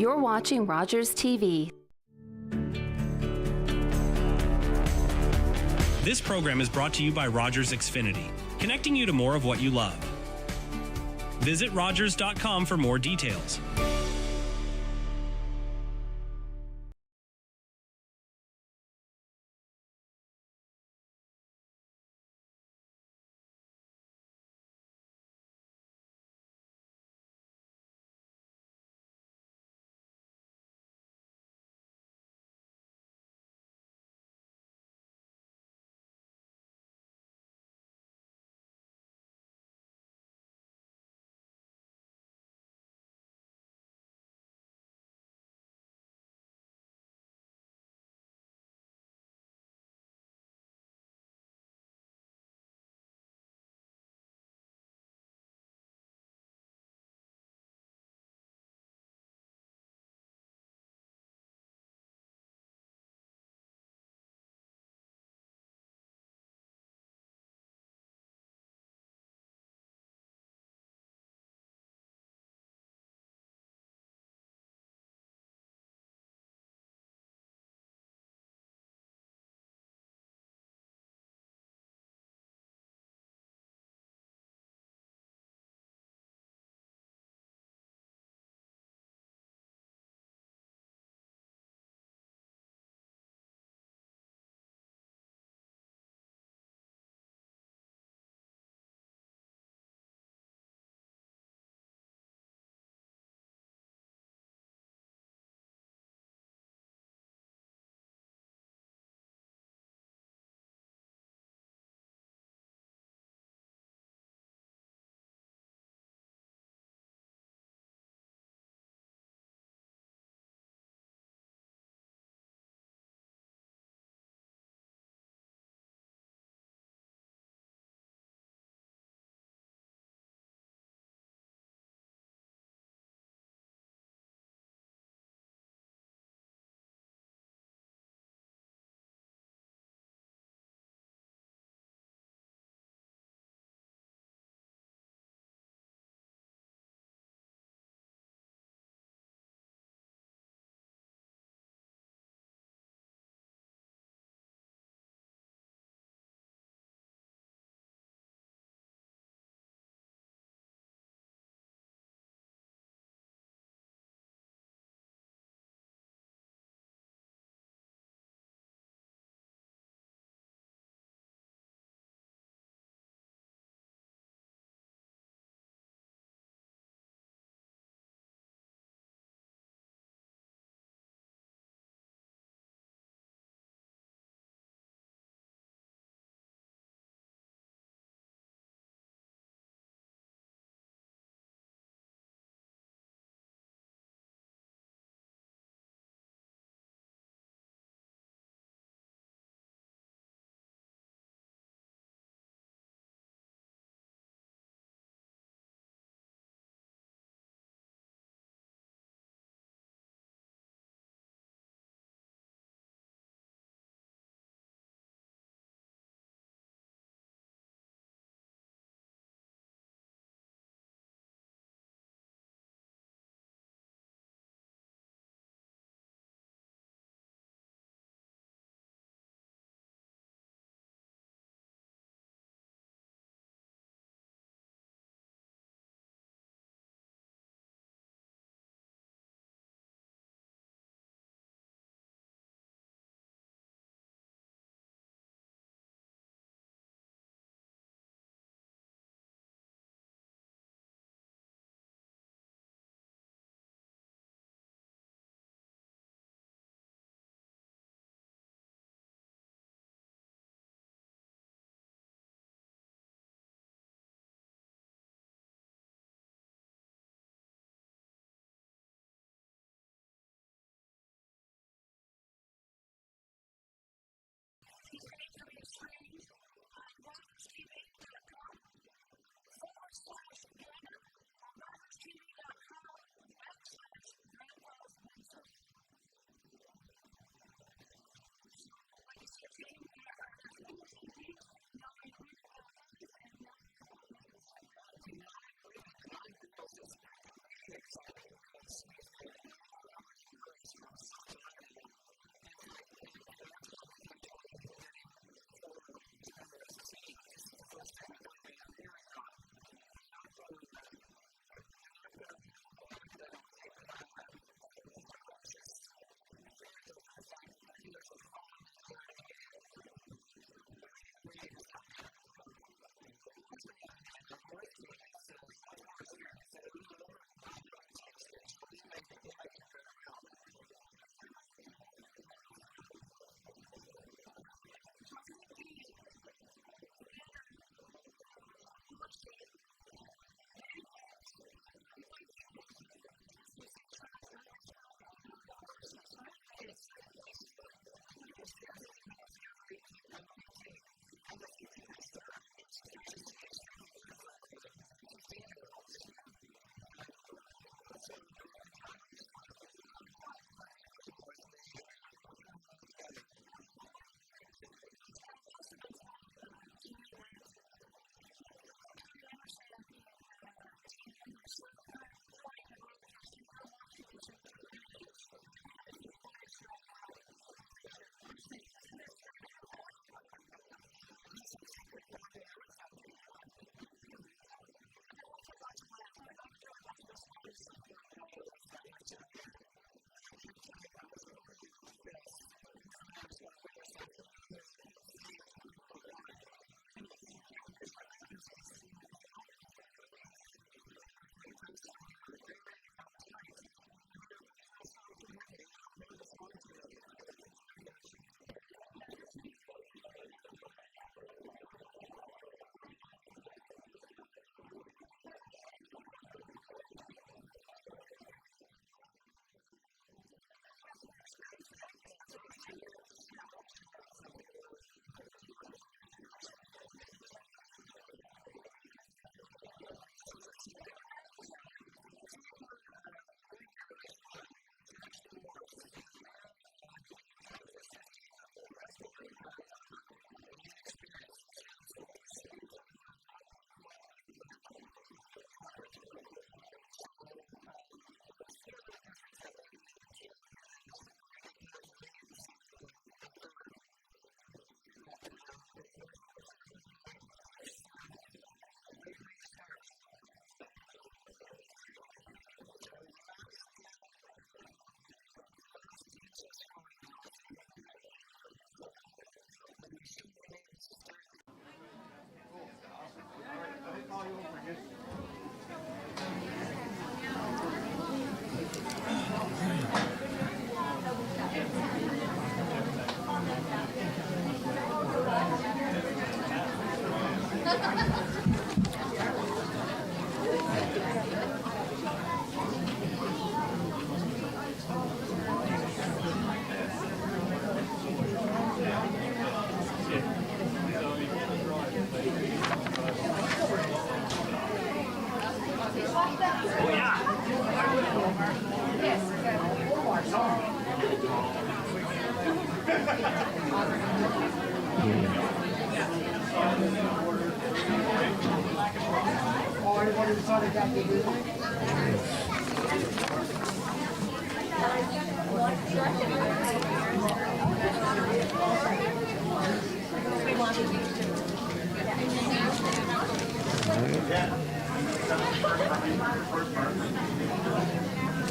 You're watching Rogers TV. This program is brought to you by Rogers Xfinity, connecting you to more of what you love. Visit Rogers.com for more details.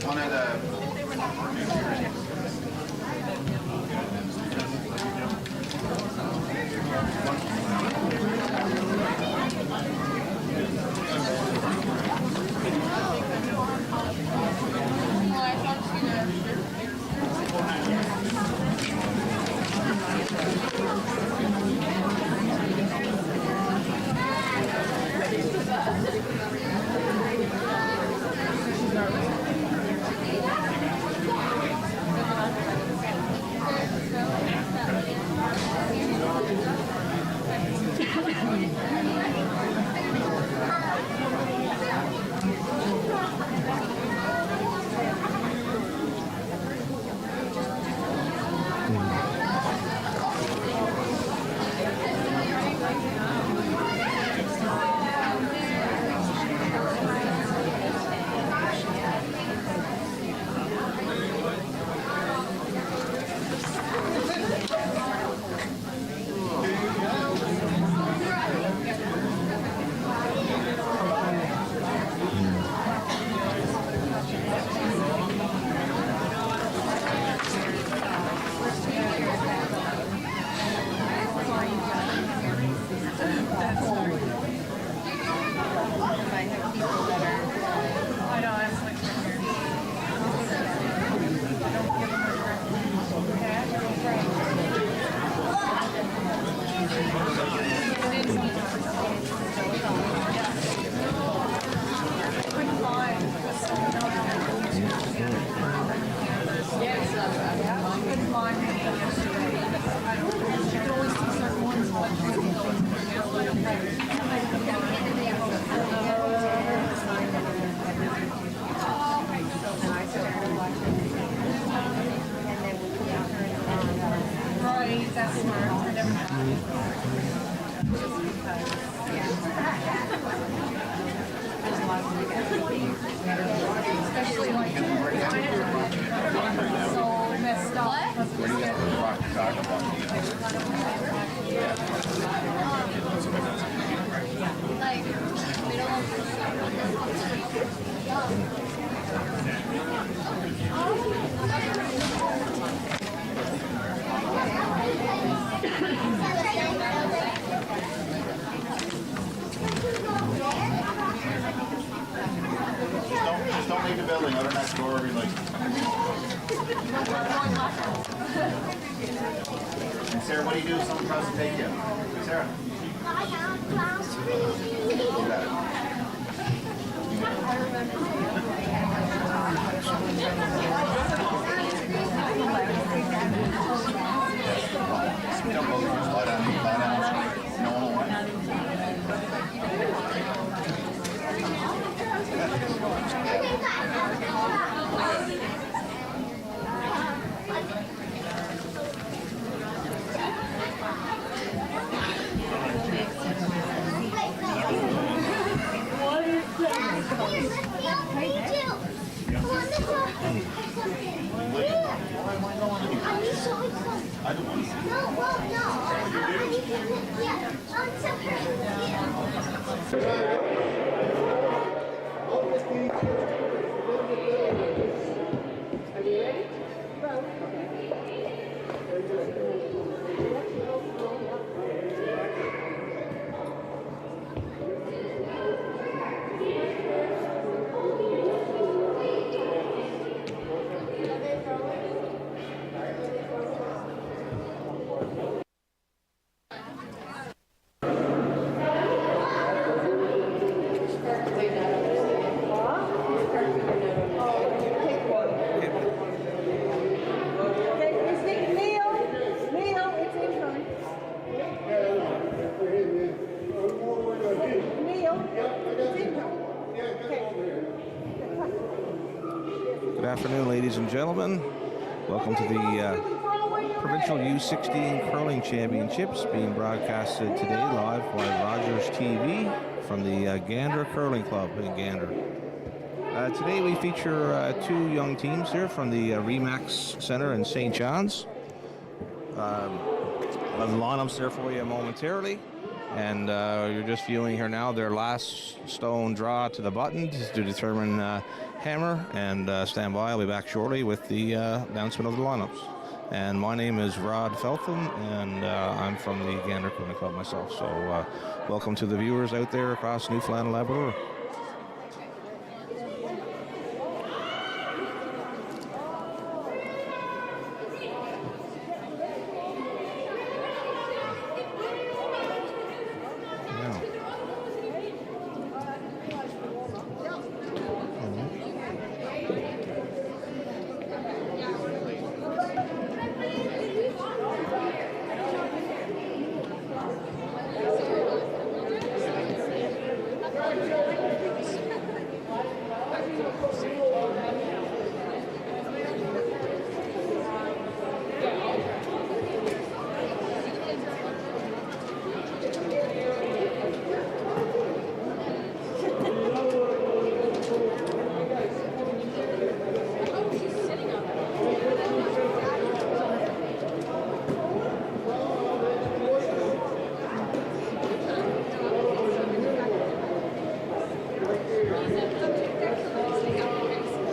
One of the Especially like so messed up. Like, middle of the leave the building, other than that door, like. And Sarah, what do you do if someone tries to take you? Sarah? You got it. Don't go, just lie down, lie down. No one will. Good afternoon, ladies and gentlemen. Welcome to the Provincial U16 Curling Championships being broadcasted today live by Rogers TV from the Gander Curling Club in Gander. Today we feature two young teams here from the Remax Center in St. John's. The lineups there for you momentarily. And you're just viewing here now their last stone draw to the button to determine hammer. And stand by, I'll be back shortly with the announcement of the lineups. And my name is Rod Feltham, and I'm from the Gander Curling Club myself. So welcome to the viewers out there across Newfoundland and Labrador.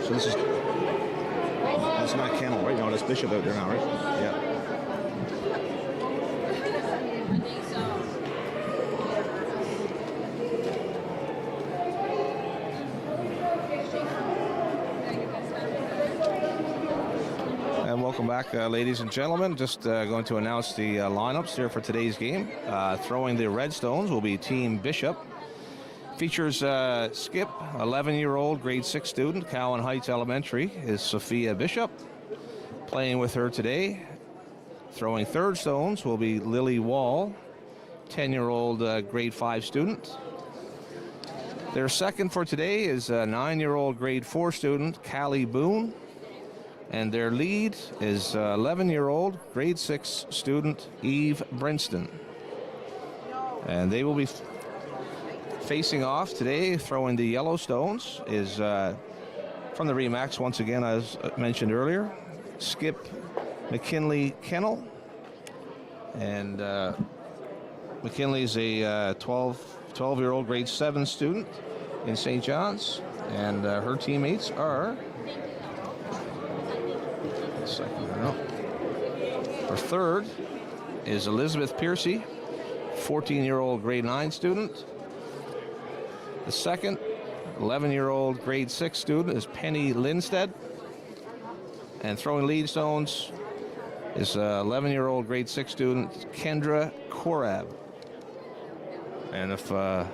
So this is not Kennel, right? No, it's Bishop out there now, right? Yeah. And welcome back, ladies and gentlemen. Just going to announce the lineups here for today's game. Throwing the red stones will be Team Bishop. Features Skip, 11-year-old grade 6 student, Cowan Heights Elementary, is Sophia Bishop. Playing with her today, throwing third stones, will be Lily Wall, 10-year-old grade 5 student. Their second for today is a 9-year-old grade 4 student, Callie Boone. And their lead is 11-year-old grade 6 student, Eve Brinston. And they will be facing off today, throwing the yellow stones, is from the Remax, once again, as mentioned earlier, Skip McKinley Kennel. And McKinley's a 12-year-old grade 7 student in St. John's. And her teammates are... Her third is Elizabeth Piercy, 14-year-old grade 9 student. The second 11-year-old grade 6 student is Penny Lindstedt. And throwing lead stones is 11-year-old grade 6 student Kendra Korab. And if to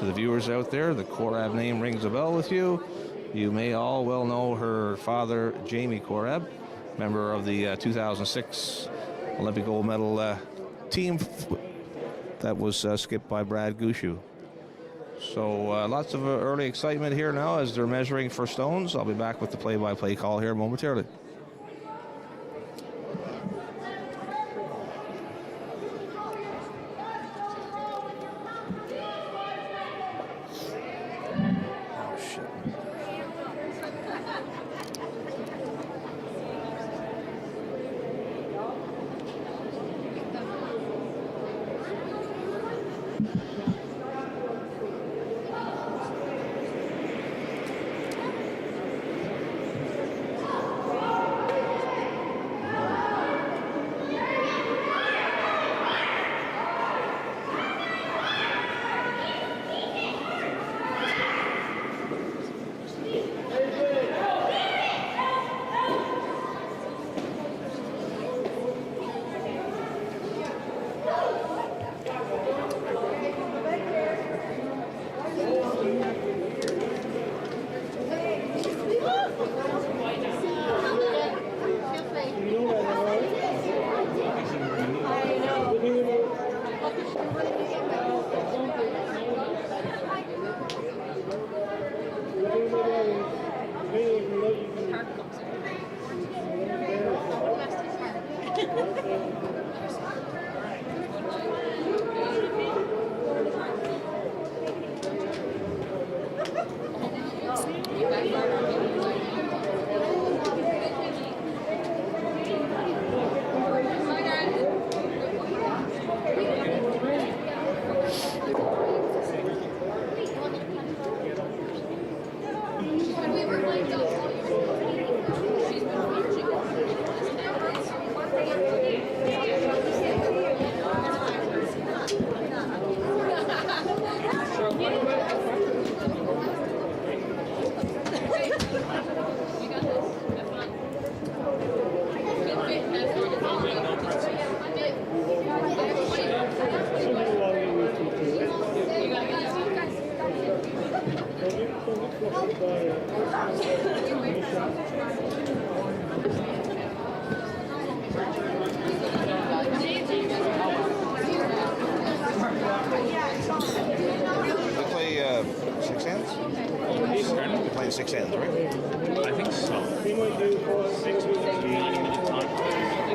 the viewers out there, the Korab name rings a bell with you, you may all well know her father, Jamie Korab, member of the 2006 Olympic gold medal team that was skipped by Brad Gushu. So lots of early excitement here now as they're measuring for stones. I'll be back with the play-by-play call here momentarily. Six ends, right? I think so. 6 90-minute time.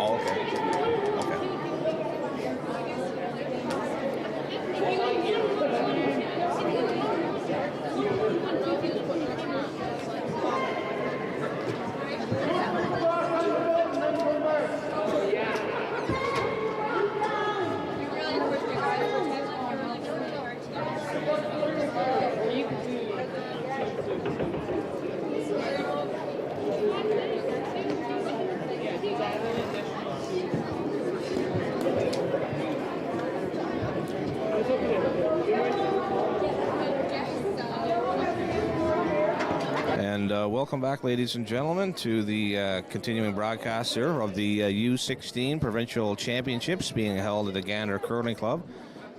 Oh, okay. And welcome back, ladies and gentlemen, to the continuing broadcast here of the U16 Provincial Championships being held at the Gander Curling Club.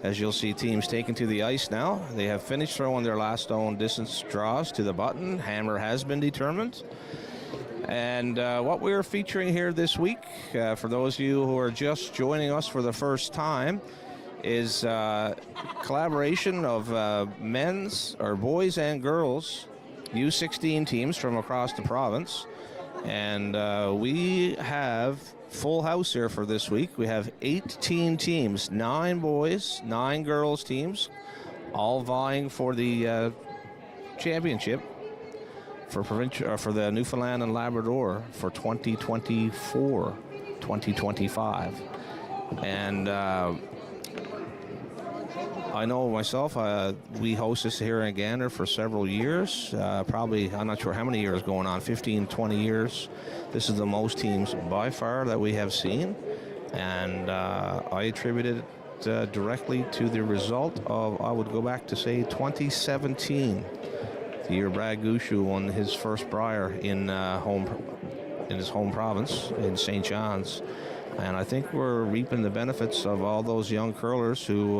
As you'll see, teams taken to the ice now. They have finished throwing their last stone distance draws to the button. Hammer has been determined. And what we're featuring here this week, for those of you who are just joining us for the first time, is collaboration of men's, or boys and girls, U16 teams from across the province. And we have full house here for this week. We have 18 teams, 9 boys, 9 girls teams, all vying for the championship for provincial, for the Newfoundland and Labrador for 2024, 2025. And I know myself, we host this here in Gander for several years, probably, I'm not sure how many years going on, 15, 20 years. This is the most teams by far that we have seen, and I attribute it directly to the result of, I would go back to say 2017. the year Brad Gushu won his first Brier in his home province in St. John's. And I think we're reaping the benefits of all those young curlers who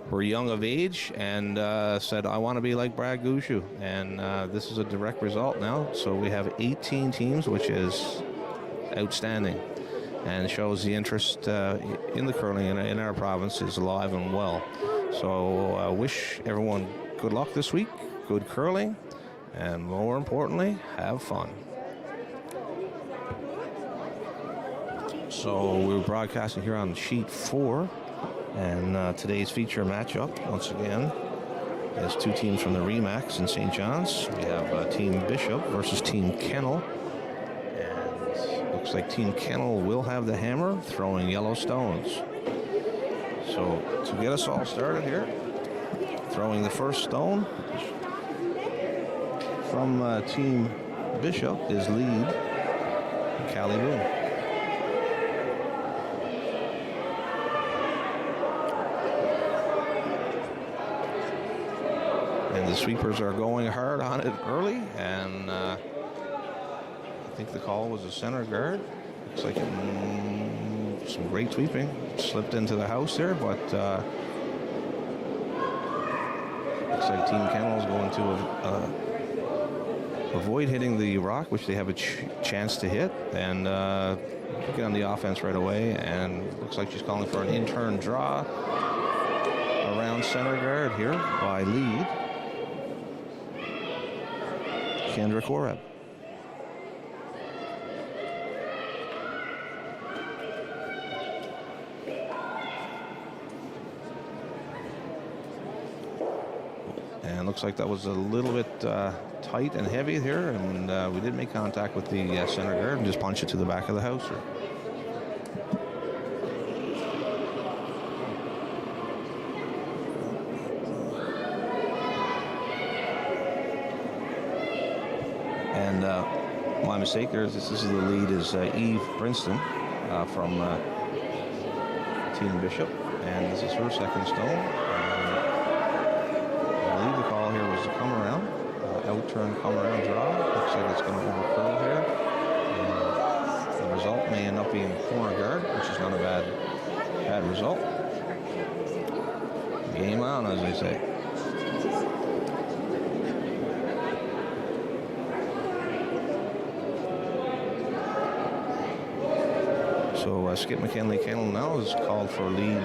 were young of age and said, I want to be like Brad Gushu. And this is a direct result now. So we have 18 teams, which is outstanding, and shows the interest in the curling in our province is alive and well. So I wish everyone good luck this week, good curling, and more importantly, have fun. So we're broadcasting here on sheet 4, and today's feature matchup, once again, is two teams from the Remax in St. John's. We have Team Bishop versus Team Kennel. And looks like Team Kennel will have the hammer, throwing yellow stones. So to get us all started here, throwing the first stone from Team Bishop is lead Callie Boone. And the sweepers are going hard on it early, and I think the call was a center guard. Looks like some great sweeping. Slipped into the house there, but looks like Team Kennel is going to avoid hitting the rock, which they have a chance to hit, and get on the offense right away. And looks like she's calling for an in-turn draw around center guard here by lead Kendra Korab. And looks like that was a little bit tight and heavy here, and we did make contact with the center guard and just punch it to the back of the house. And my mistake there is this is the lead is Eve Princeton from Team Bishop, and this is her second stone. I believe the call here was to come around, out-turn, come around draw. Looks like it's going to overcurl here. And the result may end up being corner guard, which is not a bad result. Game on, as they say. So Skip McKinley Kennel now is called for lead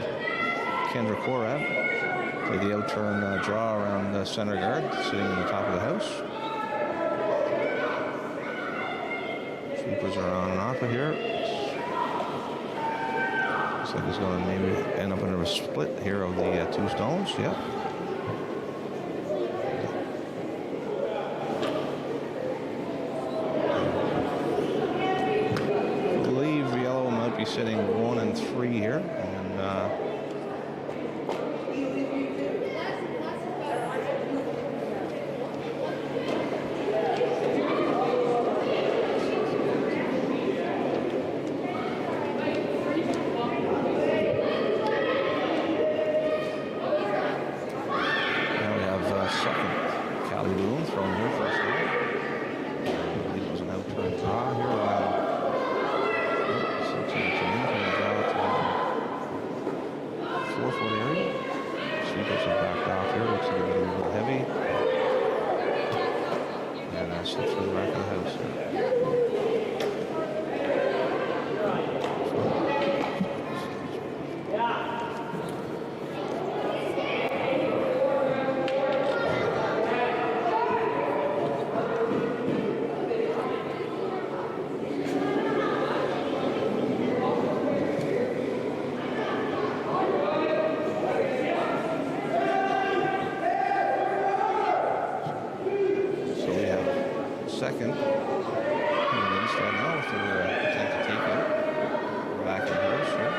Kendra Korab. Play the out-turn draw around the center guard, sitting in the top of the house. Sweepers are on and off of here. Looks like it's going to maybe end up in a split here of the two stones. Yeah. I believe yellow might be sitting 1 and 3 here, and second. And start now with their attempt to take out. Back in house here.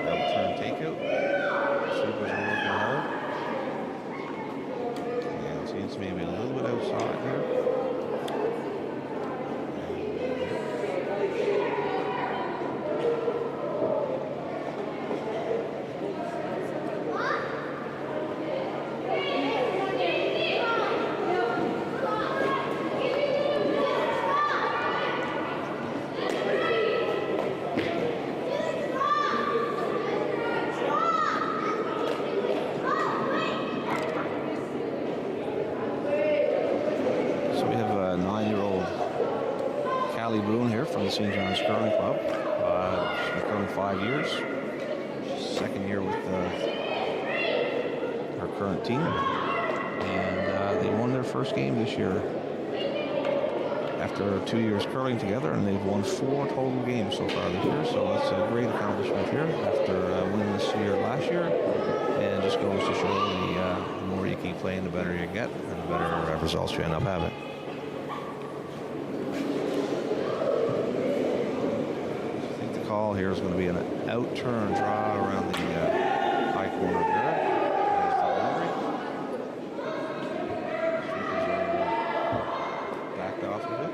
Out-turn takeout. Sweepers are working hard. And it seems maybe a little bit outside here. from the St. John's Curling Club. She's been curling 5 years. Second year with our current team. And they won their first game this year after 2 years curling together, and they've won 4 total games so far this year. So that's a great accomplishment here after winning this year last year. And just goes to show the more you keep playing, the better you get, and the better results you end up having. I think the call here is going to be an out-turn draw around the high corner there. Backed off a bit.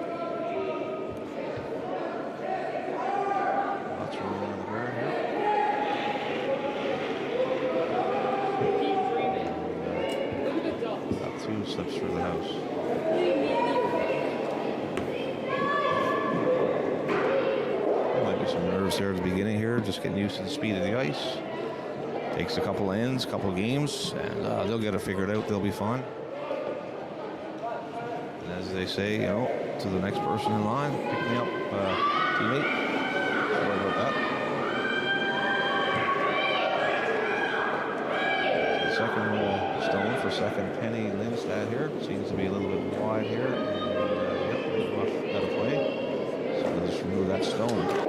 Lots of room on the ground here. Got 2 slips through the house. Might be some nerves there at the beginning here, just getting used to the speed of the ice. Takes a couple ends, couple games, and they'll get it figured out. They'll be fine. And as they say, you know, to the next person in line, pick me up, teammate. Sorry about that. Second stone for second Penny Lindstad here. Seems to be a little bit wide here. And, yep, better play. So we'll just remove that stone.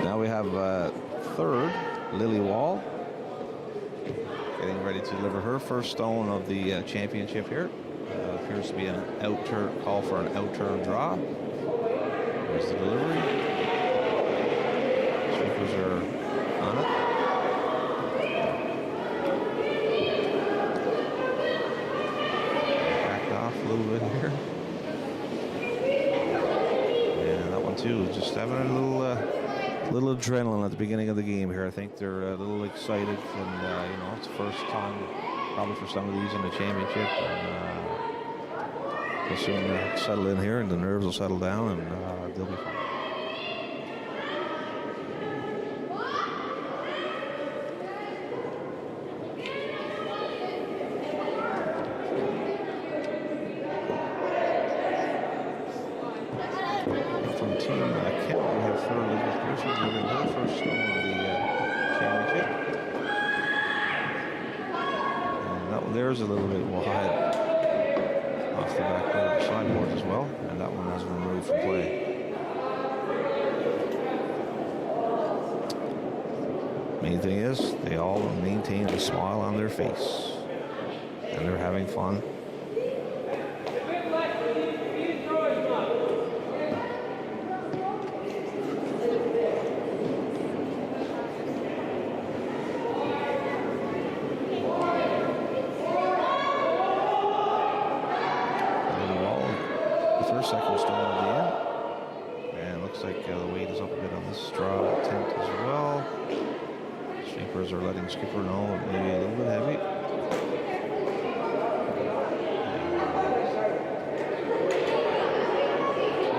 Now we have third, Lily Wall, getting ready to deliver her first stone of the championship here. Appears to be an out-turn call for an out-turn draw. There's the delivery. Sweepers are on it. Backed off a little bit here. And that one too, just having a little adrenaline at the beginning of the game here. I think they're a little excited, and you know, it's the first time probably for some of these in the championship, and they'll soon settle in here, and the nerves will settle down, and they'll be fine. From Team Kent, we have third Elizabeth Pearson delivering her first stone of the championship. And that one there is a little bit wide off the back of the sideboard as well, and that one has been removed from play. Main thing is they all maintain a smile on their face, and they're having fun. Second stone of the end, and looks like the weight is up a bit on this straw tent as well. Sweepers are letting skipper know it may be a little bit heavy.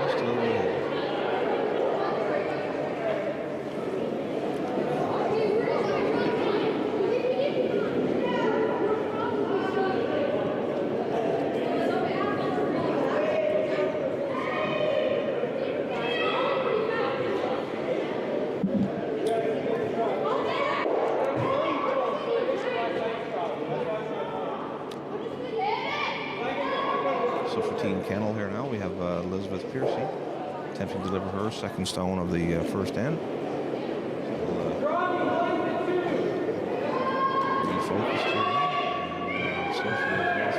Just a little bit heavy. So for Team Kennel here now, we have Elizabeth Piercy attempting to deliver her second stone of the first end. Refocused here now. And so for the last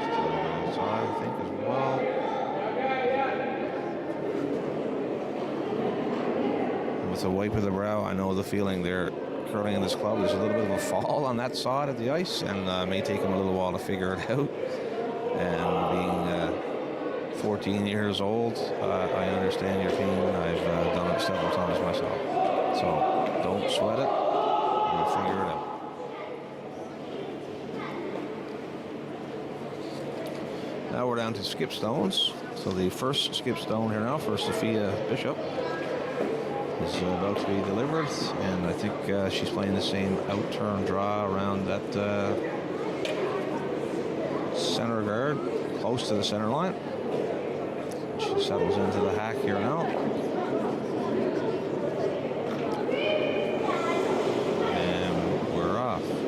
still outside, I think, as well. With a wipe of the brow, I know the feeling there curling in this club. There's a little bit of a fall on that side of the ice, and may take them a little while to figure it out. And being 14 years old. I understand your pain. I've done it several times myself. So don't sweat it. We'll figure it out. Now we're down to skip stones. So the first skip stone here now for Sophia Bishop is about to be delivered, and I think she's playing the same out-turn draw around that center guard, close to the center line. She settles into the hack here now. And we're off. There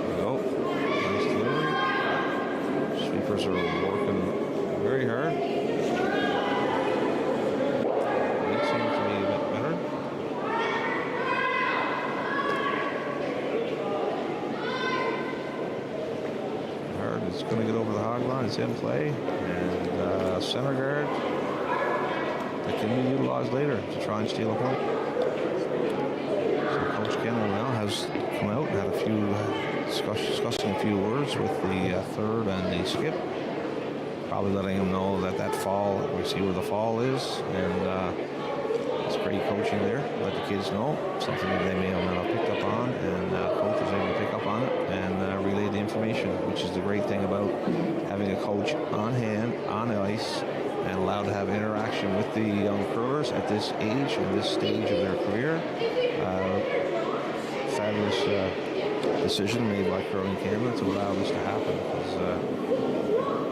we go. Nice delivery. Sweepers are working very hard. It seems to be a bit better. Hard is going to get over the hog line. It's in play. And center guard that can be utilized later to try and steal a point. So Coach Kendall now has come out and had a few discussing a few words with the third and the skip. Probably letting him know that that fall, we see where the fall is, and it's great coaching there. Let the kids know something that they may or may not have picked up on, and coach is able to pick up on it and relay the information, which is the great thing about having a coach on hand, on the ice, and allowed to have interaction with the young curlers at this age and this stage of their career. Fabulous decision made by Curling Canada to allow this to happen,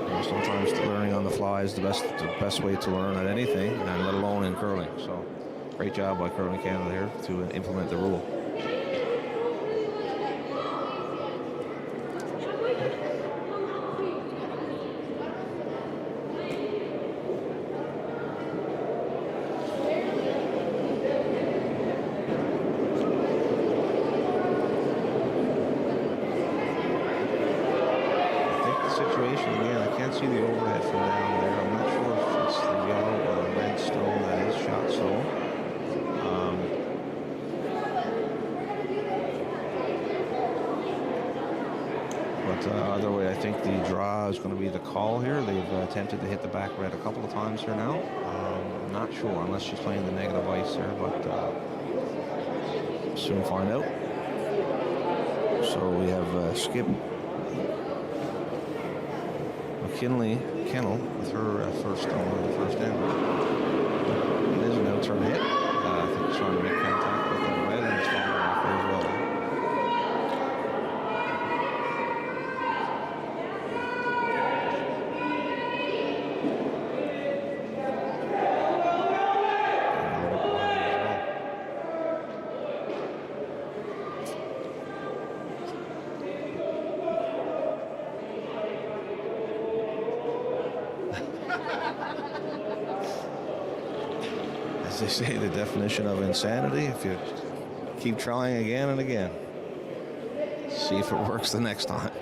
because sometimes learning on the fly is the best way to learn at anything, and let alone in curling. So great job by Curling Canada here to implement the rule. See the overhead from down there. I'm not sure if it's the yellow or the red stone that is shot stone. But either way, I think the draw is going to be the call here. They've attempted to hit the back red a couple of times here now. I'm not sure unless she's playing the negative ice there, but soon find out. So we have Skip Kennel with her first stone on the first end. It is an out-turn hit. I think it's trying to make contact with the red, and it's falling off as well. As they say, the definition of insanity, if you keep trying again and again, see if it works the next time.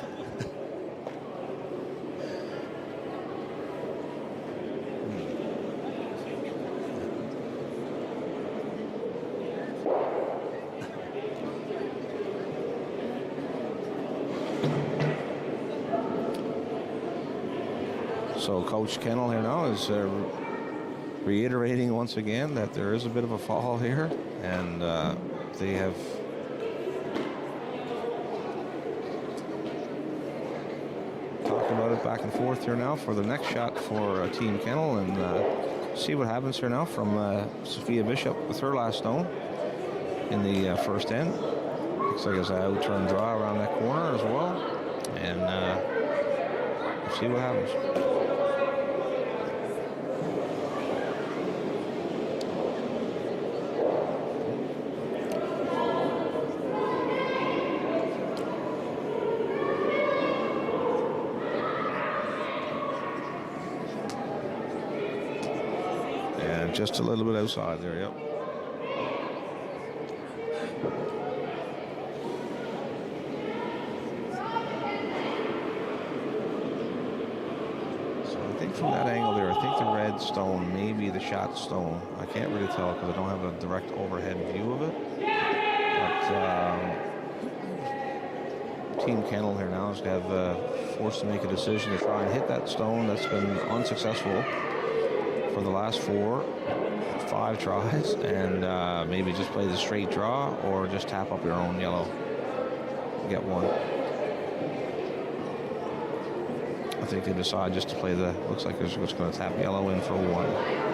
So Coach Kennel here now is reiterating once again that there is a bit of a fall here, and they have talked about it back and forth here now for the next shot for Team Kennel, and see what happens here now from Sophia Bishop with her last stone in the first end. Looks like it's an out-turn draw around that corner as well, and we'll see what happens. Just a little bit outside there, yep. So I think from that angle there, I think the red stone may be the shot stone. I can't really tell because I don't have a direct overhead view of it. But Team Kennel here now is going to have forced to make a decision to try and hit that stone that's been unsuccessful for the last 4-5 tries, and maybe just play the straight draw or just tap up your own yellow. Get one. I think they decide just to play the, looks like they're just going to tap yellow in for 1.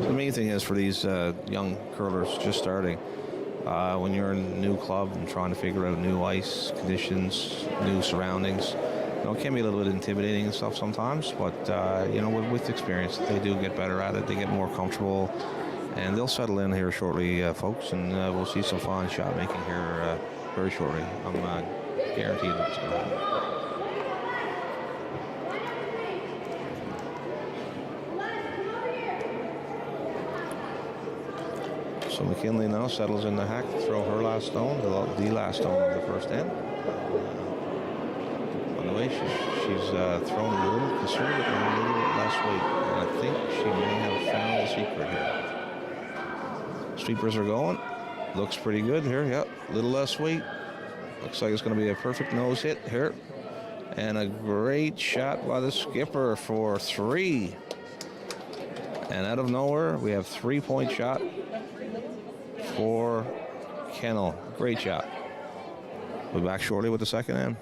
The main thing is for these young curlers just starting, when you're in a new club and trying to figure out new ice conditions, new surroundings, you know, it can be a little bit intimidating and stuff sometimes, but you know, with experience, they do get better at it. They get more comfortable, and they'll settle in here shortly, folks, and we'll see some fun shot making here very shortly. I'm guaranteed that it's going to happen. So McKinley now settles in the hack to throw her last stone, the last stone of the first end. On the way, she's thrown a little conservative and a little bit less weight. And I think she may have found the secret here. Sweepers are going. Looks pretty good here. Yep, a little less weight. Looks like it's going to be a perfect nose hit here. And a great shot by the skipper for 3. And out of nowhere, we have 3-point shot for Kennel. Great shot. We'll be back shortly with the second end.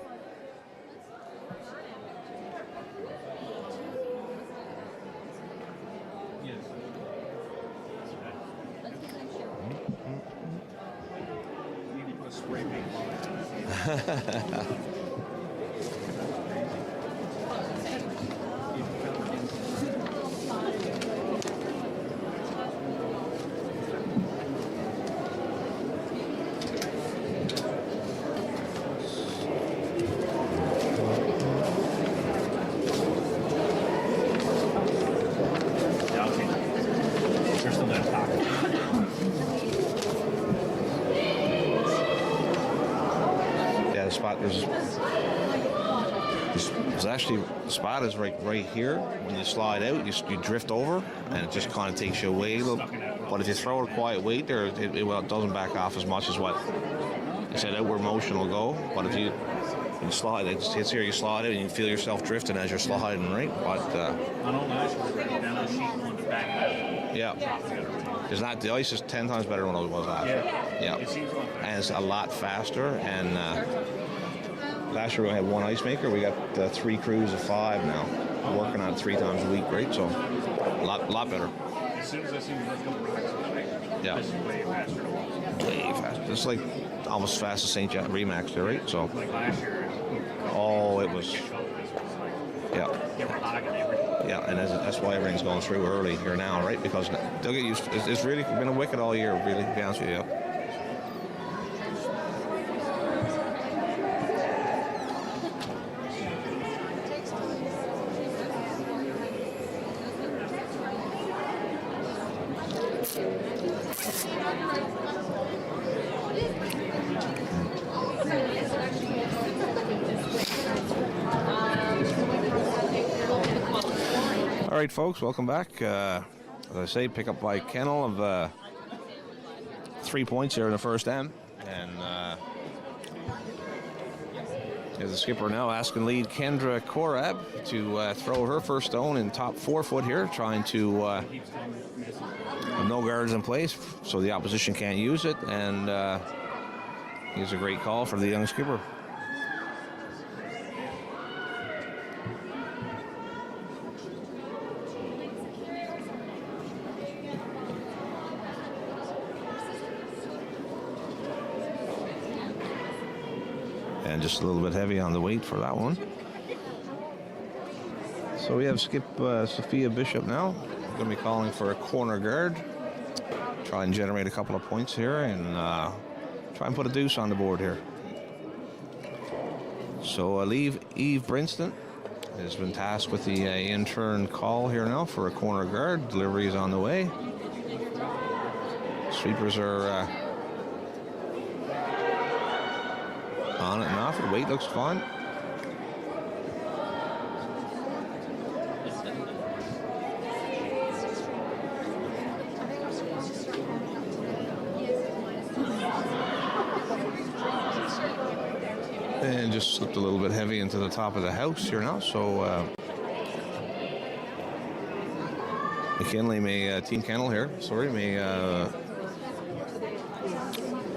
The spot there's actually, the spot is right here. When you slide out, you drift over, and it just kind of takes you away a little. But if you throw a quiet weight there, it doesn't back off as much as what you said outward motion will go. But if you slide, it just hits here, you slide out, and you feel yourself drifting as you're sliding, right? But yeah, it's not, the ice is 10 times better than what it was last year. Yeah, and it's a lot faster. And last year we had 1 ice maker. We got 3 crews of 5 now, working on it 3 times a week, right? So a lot better. As soon as I see the first couple rocks, yeah, this is way faster to walk. Way faster. It's like almost as fast as St. John Remax there, right? So Like last year, oh, it was, yeah. get hot and everything. Yeah, and that's why everything's going through early here now, right? Because they'll get used to, it's really been a wicket all year, really, to be honest with you. All right, folks, welcome back. As I say, pick up by Kennel of 3 points here in the first end. And as the skipper now asking lead Kendra Korab to throw her first stone in top 4 foot here, trying to no guards in place so the opposition can't use it. And here's a great call for the young skipper. And just a little bit heavy on the weight for that one. So we have skip Sophia Bishop now. Going to be calling for a corner guard. Try and generate a couple of points here and try and put a deuce on the board here. So Eve Brinston has been tasked with the intern call here now for a corner guard. Delivery is on the way. Sweepers are on it and off. The weight looks fine. slipped a little bit heavy into the top of the house here now. So McKinley may, Team Kennel here, sorry, may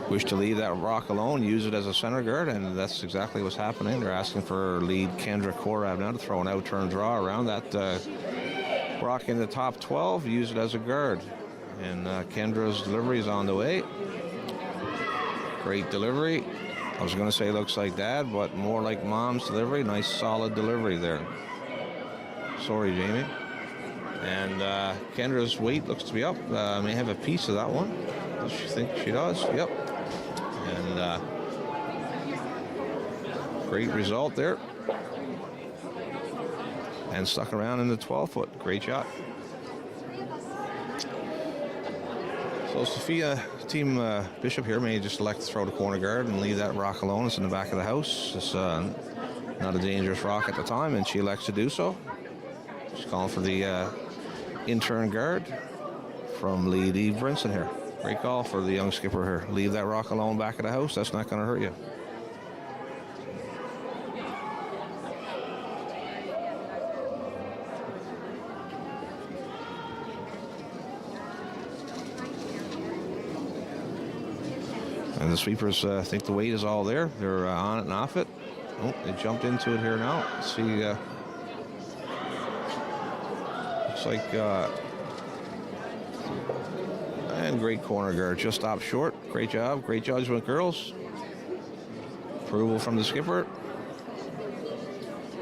wish to leave that rock alone, use it as a center guard, and that's exactly what's happening. They're asking for lead Kendra Korab now to throw an out-turn draw around that rock in the top 12, use it as a guard. And Kendra's delivery is on the way. Great delivery. I was going to say looks like Dad, but more like Mom's delivery. Nice solid delivery there. Sorry, Jamie. And Kendra's weight looks to be up. May have a piece of that one. Does she think she does? Yep. And great result there. And stuck around in the 12-foot. Great shot. So Sophia, Team Bishop here may just elect to throw the corner guard and leave that rock alone. It's in the back of the house. It's not a dangerous rock at the time, and she elects to do so. She's calling for the in-turn guard from lead Eve Brinson here. Great call for the young skipper here. Leave that rock alone back of the house. That's not going to hurt you. And the sweepers think the weight is all there. They're on it and off it. Oh, they jumped into it here now. Let's see. Looks like... and great corner guard. Just stopped short. Great job. Great judgment, girls. Approval from the skipper.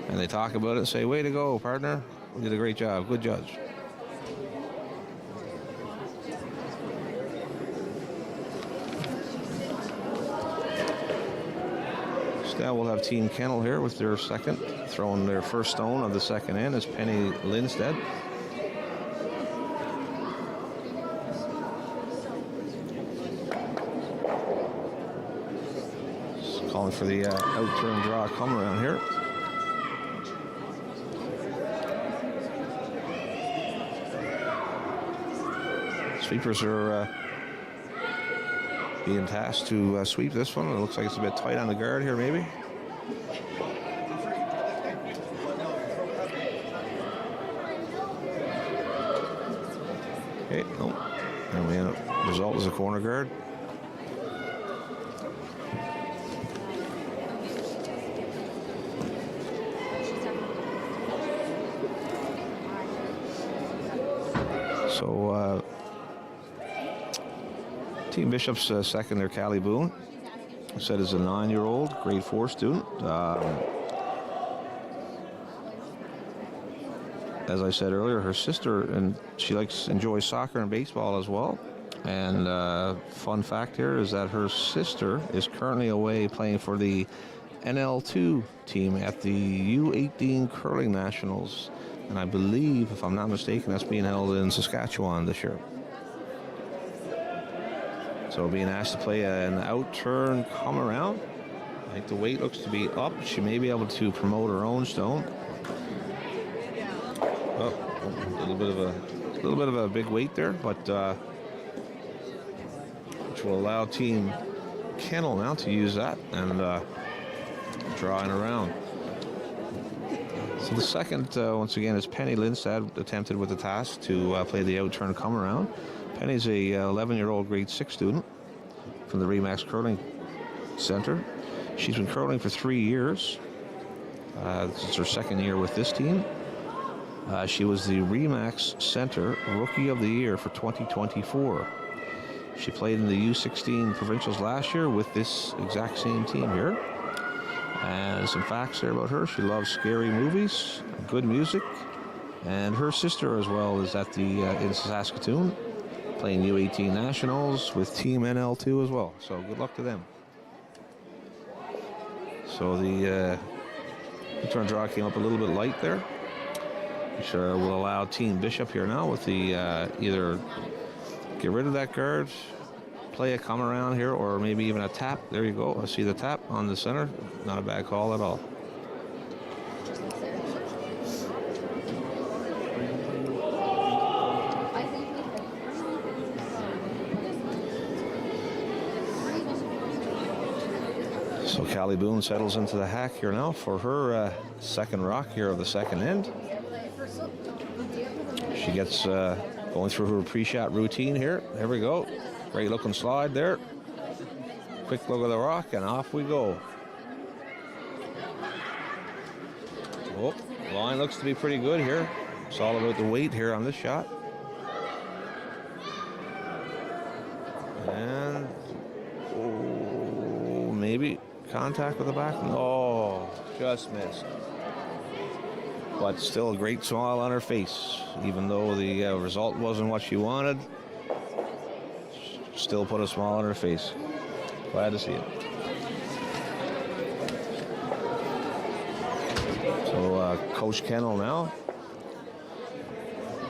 And they talk about it and say, way to go, partner. You did a great job. Good judge. Now we'll have Team Kennel here with their second, throwing their first stone of the second in is Penny Lindstedt. Just calling for the out-turn draw come around here. Sweepers are being tasked to sweep this one. It looks like it's a bit tight on the guard here, maybe. Okay, no. And the result is a corner guard. So, Team Bishop's second there, Callie Boone. Said is a 9-year-old, grade 4 student. As I said earlier, her sister, and she enjoys soccer and baseball as well. And fun fact here is that her sister is currently away playing for the NL2 team at the U18 Curling Nationals. And I believe, if I'm not mistaken, that's being held in Saskatchewan this year. So being asked to play an out-turn come around. I think the weight looks to be up. She may be able to promote her own stone. Oh, a little bit of a big weight there, but which will allow Team Kennel now to use that and drawing around. So the second, once again, is Penny Lindstedt, attempted with the task to play the out-turn come around. Penny's a 11-year-old grade 6 student from the Remax Curling Center. She's been curling for 3 years. This is her second year with this team. She was the Remax Center Rookie of the Year for 2024. She played in the U16 Provincials last year with this exact same team here. And some facts there about her. She loves scary movies, good music, and her sister as well is at the in Saskatoon, playing U18 Nationals with Team NL2 as well. So good luck to them. So the return draw came up a little bit light there, which will allow Team Bishop here now with the either get rid of that guard, play a come around here, or maybe even a tap. There you go. I see the tap on the center. Not a bad call at all. So Callie Boone settles into the hack here now for her second rock here of the second end. She gets going through her pre-shot routine here. There we go. Great looking slide there. Quick look at the rock and off we go. Oh, line looks to be pretty good here. It's all about the weight here on this shot. And oh, maybe contact with the back. No, just missed. But still a great smile on her face, even though the result wasn't what she wanted. Still put a smile on her face. Glad to see it. So Coach Kennel now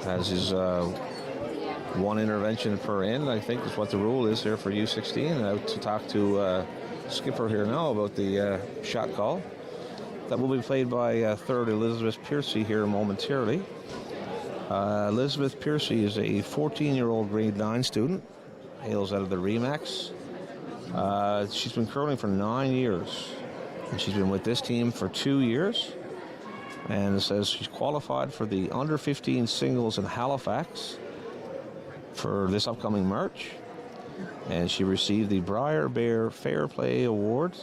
has his one intervention per end, I think is what the rule is here for U16. And out to talk to skipper here now about the shot call. That will be played by third Elizabeth Piercy here momentarily. Elizabeth Piercy is a 14-year-old grade 9 student, hails out of the Remax. She's been curling for 9 years, and she's been with this team for 2 years. And it says she's qualified for the under 15 singles in Halifax for this upcoming March. And she received the Briar Bear Fair Play Award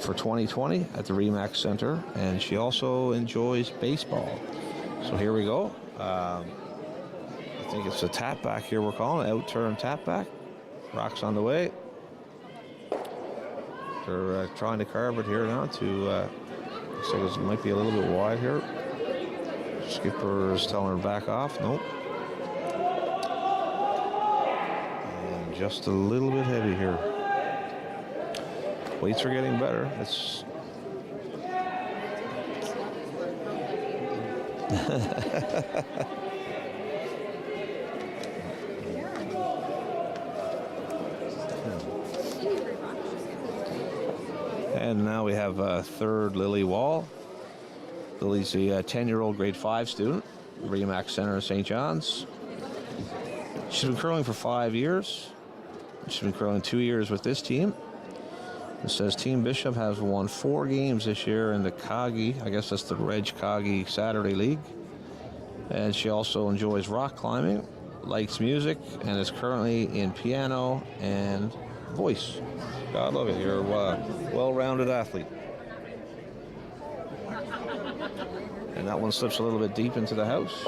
for 2020 at the Remax Center. And she also enjoys baseball. So here we go. I think it's a tap back here we're calling it, out-turn tap back. Rock's on the way. They're trying to carve it here now to... looks like it might be a little bit wide here. Skipper is telling her back off. Nope. And just a little bit heavy here. Weights are getting better. It's And now we have third Lily Wall. Lily's a 10-year-old grade 5 student, Remax Center in St. John's. She's been curling for 5 years. She's been curling 2 years with this team. It says Team Bishop has won 4 games this year in the Kagi, I guess that's the Reg Kagi Saturday League. And she also enjoys rock climbing, likes music, and is currently in piano and voice. God love it, you're a well-rounded athlete. And that one slips a little bit deep into the house,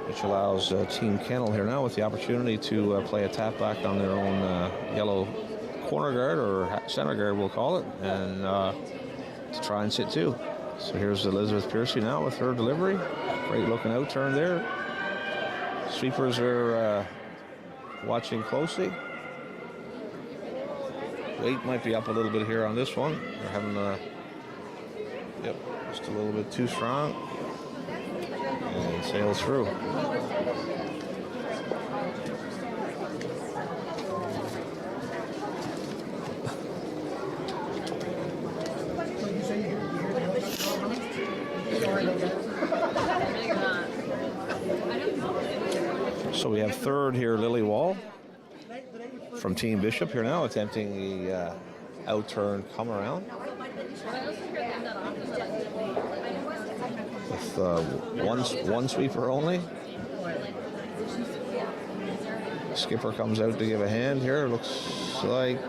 which allows Team Kennel here now with the opportunity to play a tap back on their own yellow corner guard, or center guard we'll call it, and to try and sit two. So here's Elizabeth Piercy now with her delivery. Great looking out turn there. Sweepers are watching closely. Weight might be up a little bit here on this one. They're having yep, just a little bit too strong. And sails through. So we have third here, Lily Wall from Team Bishop here now, attempting the out-turn come around. With one sweeper only. Skipper comes out to give a hand here. Looks like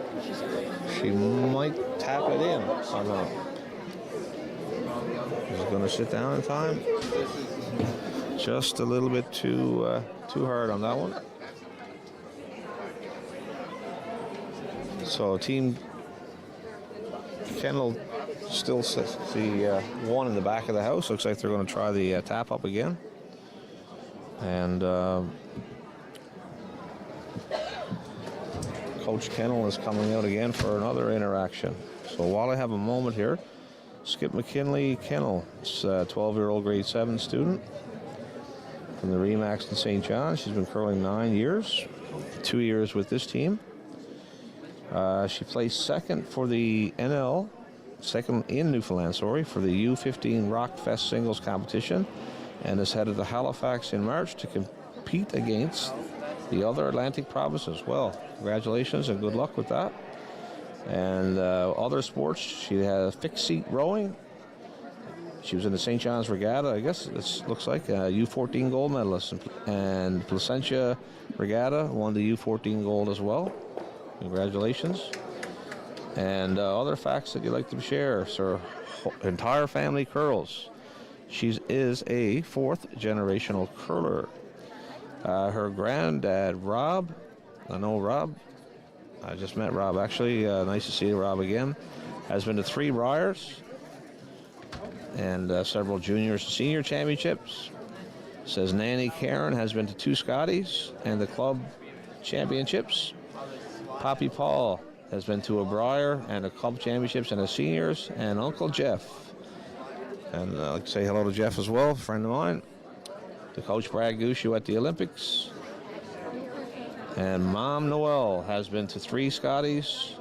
she might tap it in somehow. She's going to sit down in time. Just a little bit too hard on that one. So Team Kennel still sets the one in the back of the house. Looks like they're going to try the tap up again. And Coach Kennel is coming out again for another interaction. So while I have a moment here, Skip McKinley Kennel is a 12-year-old grade 7 student from the Remax in St. John. She's been curling 9 years, 2 years with this team. She placed second for the NL, second in Newfoundland, for the U16 Rockfest singles competition, and is headed to Halifax in March to compete against the other Atlantic provinces. Well, congratulations and good luck with that. And other sports, she had fixed seat rowing. She was in the St. John's Regatta, I guess it looks like, U14 gold medalist. And Placentia Regatta won the U14 gold as well. Congratulations. And other facts that you'd like to share. So her entire family curls. She is a fourth generational curler. Her granddad, Rob, I know Rob. I just met Rob, actually. Nice to see you, Rob, again. Has been to 3 Briars and several juniors and senior championships. Says Nanny Karen has been to 2 Scotties and the club championships. Poppy Paul has been to a Briar and a club championships and a seniors. And Uncle Jeff. And I'd like to say hello to Jeff as well, a friend of mine. To Coach Brad Gushu at the Olympics. And Mom Noel has been to 3 Scotties,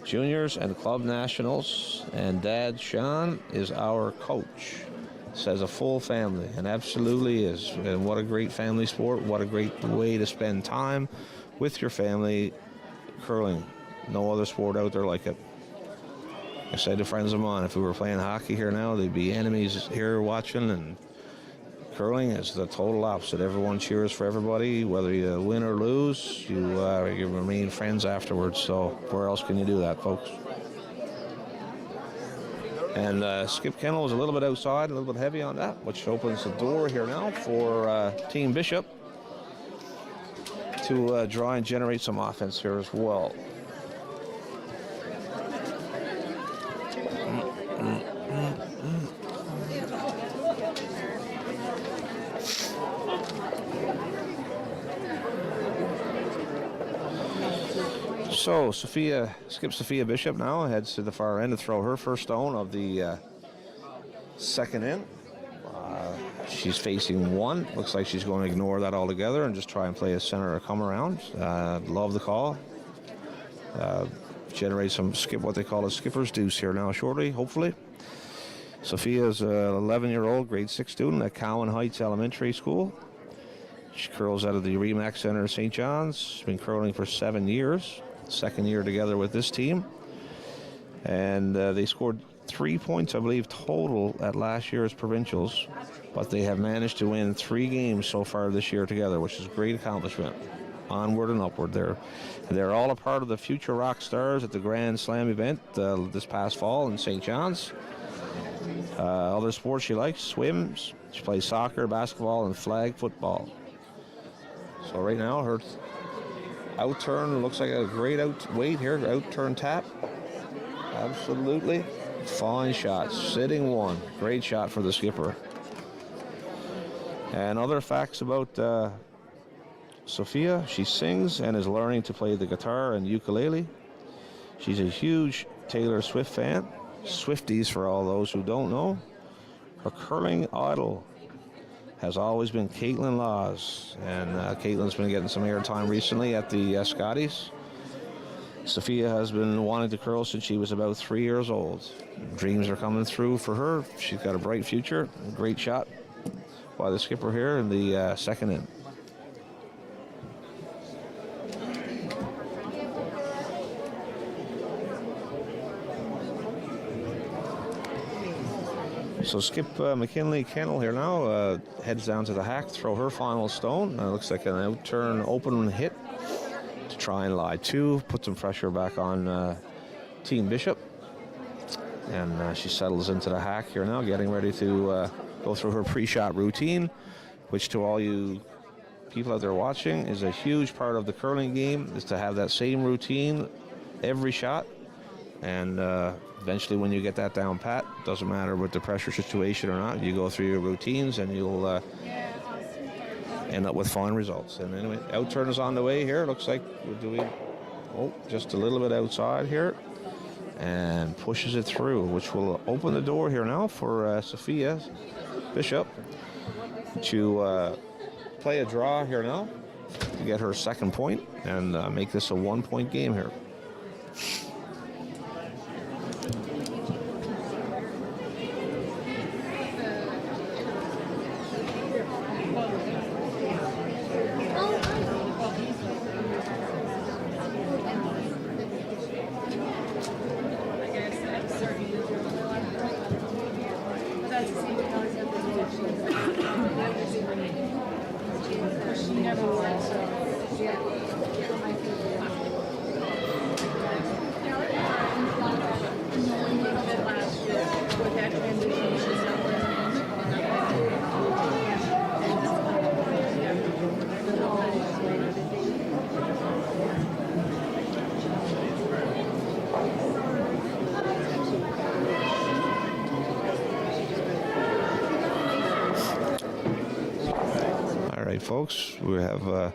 juniors, and club nationals. And Dad Sean is our coach. Says a full family, and absolutely is. And what a great family sport. What a great way to spend time with your family. Curling. No other sport out there like it. I said to friends of mine, if we were playing hockey here now, there'd be enemies here watching, and curling is the total opposite. Everyone cheers for everybody. Whether you win or lose, you remain friends afterwards. So where else can you do that, folks? And Skip Kennel was a little bit outside, a little bit heavy on that, which opens the door here now for Team Bishop to try and generate some offense here as well. So Sophia Bishop now heads to the far end to throw her first stone of the second in. She's facing 1. Looks like she's going to ignore that altogether and just try and play a center or come around. Love the call. Generate some what they call a skipper's deuce here now shortly, hopefully. Sophia is an 11-year-old grade 6 student at Cowan Heights Elementary School. She curls out of the Remax Center, St. John's. She's been curling for 7 years. Second year together with this team. And they scored 3 points, I believe, total at last year's Provincials. But they have managed to win 3 games so far this year together, which is a great accomplishment. Onward and upward there. They're all a part of the Future Rock Stars at the Grand Slam event this past fall in St. John's. Other sports she likes, swims. She plays soccer, basketball, and flag football. So right now her out-turn looks like a great weight here. Out-turn tap. Absolutely. Fine shot. Sitting 1. Great shot for the skipper. And other facts about Sophia. She sings and is learning to play the guitar and ukulele. She's a huge Taylor Swift fan. Swifties for all those who don't know. Her curling idol has always been Caitlin Laws, and Caitlin's been getting some airtime recently at the Scotties. Sophia has been wanting to curl since she was about 3 years old. Dreams are coming through for her. She's got a bright future. Great shot by the skipper here in the second in. So Skip McKinley Kennel here now heads down to the hack, throw her final stone. Looks like an out-turn open hit to try and lie 2, put some pressure back on Team Bishop. And she settles into the hack here now, getting ready to go through her pre-shot routine, which to all you people out there watching is a huge part of the curling game, is to have that same routine every shot. And eventually when you get that down pat, doesn't matter with the pressure situation or not, you go through your routines and you'll end up with fine results. And anyway, out-turn is on the way here. Looks like we're doing, just a little bit outside here. And pushes it through, which will open the door here now for Sophia Bishop to play a draw here now to get her second point and make this a 1-point game here. folks. We have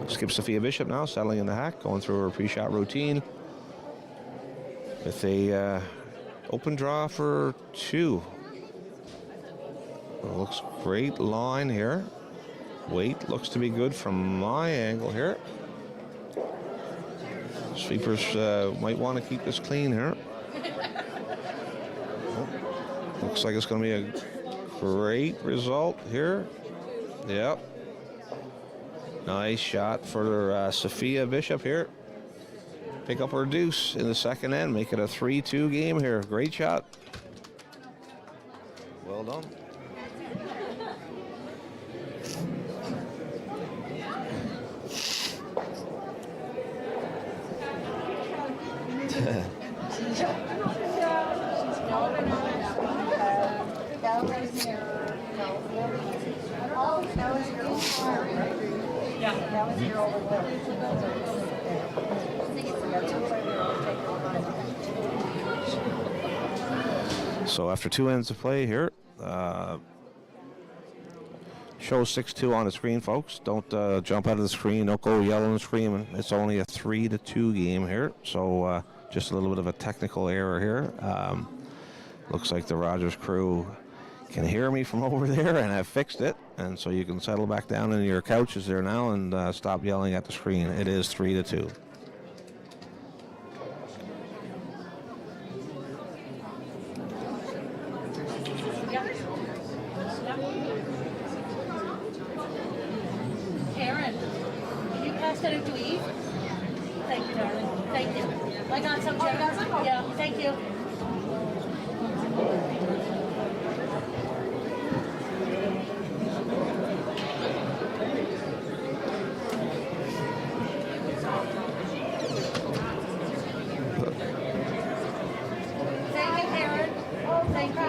Skip Sophia Bishop now settling in the hack, going through her pre-shot routine with a open draw for 2. Looks great line here. Weight looks to be good from my angle here. Sweepers might want to keep this clean here. Oh, looks like it's going to be a great result here. Yep. Nice shot for Sophia Bishop here. Pick up her deuce in the second end, make it a 3-2 game here. Great shot. Well done. So after 2 ends of play here, shows 6-2 on the screen, folks. Don't jump out of the screen. Don't go yelling and screaming. It's only a 3-2 game here. So just a little bit of a technical error here. Looks like the Rogers crew can hear me from over there, and I've fixed it. And so you can settle back down in your couches there now and stop yelling at the screen. It is 3-2. Karen, can you pass that to Eve? Thank you, darling. Thank you. I got some, Jen. Yeah, thank you. Thank you, Karen. Thank you.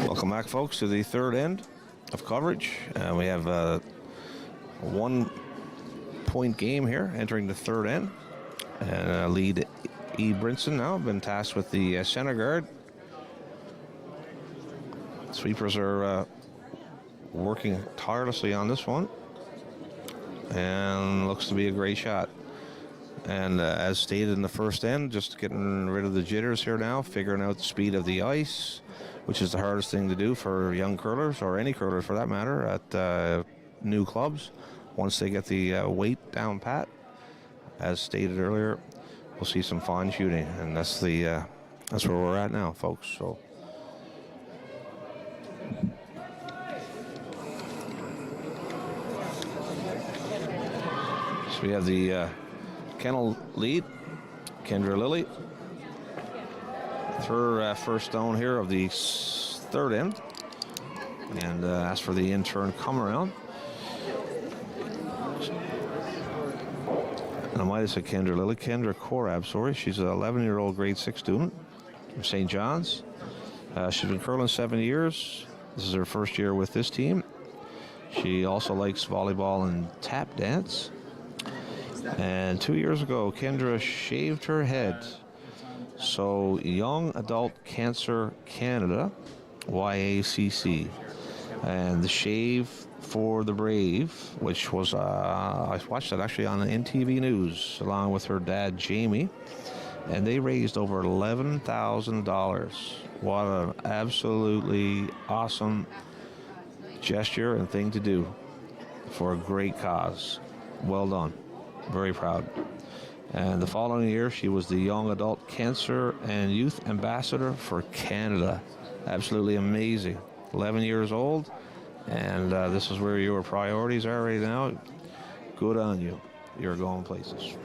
Welcome back, folks, to the third end of coverage. We have a 1-point game here entering the third end. And lead E. Brinson now been tasked with the center guard. Sweepers are working tirelessly on this one. And looks to be a great shot. And as stated in the first end, just getting rid of the jitters here now, figuring out the speed of the ice, which is the hardest thing to do for young curlers, or any curlers for that matter, at new clubs. Once they get the weight down pat, as stated earlier, we'll see some fine shooting, and that's where we're at now, folks. So we have the kennel lead, Kendra Lilly. Her first stone here of the third end. And as for the intern come around, and I might have said Kendra Lilly, Kendra Korab, sorry. She's an 11-year-old grade 6 student from St. John's. She's been curling 7 years. This is her first year with this team. She also likes volleyball and tap dance. And 2 years ago, Kendra shaved her head. So Young Adult Cancer Canada, YACC, and the Shave for the Brave, which was, I watched that actually on the NTV News, along with her dad, Jamie, and they raised over $11,000. What an absolutely awesome gesture and thing to do for a great cause. Well done. Very proud. And the following year, she was the Young Adult Cancer and Youth Ambassador for Canada. Absolutely amazing. 11 years old, and this is where your priorities are right now. Good on you. You're going places.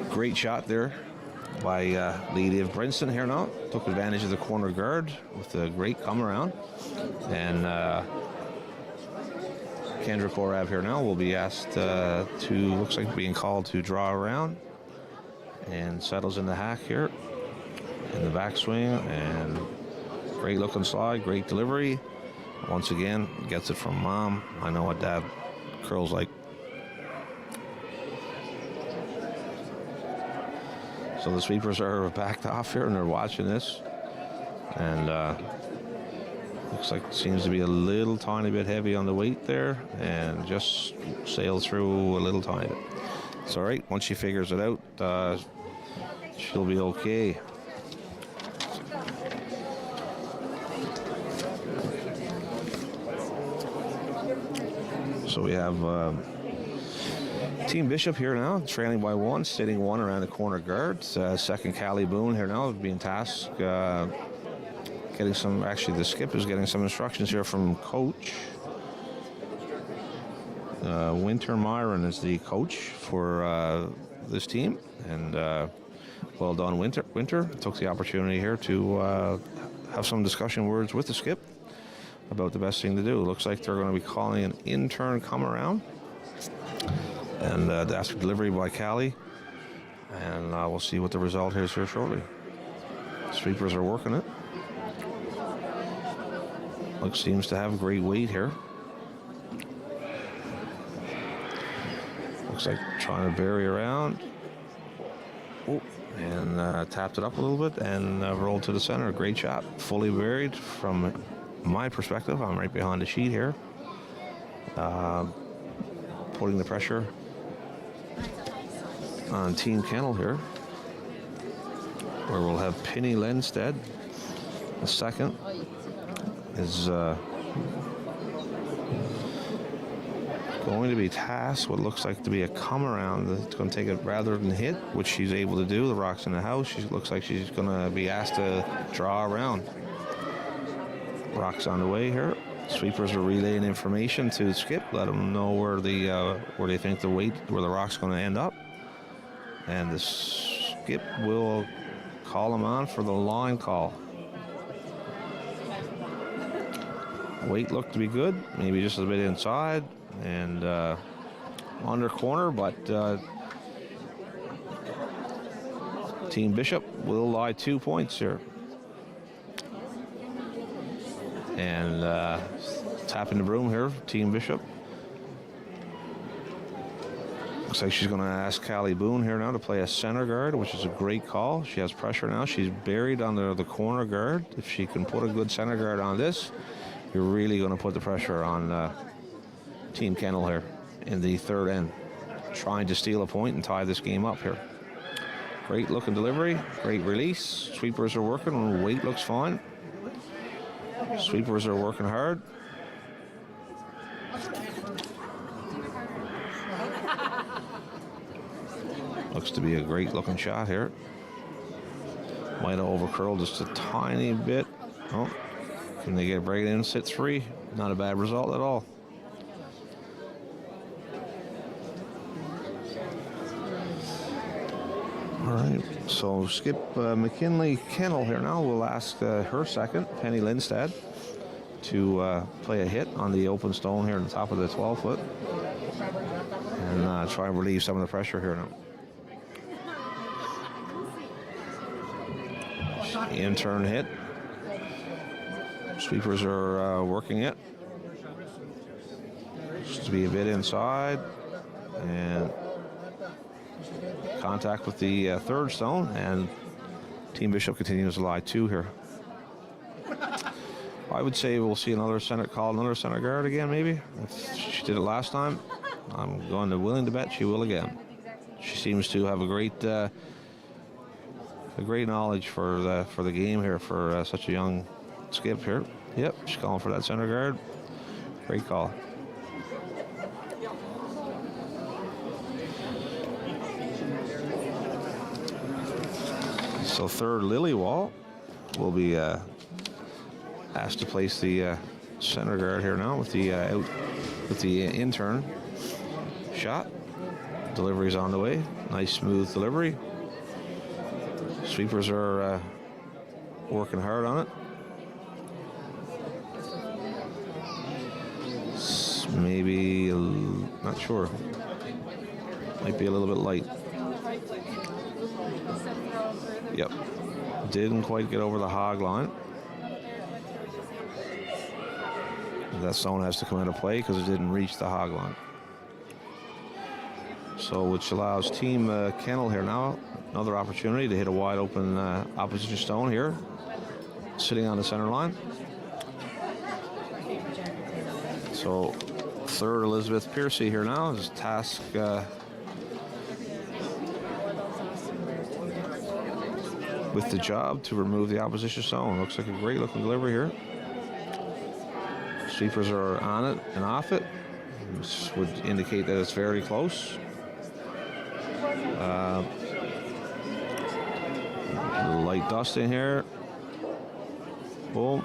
Great shot there by Lady of Princeton here now. Took advantage of the corner guard with a great come around. And Kendra Korav here now will be asked to, looks like being called to draw around. And settles in the hack here. In the backswing. And great looking slide, great delivery. Once again, gets it from mom. I know what dad curls like. So the sweepers are backed off here and they're watching this. And looks like it seems to be a little tiny bit heavy on the weight there and just sailed through a little tiny bit. It's all right. Once she figures it out, she'll be okay. So we have Team Bishop here now, trailing by 1, sitting 1 around the corner guard. Second, Callie Boone here now, being tasked, getting some, actually the skip is getting some instructions here from coach. Winter Myron is the coach for this team. And well done, Winter. Winter took the opportunity here to have some discussion words with the skip about the best thing to do. Looks like they're going to be calling an in-turn come around. And that's for delivery by Callie. And we'll see what the result is here shortly. Sweepers are working it. Looks seems to have great weight here. Looks like trying to bury around. Oh, and tapped it up a little bit and rolled to the center. Great shot. Fully buried from my perspective. I'm right behind the sheet here. Putting the pressure on Team Kennel here, where we'll have Penny Lenstead. The second is going to be tasked what looks like to be a come around. It's going to take it rather than hit, which she's able to do. The rock's in the house. She looks like she's going to be asked to draw around. Rock's on the way here. Sweepers are relaying information to Skip, let them know where they think the weight, where the rock's going to end up. And the Skip will call them on for the line call. Weight looked to be good, maybe just a bit inside and under corner, but Team Bishop will lie 2 points here. And tapping the broom here, Team Bishop. Looks like she's going to ask Callie Boone here now to play a center guard, which is a great call. She has pressure now. She's buried under the corner guard. If she can put a good center guard on this, you're really going to put the pressure on Team Kennel here in the third end, trying to steal a point and tie this game up here. Great looking delivery, great release. Sweepers are working, weight looks fine. Sweepers are working hard. Looks to be a great looking shot here. Might have overcurled just a tiny bit. Oh, can they get a break in? Sit 3. Not a bad result at all. All right, so Skip McKinley Kennel here now will ask her second, Penny Lindstad, to play a hit on the open stone here at the top of the 12-foot and try and relieve some of the pressure here now. In-turn hit. Sweepers are working it. Just to be a bit inside and contact with the third stone, and Team Bishop continues to lie 2 here. I would say we'll see another center guard again, maybe. If she did it last time, I'm willing to bet she will again. She seems to have a great knowledge for the game here for such a young Skip here. Yep, she's calling for that center guard. Great call. So third, Lily Wall will be asked to place the center guard here now with the intern shot. Delivery's on the way. Nice smooth delivery. Sweepers are working hard on it. Maybe, not sure. Might be a little bit light. Yep. Didn't quite get over the hog line. That stone has to come into play because it didn't reach the hog line. So, which allows Team Kennel here now another opportunity to hit a wide open opposition stone here, sitting on the center line. So, third Elizabeth Piercy here now is task with the job to remove the opposition stone. Looks like a great looking delivery here. Sweepers are on it and off it. This would indicate that it's very close. Light dust in here. Boom.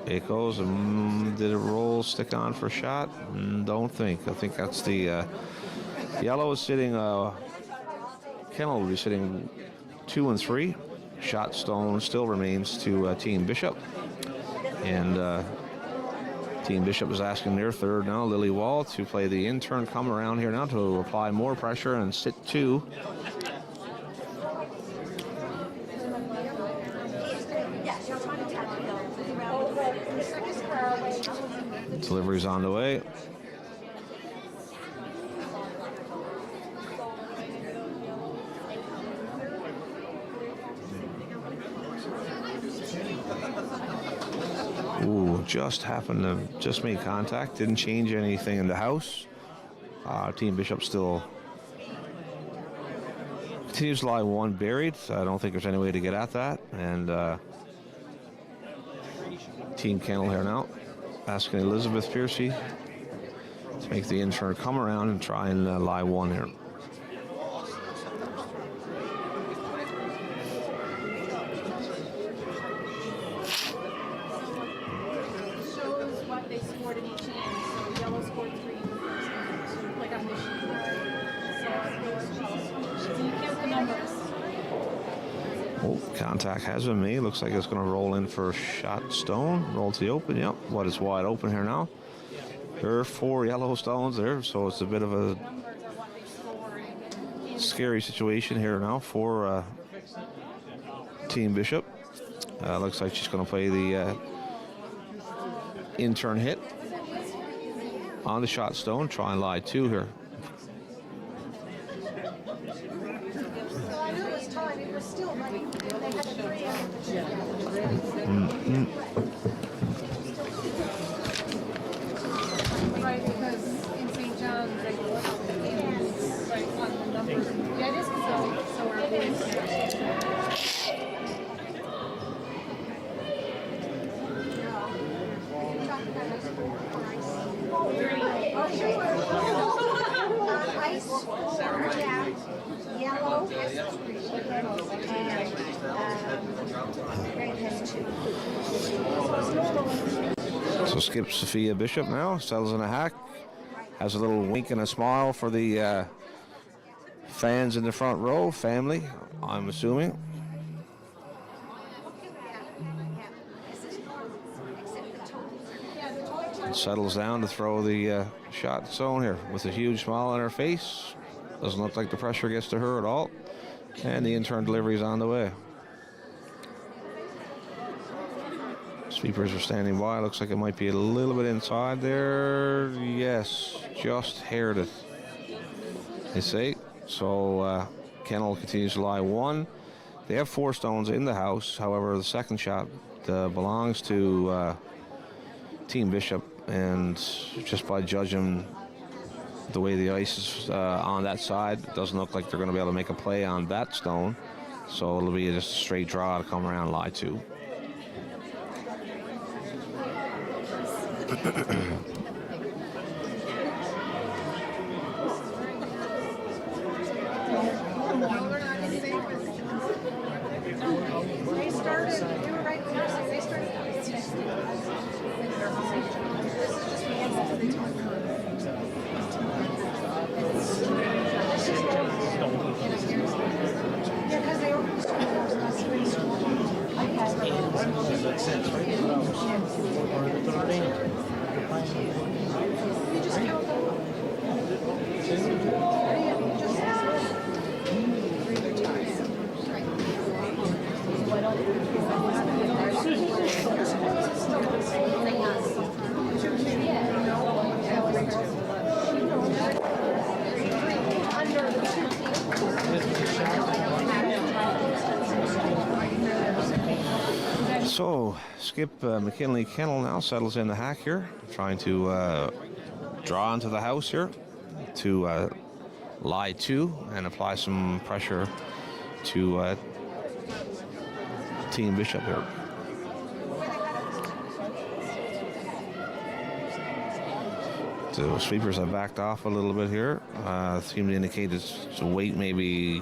It goes. Did it roll, stick on for a shot? Don't think. I think that's the yellow is sitting. Kennel will be sitting 2 and 3. Shot stone still remains to Team Bishop. And Team Bishop is asking their third now, Lily Wall, to play the in-turn come around here now to apply more pressure and sit 2. Delivery's on the way. Ooh, just made contact. Didn't change anything in the house. Team Bishop still continues to lie 1 buried. So I don't think there's any way to get at that. And Team Kennel here now, asking Elizabeth Piercy to make the in-turn come around and try and lie 1 here. Contact has been made. Looks like it's going to roll in for a shot stone. Roll to the open. Yep. What is wide open here now? There are 4 yellow stones there, so it's a bit of a scary situation here now for Team Bishop. Looks like she's going to play the in-turn hit on the shot stone. Try and lie 2 here. Right, because in St. John's, they look up the games, right, on the numbers. Yeah, it is so we're Yellow. So skips Sophia Bishop now, settles in a hack, has a little wink and a smile for the fans in the front row, family, I'm assuming. And settles down to throw the shot zone here with a huge smile on her face. Doesn't look like the pressure gets to her at all. And the in-turn delivery is on the way. Sweepers are standing by. Looks like it might be a little bit inside there. Yes, just haired it, they say. So Kennel continues to lie 1. They have 4 stones in the house. However, the second shot belongs to Team Bishop. And just by judging the way the ice is on that side, it doesn't look like they're going to be able to make a play on that stone. So it'll be just a straight draw to come around and lie 2. They started, they were right there, they started. Because they were So, Skip McKinley Kennel now settles in the hack here, trying to draw into the house here to lie to and apply some pressure to Team Bishop here. The sweepers have backed off a little bit here. Seem to indicate its weight may be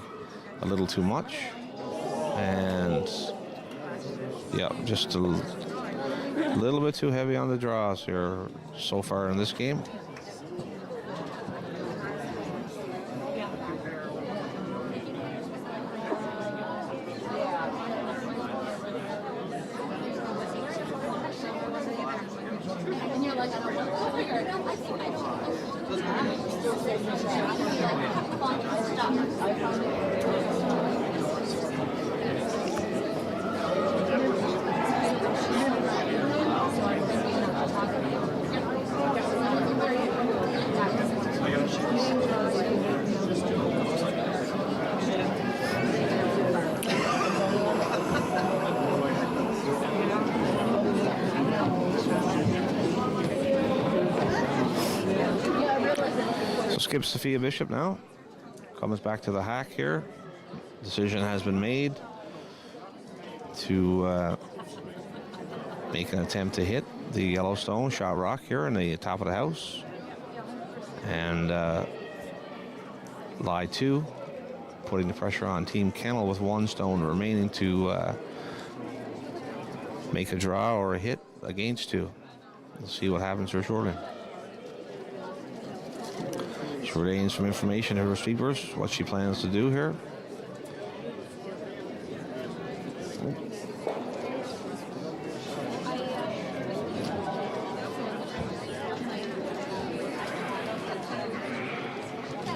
a little too much. And yeah, just a little bit too heavy on the draws here so far in this game. So Skip Sophia Bishop now comes back to the hack here. Decision has been made to make an attempt to hit the Yellowstone shot rock here in the top of the house. And lie to, putting the pressure on Team Kennel with one stone remaining to make a draw or a hit against two. We'll see what happens here shortly. She retains some information of her sweepers, what she plans to do here.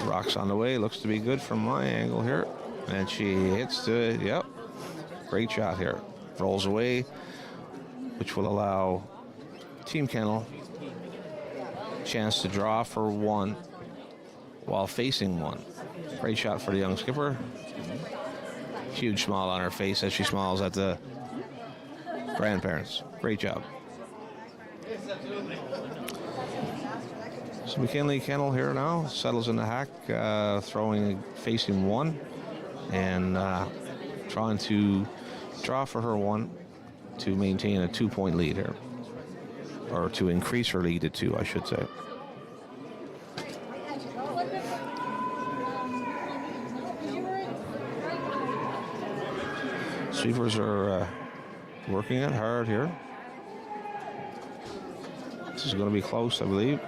Rock's on the way, looks to be good from my angle here. And she hits to, yep, great shot here. Rolls away, which will allow Team Kennel a chance to draw for one while facing one. Great shot for the young skipper. Huge smile on her face as she smiles at the grandparents. Great job. So McKinley Kennel here now settles in the hack, throwing, facing one, and trying to draw for her one to maintain a 2-point lead here, or to increase her lead to 2, I should say. Sweepers are working it hard here. This is going to be close, I believe.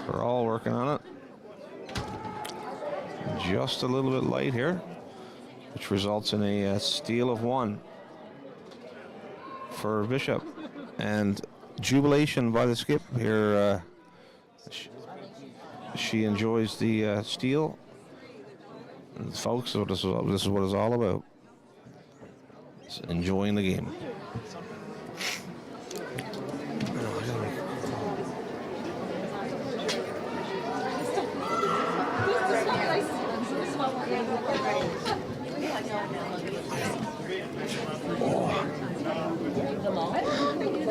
They're all working on it. Just a little bit light here, which results in a steal of 1 for Bishop. And jubilation by the skip here. She enjoys the steal. And folks, this is what it's all about. It's enjoying the game.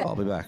I'll be back.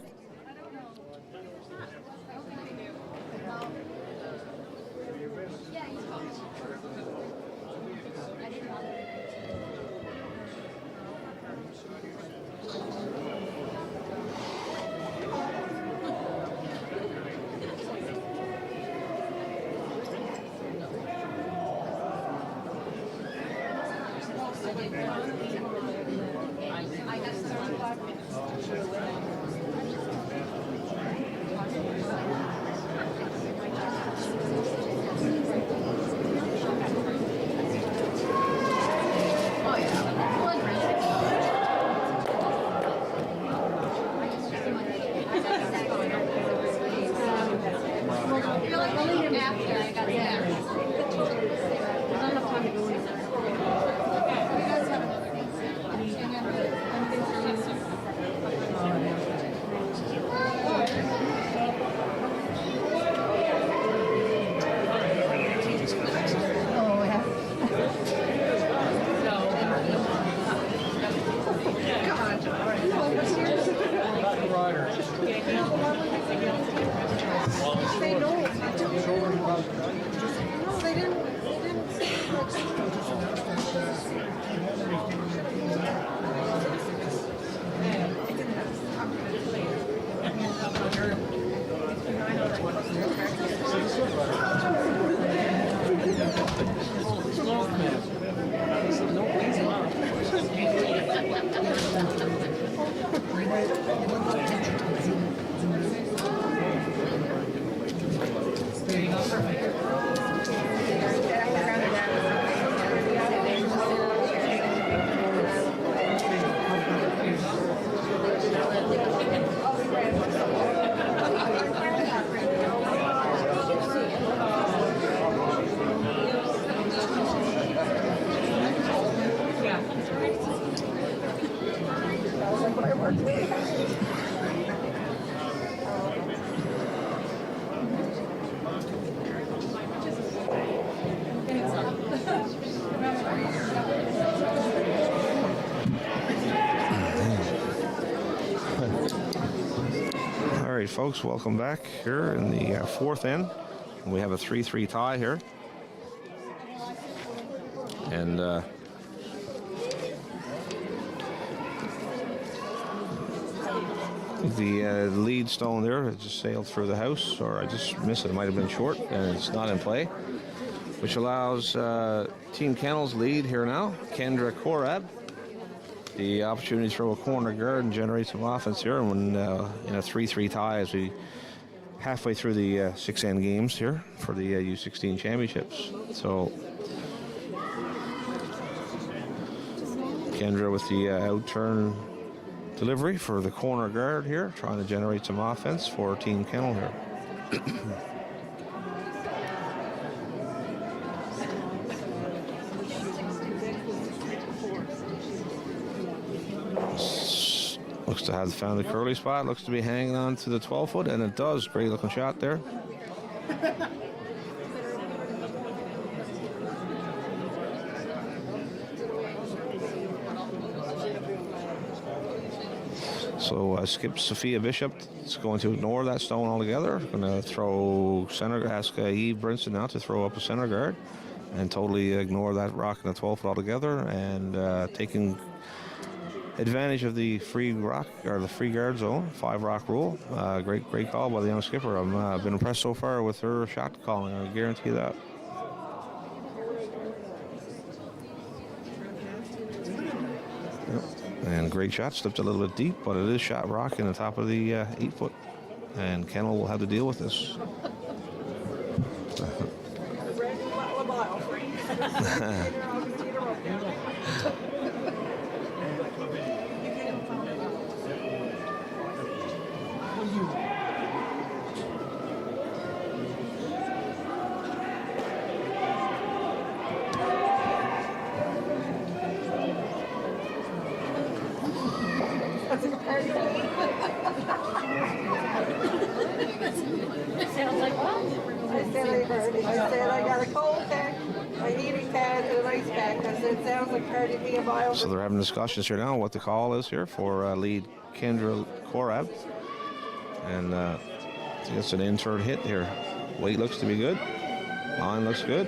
folks, welcome back here in the fourth end. We have a 3-3 tie here. And the lead stone there just sailed through the house, or I just missed it. It might have been short, and it's not in play, which allows Team Kennel's lead here now. Kendra Korab the opportunity to throw a corner guard and generate some offense here, and when in a 3-3 tie as we halfway through the 6 end games here for the U16 championships. So Kendra with the out-turn delivery for the corner guard here, trying to generate some offense for Team Kennel here. Looks to have found the curly spot. Looks to be hanging on to the 12-foot, and it does. Great looking shot there. So Skip Sophia Bishop is going to ignore that stone altogether. Going to throw center, ask Eve Brinson now to throw up a center guard and totally ignore that rock in the 12-foot altogether, and taking advantage of the free rock or the free guard zone, 5 rock rule. Great call by the young skipper. I've been impressed so far with her shot calling. I guarantee that. Yep. And great shot, slipped a little bit deep, but it is shot rock in the top of the 8-foot, and Kennel will have to deal with this. Sounds like fun. I said I got a cold pack, a heating pad, and an ice pack. I said, sounds like Cardi B and bio. So they're having discussions here now what the call is here for lead Kendra Korab. And I think it's an in-turn hit here. Weight looks to be good. Line looks good.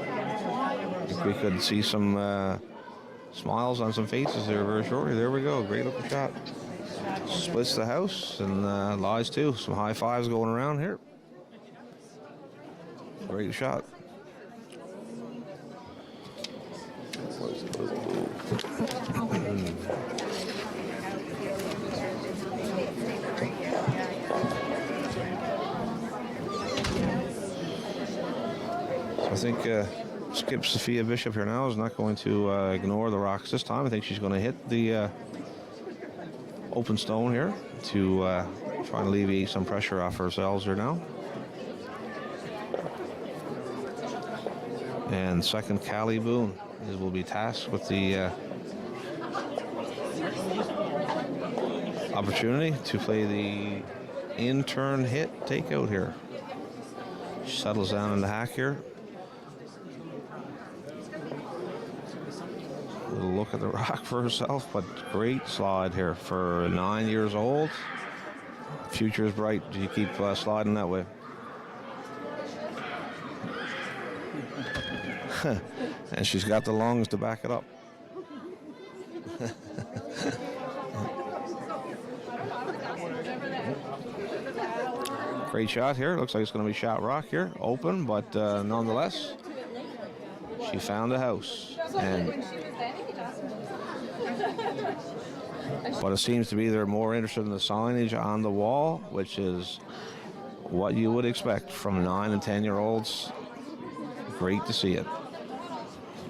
I think we could see some smiles on some faces there very shortly. There we go. Great looking shot. Splits the house and lies too. Some high fives going around here. Great shot. I think Skip Sophia Bishop here now is not going to ignore the rocks this time. I think she's going to hit the open stone here to try and alleviate some pressure off ourselves here now. And second, Callie Boone will be tasked with the opportunity to play the in-turn hit takeout here. She settles down in the hack here. A little look at the rock for herself, but great slide here for 9 years old. Future is bright. Do you keep sliding that way? And she's got the lungs to back it up. Great shot here. Looks like it's going to be shot rock here. Open, but nonetheless, she found the house. And but it seems to be they're more interested in the signage on the wall, which is what you would expect from 9 and 10-year-olds. Great to see it.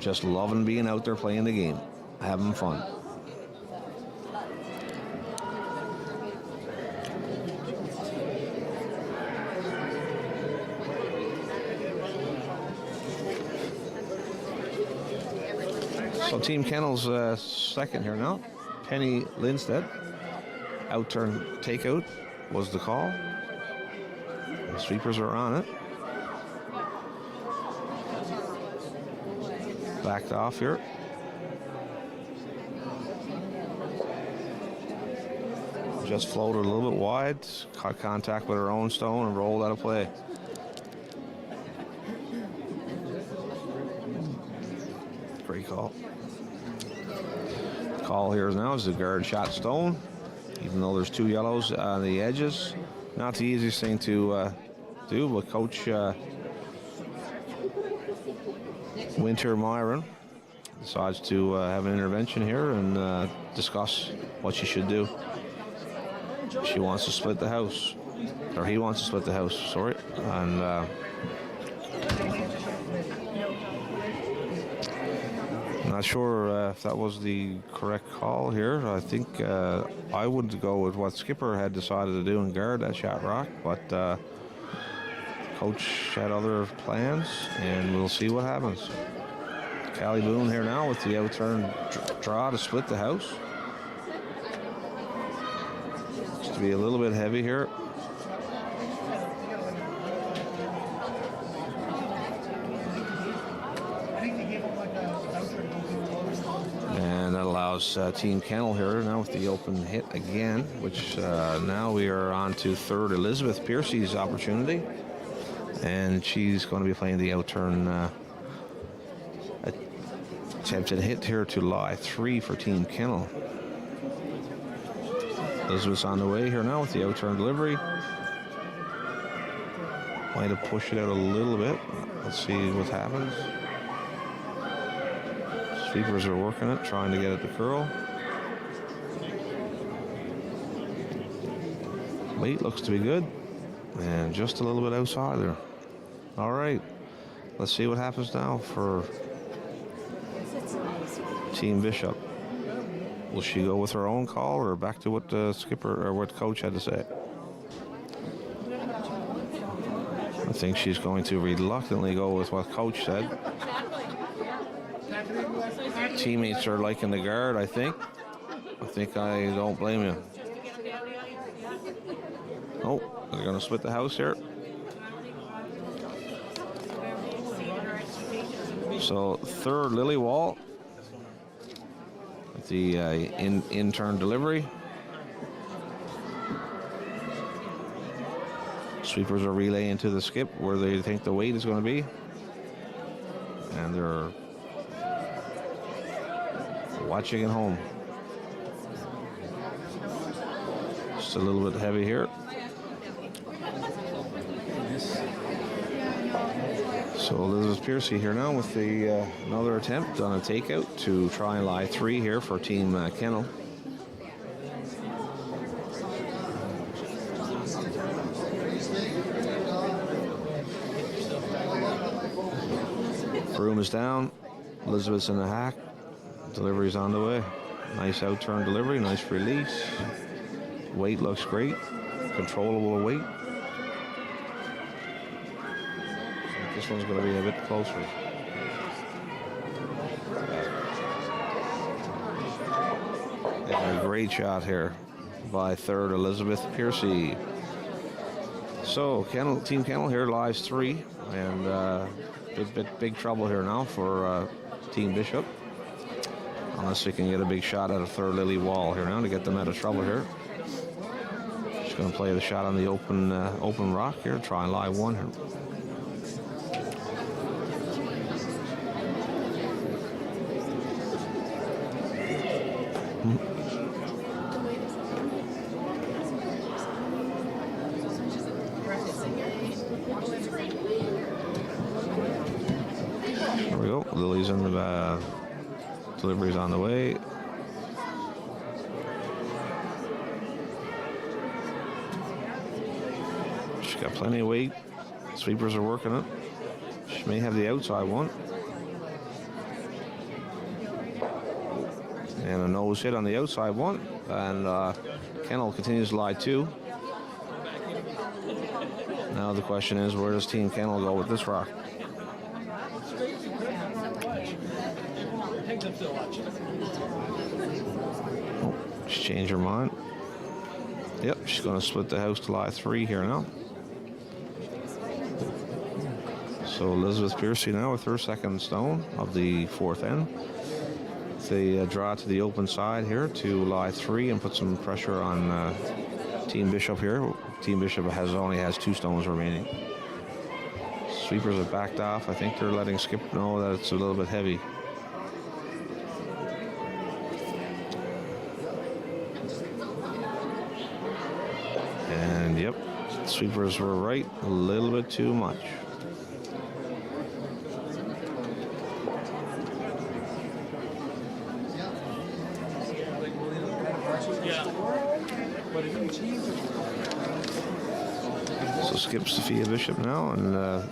Just loving being out there playing the game, having fun. So Team Kennel's second here now. Penny Lindstedt. Out-turn takeout was the call. The sweepers are on it. Backed off here. just floated a little bit wide, caught contact with her own stone and rolled out of play. Great call. The call here now is the guard shot stone, even though there's 2 yellows on the edges. Not the easiest thing to do, but Coach Winter Myron decides to have an intervention here and discuss what she should do. She wants to split the house, or he wants to split the house, sorry. And I'm not sure if that was the correct call here. I think I would go with what Skipper had decided to do and guard that shot rock, but Coach had other plans, and we'll see what happens. Callie Boone here now with the outturn draw to split the house. Just to be a little bit heavy here. And that allows Team Kennel here now with the open hit again, which now we are on to third Elizabeth Piercy's opportunity. And she's going to be playing the outturn attempted hit here to lie 3 for Team Kennel. Elizabeth's on the way here now with the outturn delivery. Might have pushed it out a little bit. Let's see what happens. Sweepers are working it, trying to get it to curl. Weight looks to be good. And just a little bit outside there. All right. Let's see what happens now for Team Bishop. Will she go with her own call or back to what the skipper or what coach had to say? I think she's going to reluctantly go with what coach said. Teammates are liking the guard, I think. I don't blame you. Oh, they're going to split the house here. So third Lily Wall with the in-turn delivery. Sweepers are relaying to the skip where they think the weight is going to be. And they're watching at home. Just a little bit heavy here. So Elizabeth Piercy here now with the another attempt on a takeout to try and lie 3 here for Team Kennel. Broom is down. Elizabeth's in the hack. Delivery's on the way. Nice outturn delivery, nice release. Weight looks great. Controllable weight. This one's going to be a bit closer. And a great shot here by third Elizabeth Piercy. So Team Kennel here lies 3, and big trouble here now for Team Bishop. Unless we can get a big shot at a third Lily Wall here now to get them out of trouble here. She's going to play the shot on the open rock here, try and lie 1 here. There we go. Lily's in the delivery's on the way. She's got plenty of weight. Sweepers are working it. She may have the outside one. And a nose hit on the outside one. And Kennel continues to lie 2. Now the question is, where does Team Kennel go with this rock? Oh, she's changed her mind. Yep, she's going to split the house to lie 3 here now. So Elizabeth Piercy now with her second stone of the 4th end. with a draw to the open side here to lie 3 and put some pressure on Team Bishop here. Team Bishop only has 2 stones remaining. Sweepers have backed off. I think they're letting Skip know that it's a little bit heavy. And yep, sweepers were right, a little bit too much. So Skip, Sophia Bishop now, and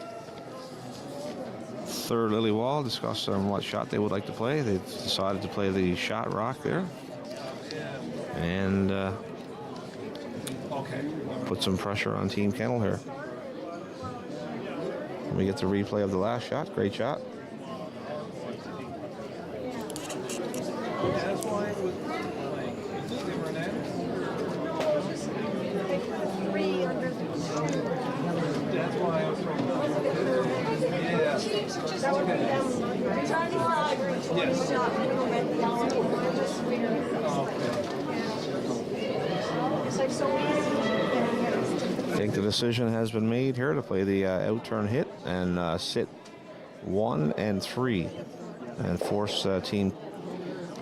third Lily Wall discuss on what shot they would like to play. They've decided to play the shot rock there, and put some pressure on Team Kennel here. We get the replay of the last shot. Great shot. I think the decision has been made here to play the out-turn hit and sit 1 and 3 and force Team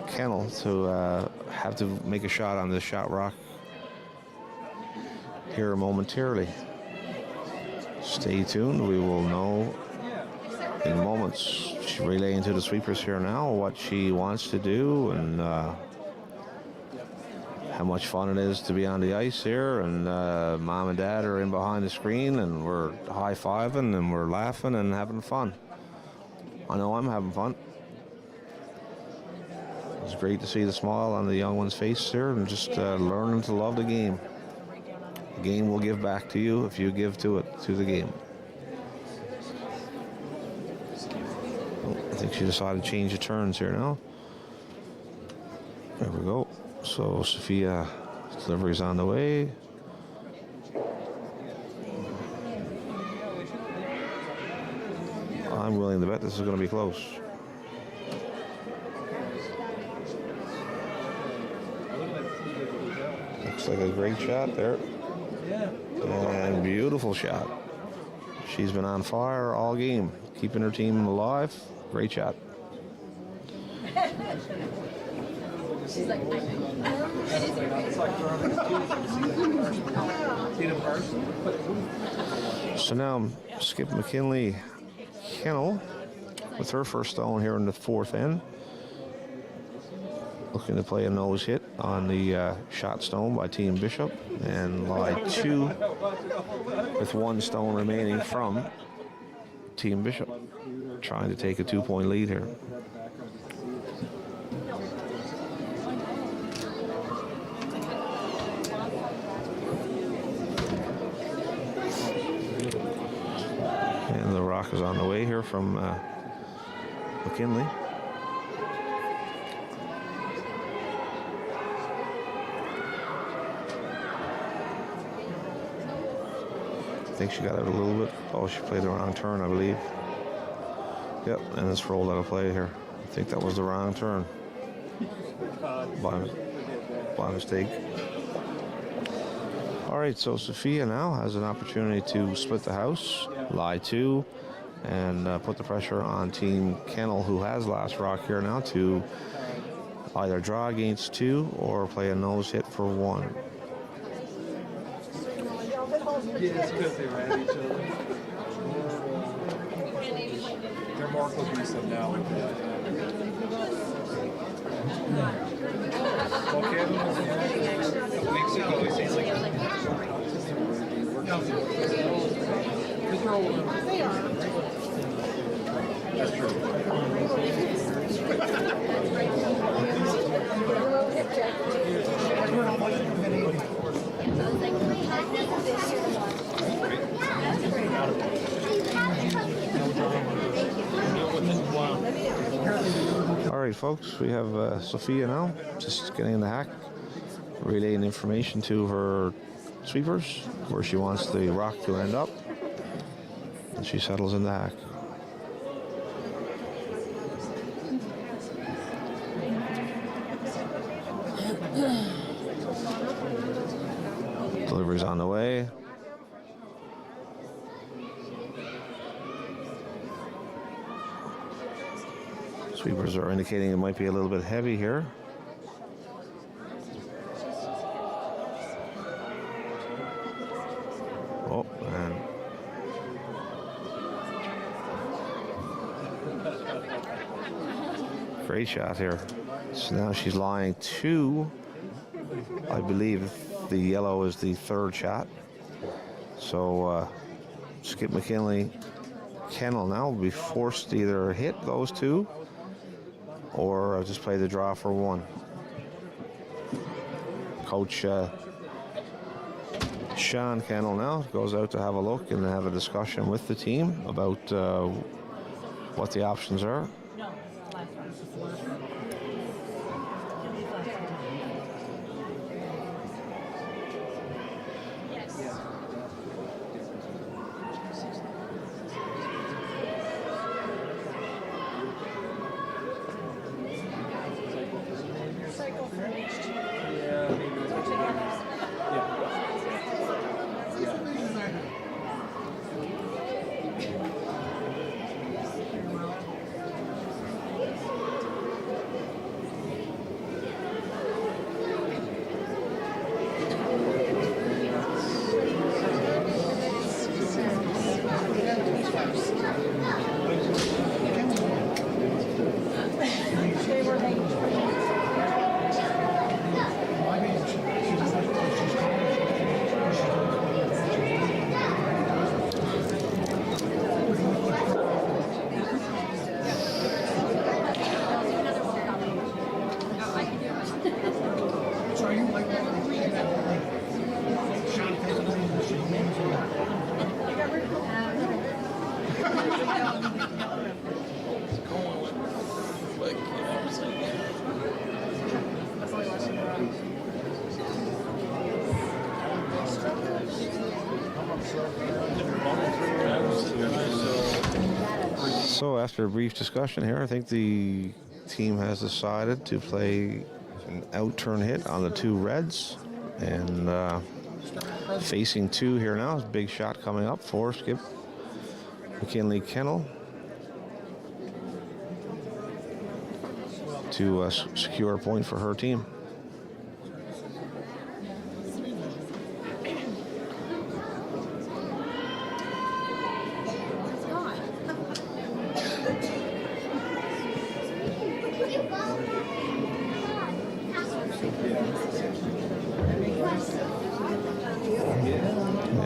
Kennel to have to make a shot on this shot rock here momentarily. Stay tuned. We will know in moments. She's relaying to the sweepers here now what she wants to do and how much fun it is to be on the ice here, and Mom and Dad are in behind the screen, and we're high-fiving and we're laughing and having fun. I know I'm having fun. It's great to see the smile on the young one's face here and just learning to love the game. The game will give back to you if you give to it, to the game. Oh, I think she decided to change the turns here now. There we go. So Sophia, delivery's on the way. I'm willing to bet this is going to be close. Looks like a great shot there. And beautiful shot. She's been on fire all game, keeping her team alive. Great shot. She's like, so now Skip McKinley Kennel with her first stone here in the 4th end. Looking to play a nose hit on the shot stone by Team Bishop and lie 2 with 1 stone remaining from Team Bishop. Trying to take a 2-point lead here. And the rock is on the way here from McKinley. I think she got out a little bit. Oh, she played the wrong turn, I believe. Yep, and it's rolled out of play here. I think that was the wrong turn. By mistake. All right, so Sophia now has an opportunity to split the house, lie 2, and put the pressure on Team Kennel, who has last rock here now, to either draw against 2 or play a nose hit for 1. Yeah, it's because they ran each other. They're more cohesive now. Well, Kevin was in a couple weeks ago. He seems like that's true. All right, folks, we have Sophia now, just getting in the hack, relaying information to her sweepers, where she wants the rock to end up, and she settles in the hack. Delivery's on the way. Sweepers are indicating it might be a little bit heavy here. Oh, and great shot here. So now she's lying 2. I believe the yellow is the 3rd shot. So Skip McKinley Kennel now will be forced to either hit those 2 or just play the draw for 1. Coach Sean Kennel now goes out to have a look and have a discussion with the team about what the options are. So after a brief discussion here, I think the team has decided to play an out-turn hit on the 2 reds. And facing 2 here now is a big shot coming up for Skip McKinley Kennel to secure a point for her team.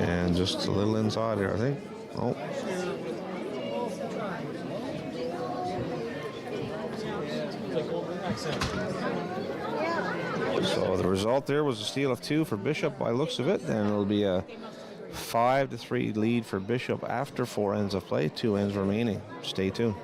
And just a little inside here, I think. Oh. So the result there was a steal of 2 for Bishop by looks of it, and it'll be a 5-3 lead for Bishop after 4 ends of play, 2 ends remaining. Stay tuned.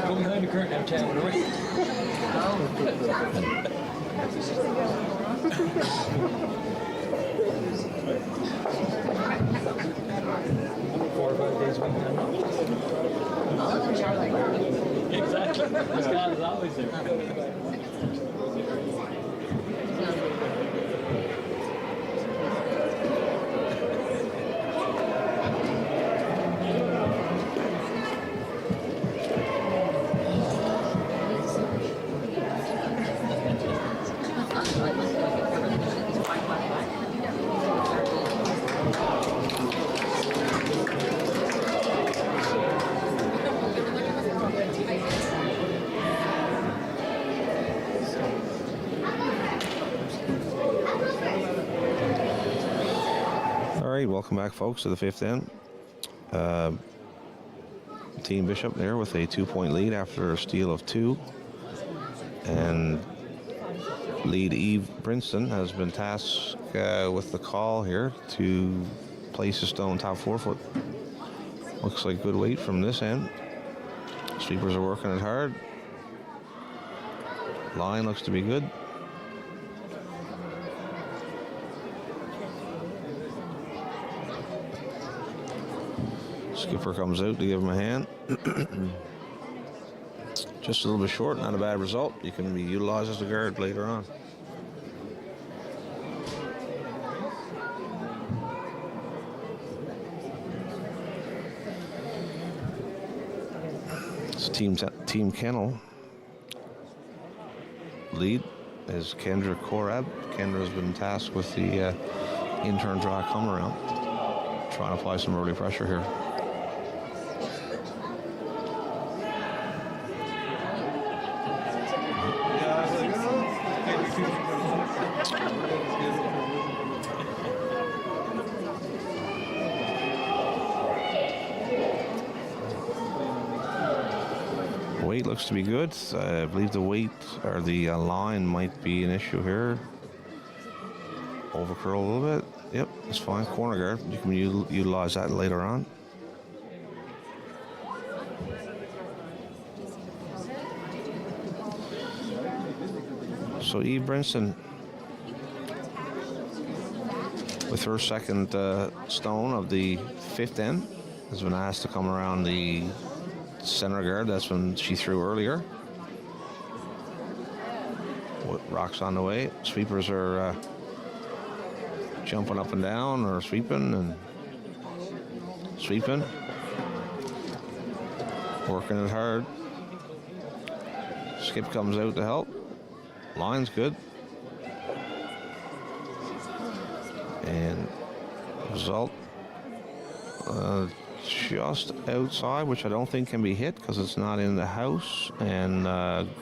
Go behind the curtain and chat with her. Four or 5 days one time. Exactly. Scott is always there. right, welcome back, folks, to the fifth end. Team Bishop there with a 2-point lead after a steal of 2. And lead Eve Brinston has been tasked with the call here to place a stone top 4 foot. Looks like good weight from this end. Sweepers are working it hard. Line looks to be good. Skipper comes out to give him a hand. Just a little bit short, not a bad result. You can be utilized as a guard later on. It's Team Kennel. Lead is Kendra Korab. Kendra has been tasked with the intern draw come around. Trying to apply some early pressure here. Weight looks to be good. I believe the weight or the line might be an issue here. Over curl a little bit. Yep, it's fine. Corner guard. You can utilize that later on. So Eve Brinson with her second stone of the fifth end has been asked to come around the center guard. That's when she threw earlier. Rocks on the way. Sweepers are jumping up and down or sweeping and sweeping. Working it hard. Skip comes out to help. Line's good. And result just outside, which I don't think can be hit because it's not in the house. And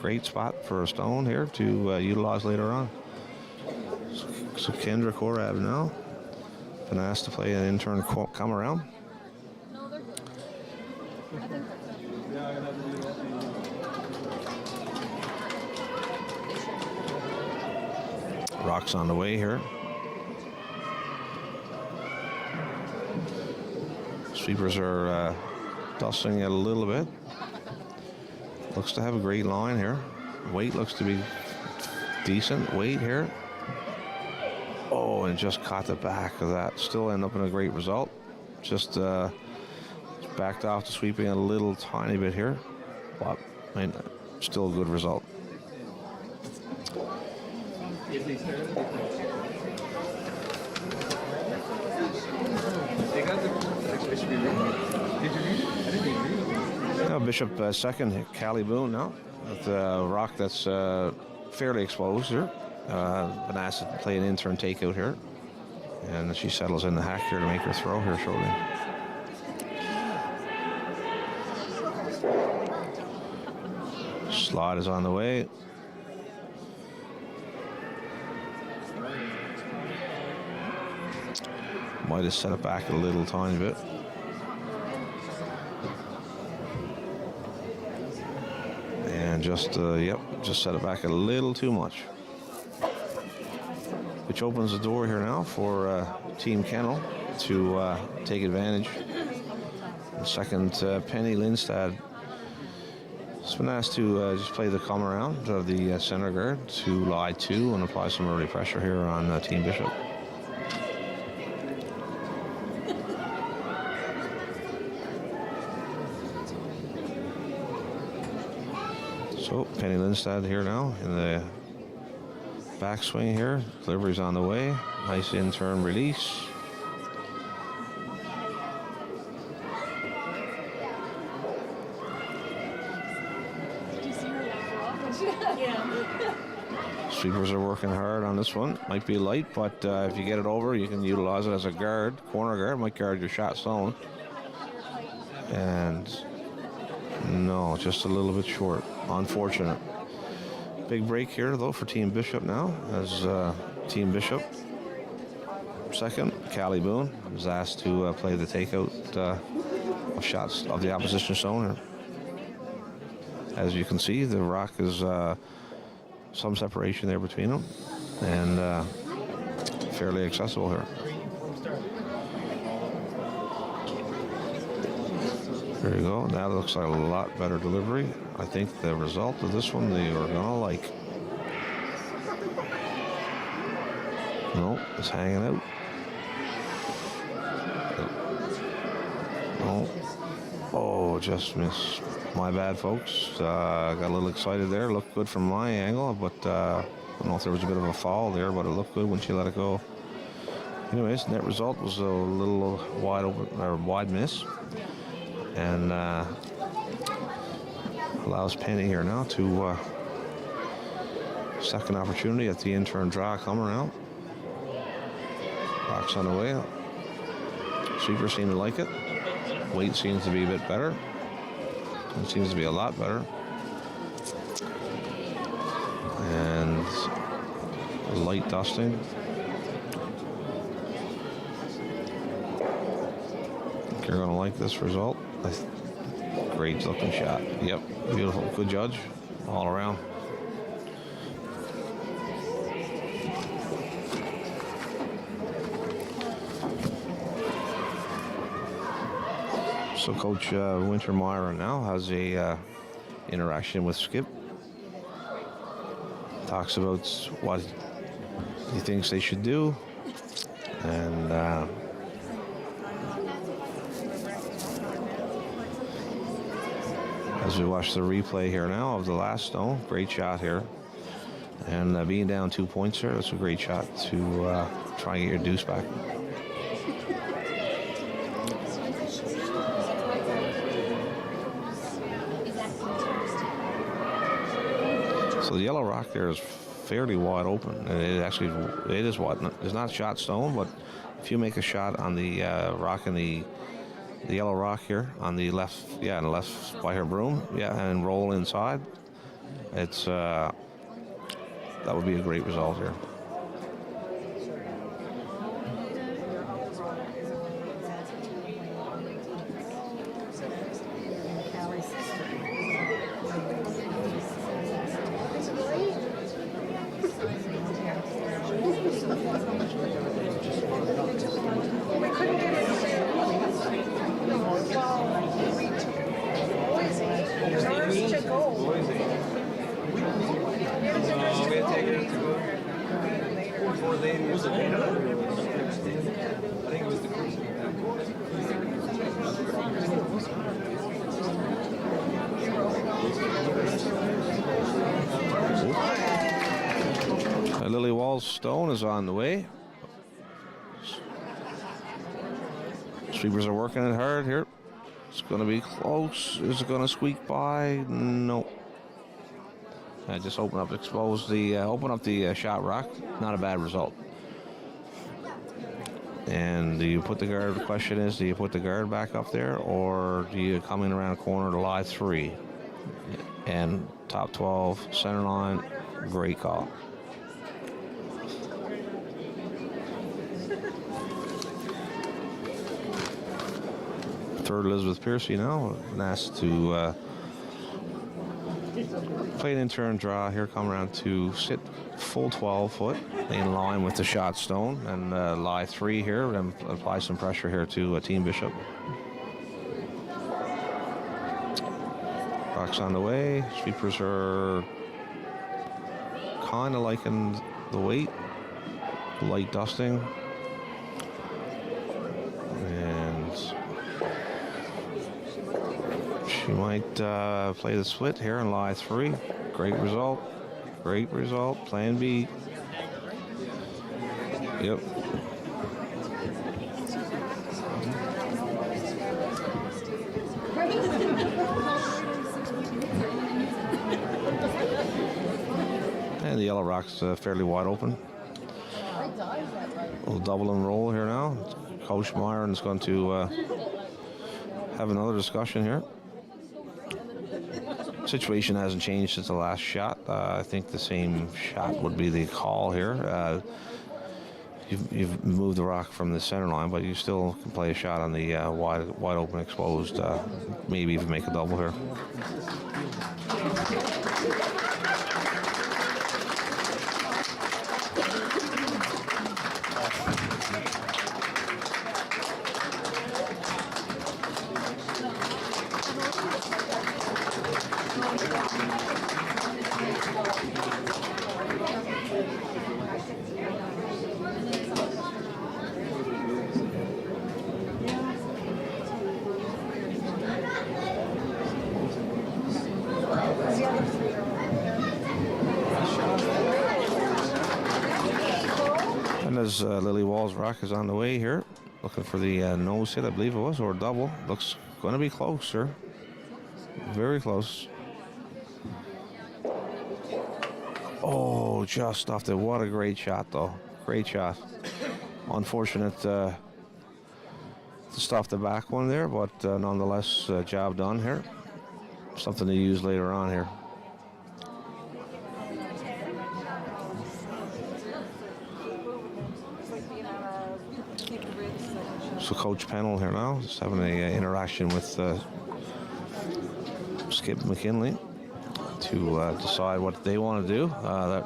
great spot for a stone here to utilize later on. So Kendra Korab now been asked to play an intern come around. Rocks on the way here. Sweepers are dusting it a little bit. Looks to have a great line here. Weight looks to be decent. Weight here. Oh, and just caught the back of that. Still end up in a great result. Just backed off the sweeping a little tiny bit here. But I mean, still a good result. Now Bishop second, Callie Boone now with a rock that's fairly exposed here. Been asked to play an intern takeout here, and she settles in the hack here to make her throw here shortly. Slot is on the way. Might have set it back a little tiny bit. And just set it back a little too much. Which opens the door here now for Team Kennel to take advantage. And second, Penny Lindstad has been asked to just play the come around of the center guard to lie 2 and apply some early pressure here on Team Bishop. So Penny Lindstad here now in the backswing here. Delivery's on the way. Nice in-turn release. Sweepers are working hard on this one. Might be light, but if you get it over, you can utilize it as a guard, corner guard. Might guard your shot zone. And no, just a little bit short. Unfortunate. Big break here, though, for Team Bishop now, as Team Bishop second, Callie Boone was asked to play the takeout of shots of the opposition zone. As you can see, the rock is some separation there between them, and fairly accessible here. There you go. That looks like a lot better delivery. I think the result of this one they are gonna like. No, it's hanging out. No. Oh, just missed. My bad, folks. Got a little excited there. Looked good from my angle, but I don't know if there was a bit of a fall there, but it looked good when she let it go. Anyways, net result was a little wide open or wide miss, and allows Penny here now to second opportunity at the in-turn draw coming around. Rock's on the way. Sweeper seemed to like it. Weight seems to be a bit better. It seems to be a lot better. And light dusting. I think you're going to like this result. Great looking shot. Yep, beautiful. Good judge all around. So Coach Wintermeyer now has a interaction with Skip. Talks about what he thinks they should do, and as we watch the replay here now of the last stone, great shot here, and being down 2 points here, that's a great shot to try and get your deuce back. So the yellow rock there is fairly wide open, and it is wide. It's not shot stone, but if you make a shot on the rock in the yellow rock here on the left, on the left by her broom, and roll inside, it's that would be a great result here. Lily Wall's stone is on the way. Sweepers are working it hard here. It's going to be close. Is it going to squeak by? No. I just open up the shot rock. Not a bad result. And do you put the guard? The question is, do you put the guard back up there, or do you come in around the corner to lie 3? And top 12, center line, great call. Third Elizabeth Piercy now, and asked to play an in-turn draw here, come around to sit full 12 foot in line with the shot stone, and lie 3 here, and apply some pressure here to Team Bishop. Rock's on the way. Sweepers are kind of liking the weight, light dusting, and she might play the split here and lie 3. Great result. Great result. Plan B. Yep. And the yellow rock's fairly wide open. We'll double and roll here now. Coach Myron is going to have another discussion here. Situation hasn't changed since the last shot. I think the same shot would be the call here. you've moved the rock from the center line, but you still can play a shot on the wide open exposed. Maybe even make a double here. And as Lily Wall's rock is on the way here, looking for the nose hit, I believe it was, or double. Looks going to be close, sir. Very close. Oh, just off the. What a great shot, though. Great shot. Unfortunate to stop the back one there, but nonetheless, job done here. Something to use later on here. So Coach Pennell here now, just having an interaction with Skip McKinley to decide what they want to do. That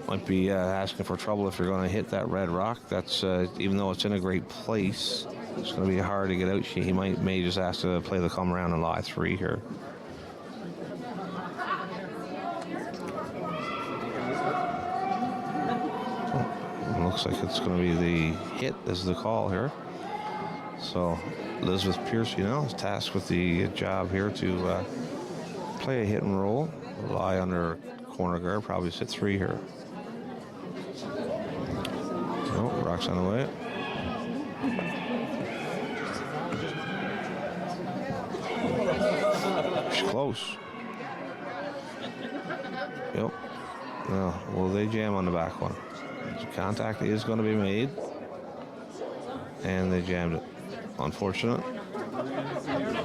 might be asking for trouble if you're going to hit that red rock. That's even though it's in a great place, it's going to be hard to get out. He may just ask to play the come around and lie 3 here. Looks like it's going to be the hit is the call here. So Elizabeth Pierce, is tasked with the job here to play a hit and roll, lie under corner guard, probably sit 3 here. Oh, rock's on the way. She's close. Yep. No, well, they jam on the back one. Contact is going to be made, and they jammed it. Unfortunate.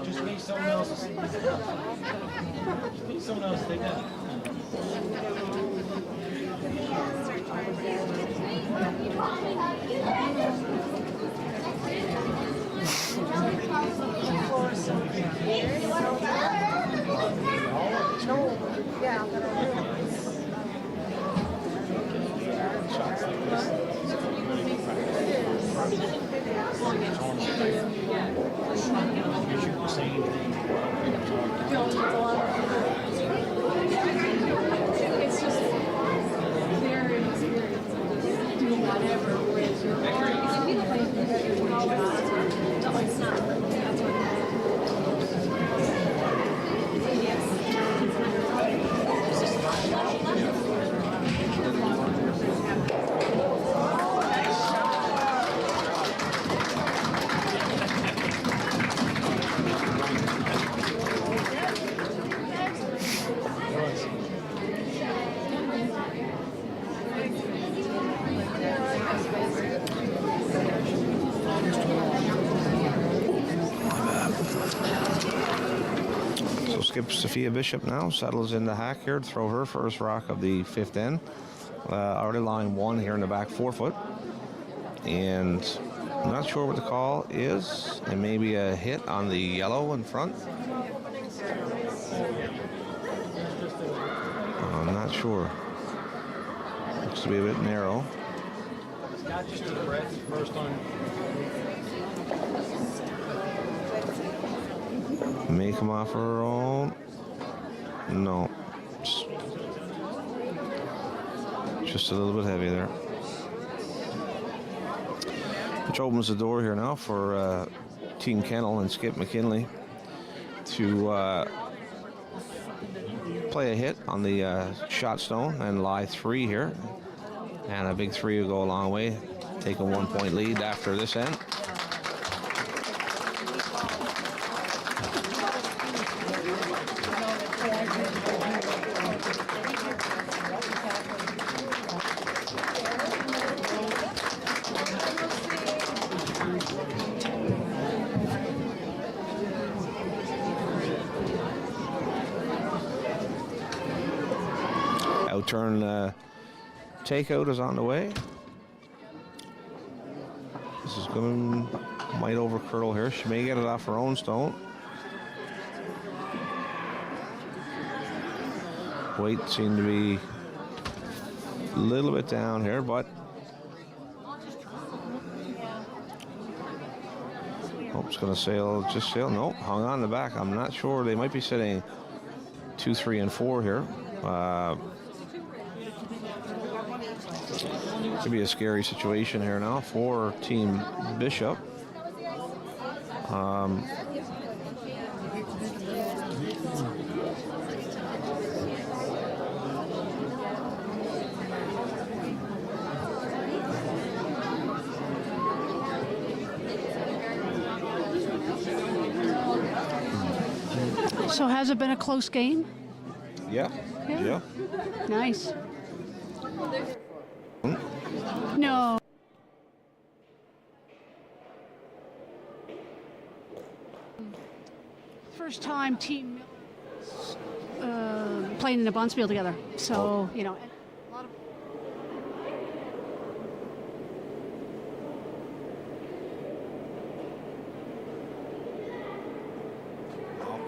Just need someone else. Just need someone else to take that. It's just their experience of just doing whatever. Skip Sophia Bishop now, settles in the hack here to throw her first rock of the 5th end. Already lying 1 here in the back 4 foot. And I'm not sure what the call is. It may be a hit on the yellow in front. I'm not sure. Looks to be a bit narrow. Scott just took a breath first on. May come off her own. No. Just a little bit heavy there. Which opens the door here now for Team Kennel and Skip McKinley to play a hit on the shot stone and lie 3 here. And a big 3 will go a long way. Take a 1-point lead after this end. Outturn takeout is on the way. is going to might over curl here. She may get it off her own stone. Weight seemed to be a little bit down here, but it's going to sail, just sail. No, hung on the back. I'm not sure. They might be sitting 2, 3, and 4 here. Could be a scary situation here now for Team Bishop. So has it been a close game? Yeah. Nice. No. First time team playing in a Bonspiel together. So, you know, a lot of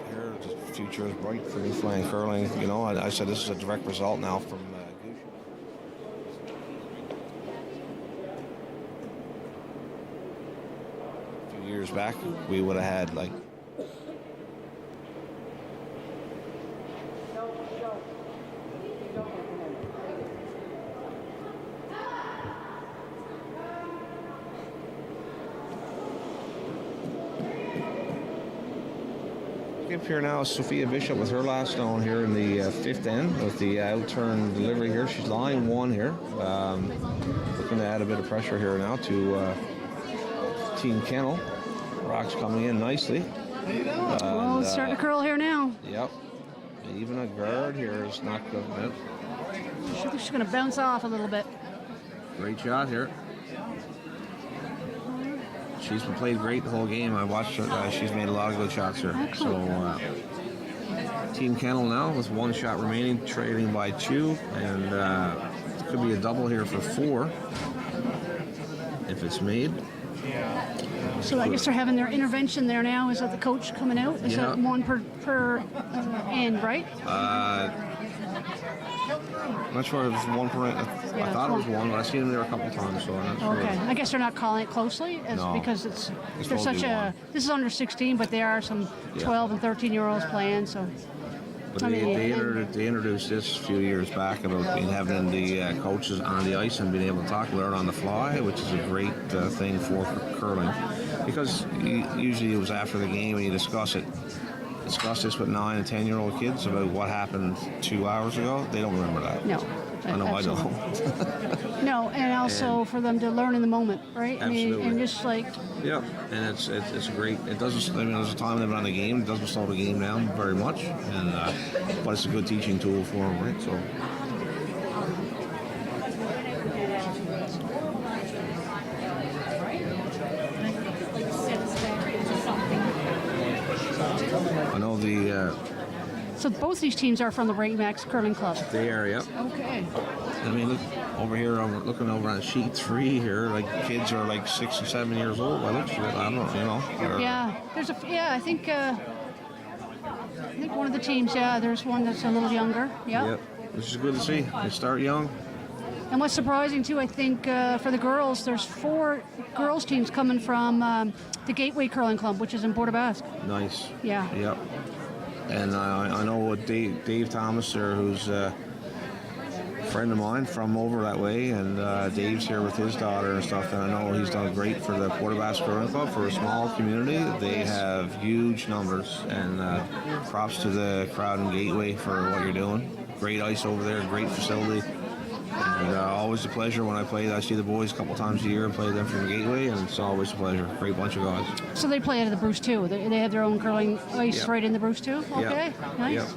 Here, the future is bright for Newfoundland curling. You know, I said this is a direct result now from Gooch. A few years back, we would have had like here now is Sophia Bishop with her last stone here in the fifth end with the out-turn delivery here. She's line 1 here. Looking to add a bit of pressure here now to Team Kennel. Rocks coming in nicely. oh, it's starting to curl here now. Yep. Even a guard here is not good. Yep. She's going to bounce off a little bit. Great shot here. She's been played great the whole game. I watched her. She's made a lot of good shots here. So, Team Kennel now with 1 shot remaining, trailing by 2, and it could be a double here for 4 if it's made. So I guess they're having their intervention there now. Is that the coach coming out? Is that 1 per end, right? I'm not sure if it's 1 per. I thought it was 1, but I've seen them there a couple of times, so I'm not sure. Okay, I guess they're not calling it closely, because they're such a. This is under 16, but there are some 12 and 13-year-olds playing. So. But they introduced this a few years back about having the coaches on the ice and being able to talk, learn on the fly, which is a great thing for curling, because usually it was after the game and you discuss this with 9 and 10-year-old kids about what happened 2 hours ago. They don't remember that. No. I know Absolutely. I don't. No, and also for them to learn in the moment, right? Absolutely. I mean, and just like. Yeah, and it's great. It doesn't. I mean, there's a time limit on the game. It doesn't slow the game down very much, and but it's a good teaching tool for them, right? So. I know the. So both these teams are from the Remax Curling Club. They are, yep. Okay. I mean, look over here. I'm looking over on sheet 3 here. Like kids are like 6 and 7 years old. Well, I don't know, you know. Yeah, I think one of the teams. Yeah, there's one that's a little younger. Yeah. Yep. Which is good to see. They start young. And what's surprising too, I think, for the girls, there's 4 girls teams coming from the Gateway Curling Club, which is in Border Basque. Nice. Yeah. Yep. And I know what Dave Thomas there, who's a friend of mine from over that way, and Dave's here with his daughter and stuff, and I know he's done great for the Border Basque Curling Club. For a small community, they have huge numbers, and props to the crowd in Gateway for what you're doing. Great ice over there, great facility. And always a pleasure when I play. I see the boys a couple times a year and play them from Gateway, and it's always a pleasure. Great bunch of guys. So they play out of the Bruce too. They have their own curling ice Yep. right in the Bruce too. Okay, Yep. nice. Yep.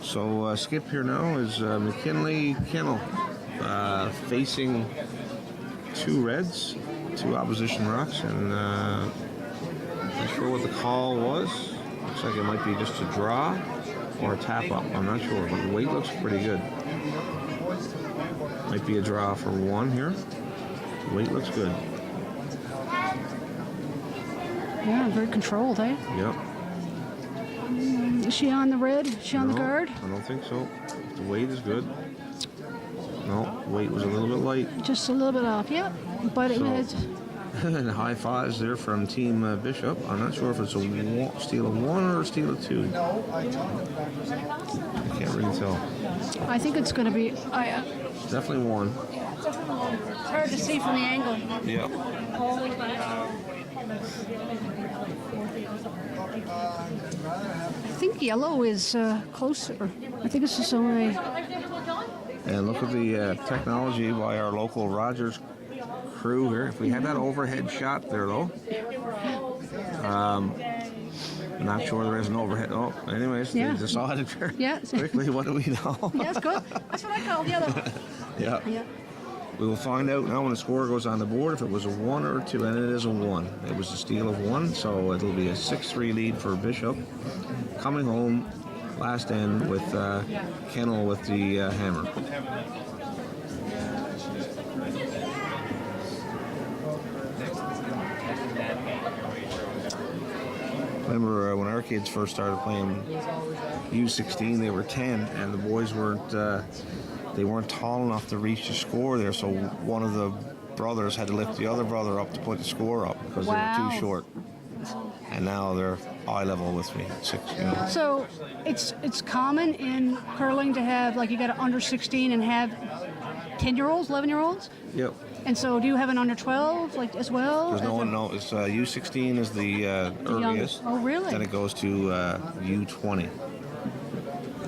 So skip here now is McKinley Kennel facing 2 reds, 2 opposition rocks, and not sure what the call was. Looks like it might be just a draw or a tap up. I'm not sure, but the weight looks pretty good. Might be a draw for 1 here. Weight looks good. Yeah, very controlled, eh? Yep. Is she on the red? Is she on the No, guard? I don't think so. The weight is good. No, weight was a little bit light. Just a little bit off, yeah. But it So- was, And high fives there from Team Bishop. I'm not sure if it's a steal of 1 or a steal of 2. I can't really tell. I think it's going to be, Definitely 1. it's hard to see from the angle. Yeah. I think yellow is closer. I think it's just only, And look at the technology by our local Rogers crew here. If we had that overhead shot there, though. Not sure there is an overhead. Oh, anyways, Yeah. they decided very Yeah. quickly. What do we know? yeah, it's good. That's what I called yellow. Yeah. Yeah. We will find out now when the score goes on the board if it was a 1 or a 2, and it is a 1. It was a steal of 1, so it'll be a 6-3 lead for Bishop. Coming home, last end with Kennel with the hammer. Remember when our kids first started playing U16, they were 10, and the boys weren't tall enough to reach the score there, so one of the brothers had to lift the other brother up to put the score up because they were Wow. too short. And now they're eye level with me, 6. So it's common in curling to have, like, you got an under 16 and have 10-year-olds, 11-year-olds? Yep. And so do you have an under 12, like, as well? There's no one. No, it's U16 is the earliest. Oh, really? Then it goes to U20.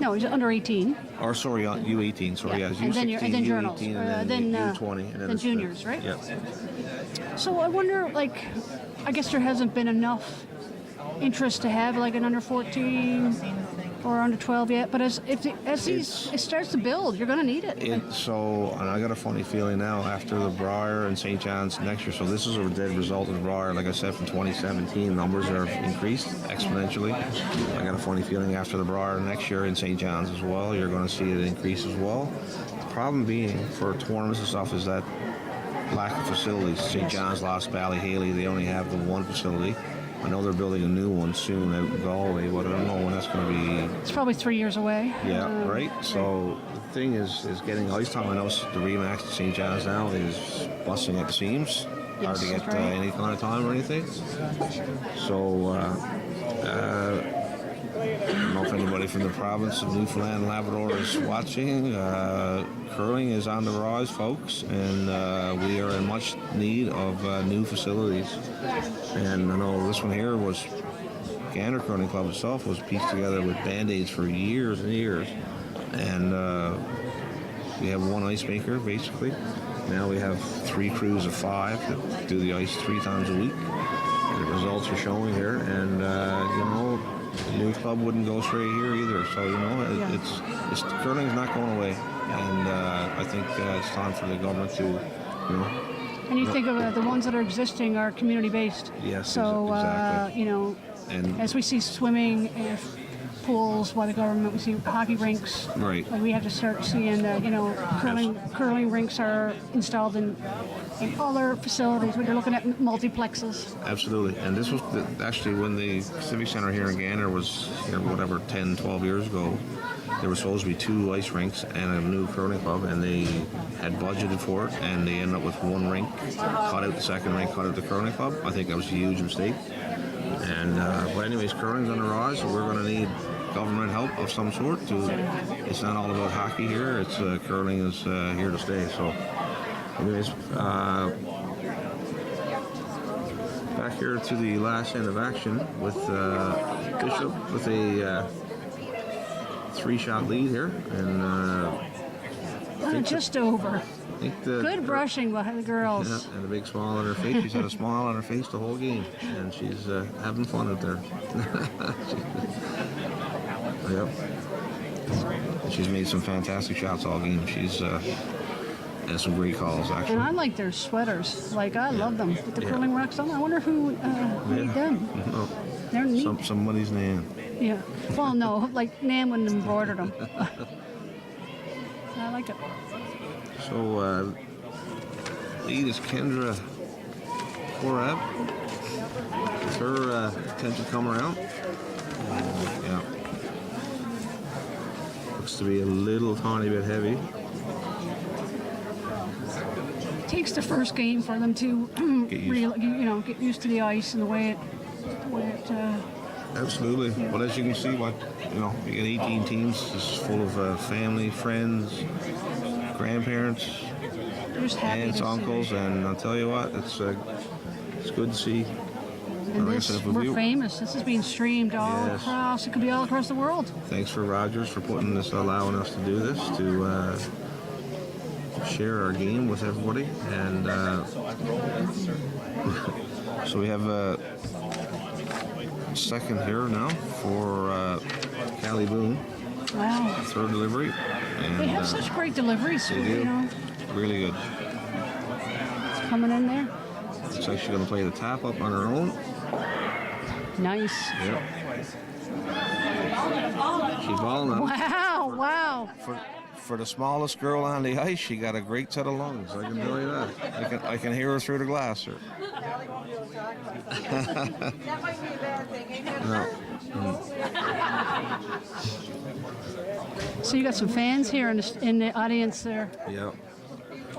No, it's under 18. Or sorry, U18. Sorry, yeah, it's And then, U16, and then journals. U18, and then U20, and then it's juniors, right? Yep. So I wonder, like, I guess there hasn't been enough interest to have, like, an under 14 or under 12 yet. But as it starts to build, you're going to need it. And I got a funny feeling now after the Briar and St. John's next year. So this is a dead result of the Briar. Like I said, from 2017, numbers are increased exponentially. I got a funny feeling after the Briar next year in St. John's as well, you're going to see it increase as well. The problem being for tournaments and stuff is that lack of facilities. St. John's lost Ballyhaley. They only have the one facility. I know they're building a new one soon out in Galway, but I don't know when that's going to be. It's probably 3 years away. Yeah, right. So the thing is getting ice time. I know the Remax at St. John's now is busting at the seams. Hard to get that's right. any kind of time or anything. So I don't know if anybody from the province of Newfoundland and Labrador is watching. Curling is on the rise, folks, and we are in much need of new facilities. And I know this one here was Gander Curling Club itself was pieced together with Band-Aids for years and years. And we have one ice maker, basically. Now we have 3 crews of 5 that do the ice 3 times a week. And the results are showing here. And, the new club wouldn't go straight here either. So, it's curling's not going away. And I think it's time for the government to, And you think of the ones that are existing are community-based. Yes, So, exactly. And as we see swimming pools by the government, we see hockey rinks. Right. Like we have to start seeing, curling rinks are installed in other facilities when you're looking at multiplexes. Absolutely. And this was actually when the Civic Center here in Gander was, 10, 12 years ago. There were supposed to be 2 ice rinks and a new curling club, and they had budgeted for it, and they ended up with 1 rink, cut out the second rink, cut out the curling club. I think that was a huge mistake. And but anyways, curling's on the rise, so we're going to need government help of some sort. It's not all about hockey here. It's curling is here to stay. So, anyways, back here to the last end of action with Bishop with a 3-shot lead here, and Just over. I think Good brushing by the girls. Yeah, and a big smile on her face. She's had a smile on her face the whole game, and she's having fun out there. Yep. She's made some fantastic shots all game. She's had some great calls, actually. And I like their sweaters. Like, I love them. With the curling rocks on. I wonder who made them. No. They're neat. Somebody's name. Yeah. Well, no, like Nan wouldn't have embroidered them. I like it. So lead is Kendra Korab. It's her attempt to come around. Yeah. Looks to be a little tiny bit heavy. It takes the first game for them to get used to the ice and the way it Absolutely. Well, as you can see, you get 18 teams. This is full of family, friends, grandparents, they're just happy aunts, to see uncles, and I'll tell you what, it's good to see. And Like I this, said, if we're we- famous. This is being streamed all Yes. across. It could be all across the world. Thanks for Rogers for allowing us to do this, to share our game with everybody. And so we have a second here now for Callie Boone, Wow. third delivery. And, They have such great deliveries. they do. Really good. Coming in there. Looks like she's going to play the tap up on her own. Nice. Yep. She's balling out. Wow. For the smallest girl on the ice, she got a great set of lungs. I can tell you that. I can hear her through the glass. Sir. That might be a bad thing, ain't it? No. So you got some fans here in the audience there. Yeah.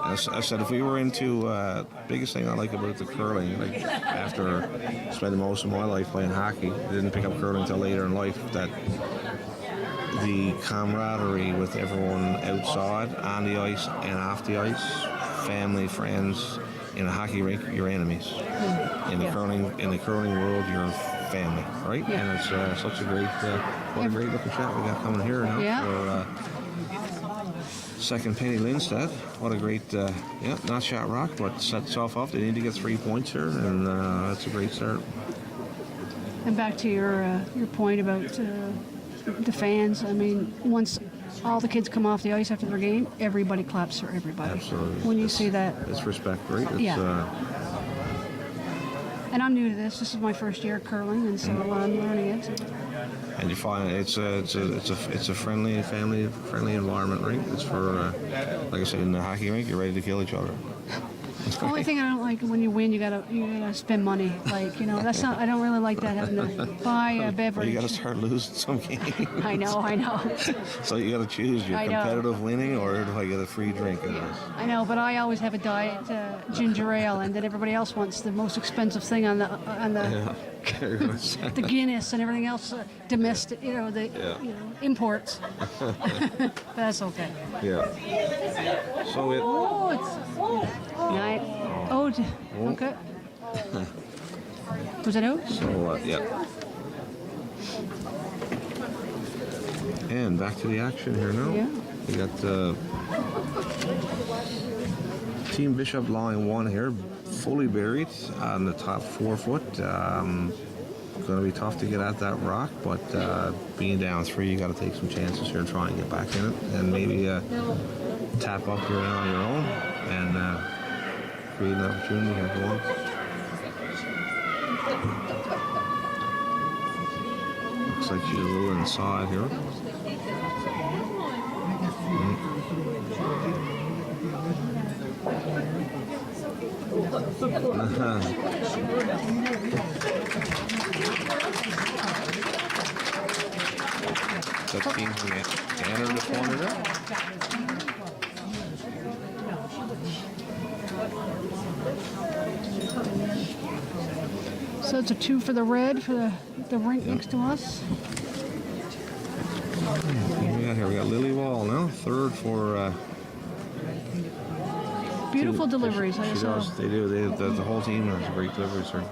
As I said, if we were into biggest thing I like about the curling, like after spending most of my life playing hockey, I didn't pick up curling until later in life. That the camaraderie with everyone outside, on the ice, and off the ice, family, friends. In a hockey rink, you're enemies. In the curling world, you're family, right? Yeah. And it's such a great, what a great looking shot we got coming here now Yeah. for second Penny Lindstedt. What a great, not shot rock, but sets off off. They need to get 3 points here, and that's a great start. And back to your point about the fans. I mean, once all the kids come off the ice after their game, everybody claps for everybody. Absolutely. When you see that. It's respect, right? It's, Yeah. And I'm new to this. This is my first year curling, and so I'm learning it. And you find it's a friendly, family-friendly environment, right? It's for, like I said, in the hockey rink, you're ready to kill each other. The only thing I don't like when you win, you gotta spend money. Like that's not. I don't really like that having to buy a beverage. Well, you got to start losing some games. I know. So you got to choose your I know. competitive winning, or do I get a free drink of this? I know, but I always have a diet ginger ale, and then everybody else wants the most expensive thing on the the Guinness and everything else domestic. Imports. That's okay. Yeah. So it. Oh, it's nice. Oh, okay. Was it out? So yeah. And back to the action here now. Yeah. We got Team Bishop line 1 here, fully buried on the top 4 foot. Going to be tough to get at that rock, but being down 3, you got to take some chances here and try and get back in it, and maybe tap up here on your own and create an opportunity here. Go on. Looks like she's a little inside here. That team can enter the corner there. So it's a 2 for the red for the rink next to us. What do we got here? We got Lily Wall now, third for. Beautiful deliveries. I She saw. does. They do. The whole team has great deliveries here.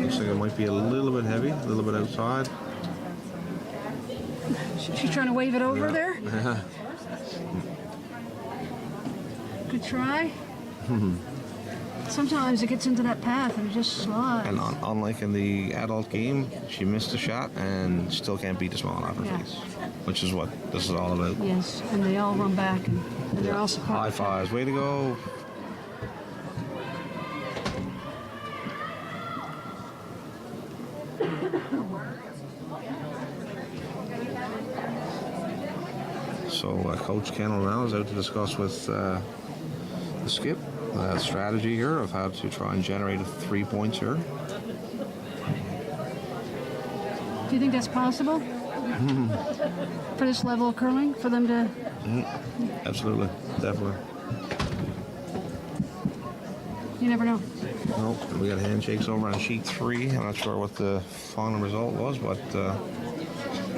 Looks like it might be a little bit heavy, a little bit outside. She's trying to wave it over Yeah. there. Good try. Sometimes it gets into that path and it just slides. And unlike in the adult game, she missed a shot and still can't beat the smile off her Yeah. face, which is what this is all about. Yes, and they all run back and they're all High fives. Way to go. So Coach Kennel now is out to discuss with Skip strategy here of how to try and generate 3 points here. Do you think that's possible? For this level of curling, for them to... Absolutely, definitely. You never know. No, we got handshakes over on sheet 3. I'm not sure what the final result was, but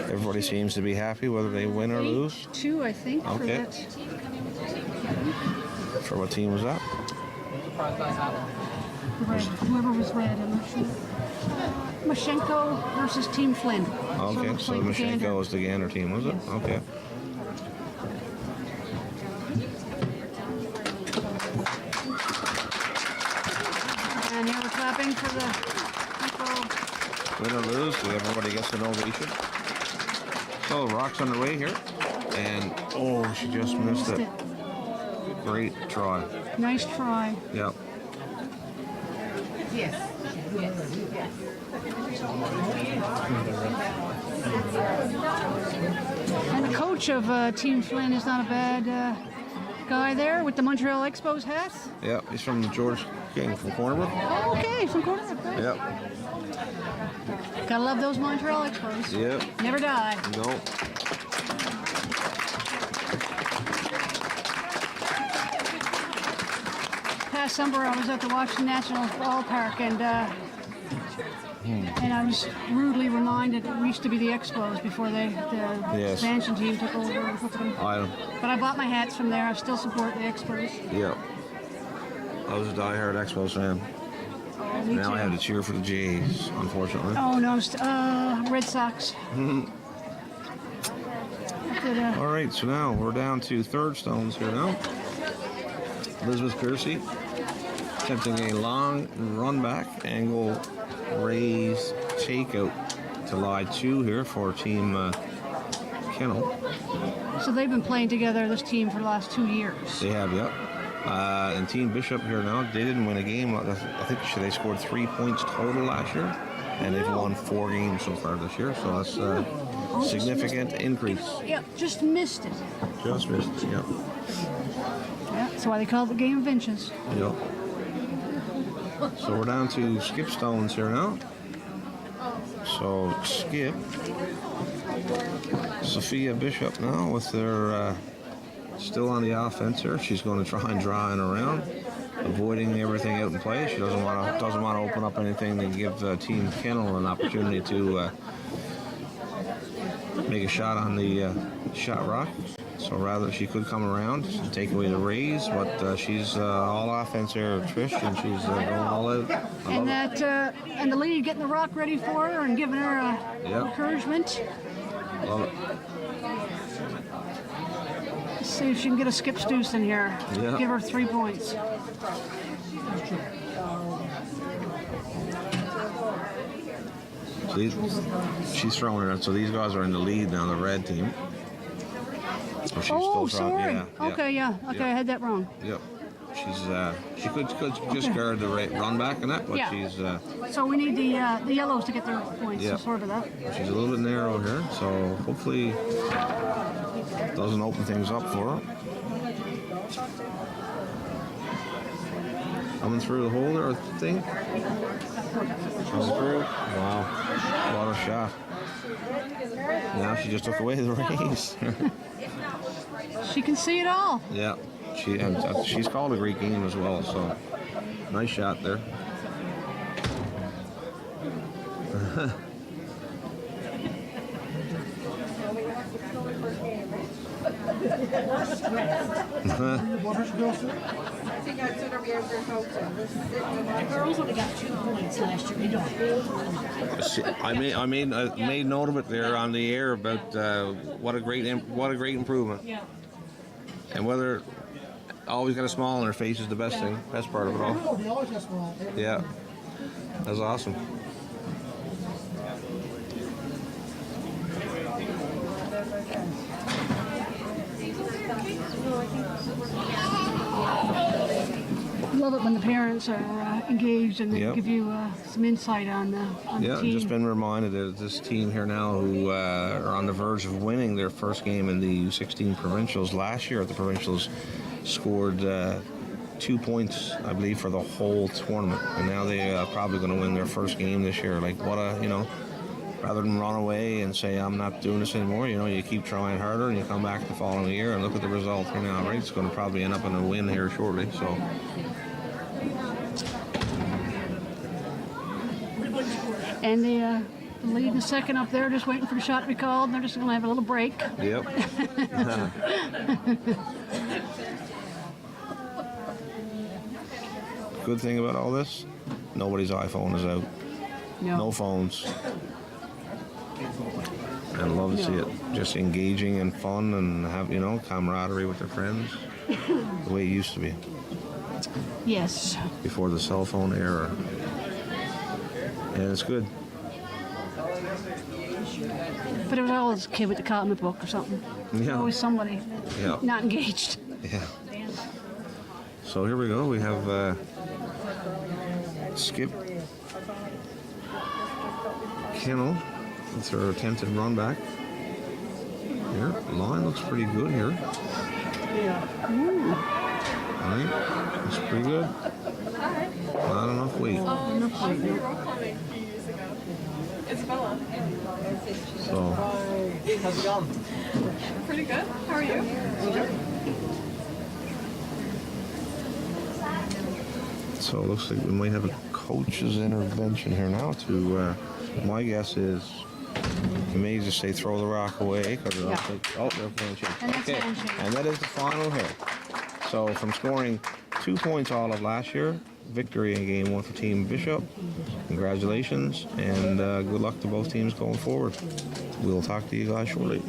everybody seems to be happy whether they win or lose. 8-2, I think, for Okay. that. For what team was that? Red. Whoever was red, I'm not sure. Mashenko versus Team Flynn. Okay, it so played Mashenko Gander. was the Gander team, was it? Okay. And here we're clapping for the people. Win or lose, everybody gets an ovation. So Rock's underway here. And, oh, she just missed it. Great try. Nice try. Yep. And the coach of Team Flynn is not a bad guy there with the Montreal Expos hat. Yep, he's from George King from Cornerbrook. Oh, okay, from Cornerbrook. Right? Yep. Gotta love those Montreal Expos. Yep. Never die. No. Past summer, I was at the Washington National Ballpark, and I was rudely reminded that we used to be the Expos before the Yes. expansion team took over. And put them. But I bought my hats from there. I still support the Expos. Yep. I was a diehard Expos fan. Me Now too. I have to cheer for the Jays, unfortunately. Oh no, Red Sox. But, All right, so now we're down to third stones here now. Elizabeth Piercy attempting a long run back, angle raise takeout to lie 2 here for Team Kennel. so they've been playing together, this team, for the last 2 years. They have, yep. And Team Bishop here now, they didn't win a game. I think they scored 3 points total last year, and they've won 4 games so far this year, so that's a significant increase. Yep, just missed it. Just missed, yep. Yeah, that's why they call it the game of inches. Yep. So we're down to skip stones here now. So skip. Sophia Bishop now with their still on the offense here. She's going to try and draw in around, avoiding everything out in play. She doesn't want to open up anything to give Team Kennel an opportunity to make a shot on the shot rock. So rather, she could come around and take away the raise, but she's all offense here, Trish, and she's going all out. And that, and the lead getting the rock ready for her and giving her Yep. encouragement. Love it. Let's see if she can get a skip Stoos in here. Yeah. Give her 3 points. So she's throwing it. So these guys are in the lead now, the red team. So she's Oh, still throwing. sorry. Yeah, Okay, yeah. Okay, I had that wrong. Yep. She's she could just guard the run back and that, but Yeah. she's So we need the yellows to get their points. Yeah. So sort of that. she's a little bit narrow here. So hopefully doesn't open things up for her. Coming through the holder, I think. Comes through. Wow. What a shot. Now she just took away the race. She can see it all. Yeah. She's called a great game as well, so nice shot there. Girls only got 2 points last year. We don't. I made note of it there on the air about what a great improvement. Yeah. And whether always got a smile on her face is the best thing, best part of it all. Yeah, that's awesome. Love it when the parents are engaged and they Yep. give you some insight on the Yeah, team. just been reminded that this team here now who are on the verge of winning their first game in the U16 Provincials last year at the Provincials scored 2 points, I believe, for the whole tournament. And now they probably going to win their first game this year. Like, what a, rather than run away and say, I'm not doing this anymore, you keep trying harder and you come back the following year and look at the result here now, right? It's going to probably end up in a win here shortly, so. And the lead and second up there just waiting for the shot to be called, and they're just going to have a little break. Yep. Good thing about all this, nobody's iPhone is out. No phones. And love to see it. Just engaging and fun and have, camaraderie with their friends. The way it used to be. Yes. Before the cell phone era. And it's good. But it was always a kid with the comic book or something. Yeah. Always somebody Yeah. not engaged. Yeah. So here we go. We have Skip Kennel. It's her attempted run back. Here, line looks pretty good here. All right, looks pretty good. Not enough weight. So. How's it going? Pretty good. How are you? So it looks like we might have a coach's intervention here now to, my guess is you may just say throw the rock away because they're playing change. And that's Okay, handshake. and that is the final here. So from scoring 2 points all of last year, victory in game 1 for Team Bishop. Congratulations and good luck to both teams going forward. We'll talk to you guys shortly.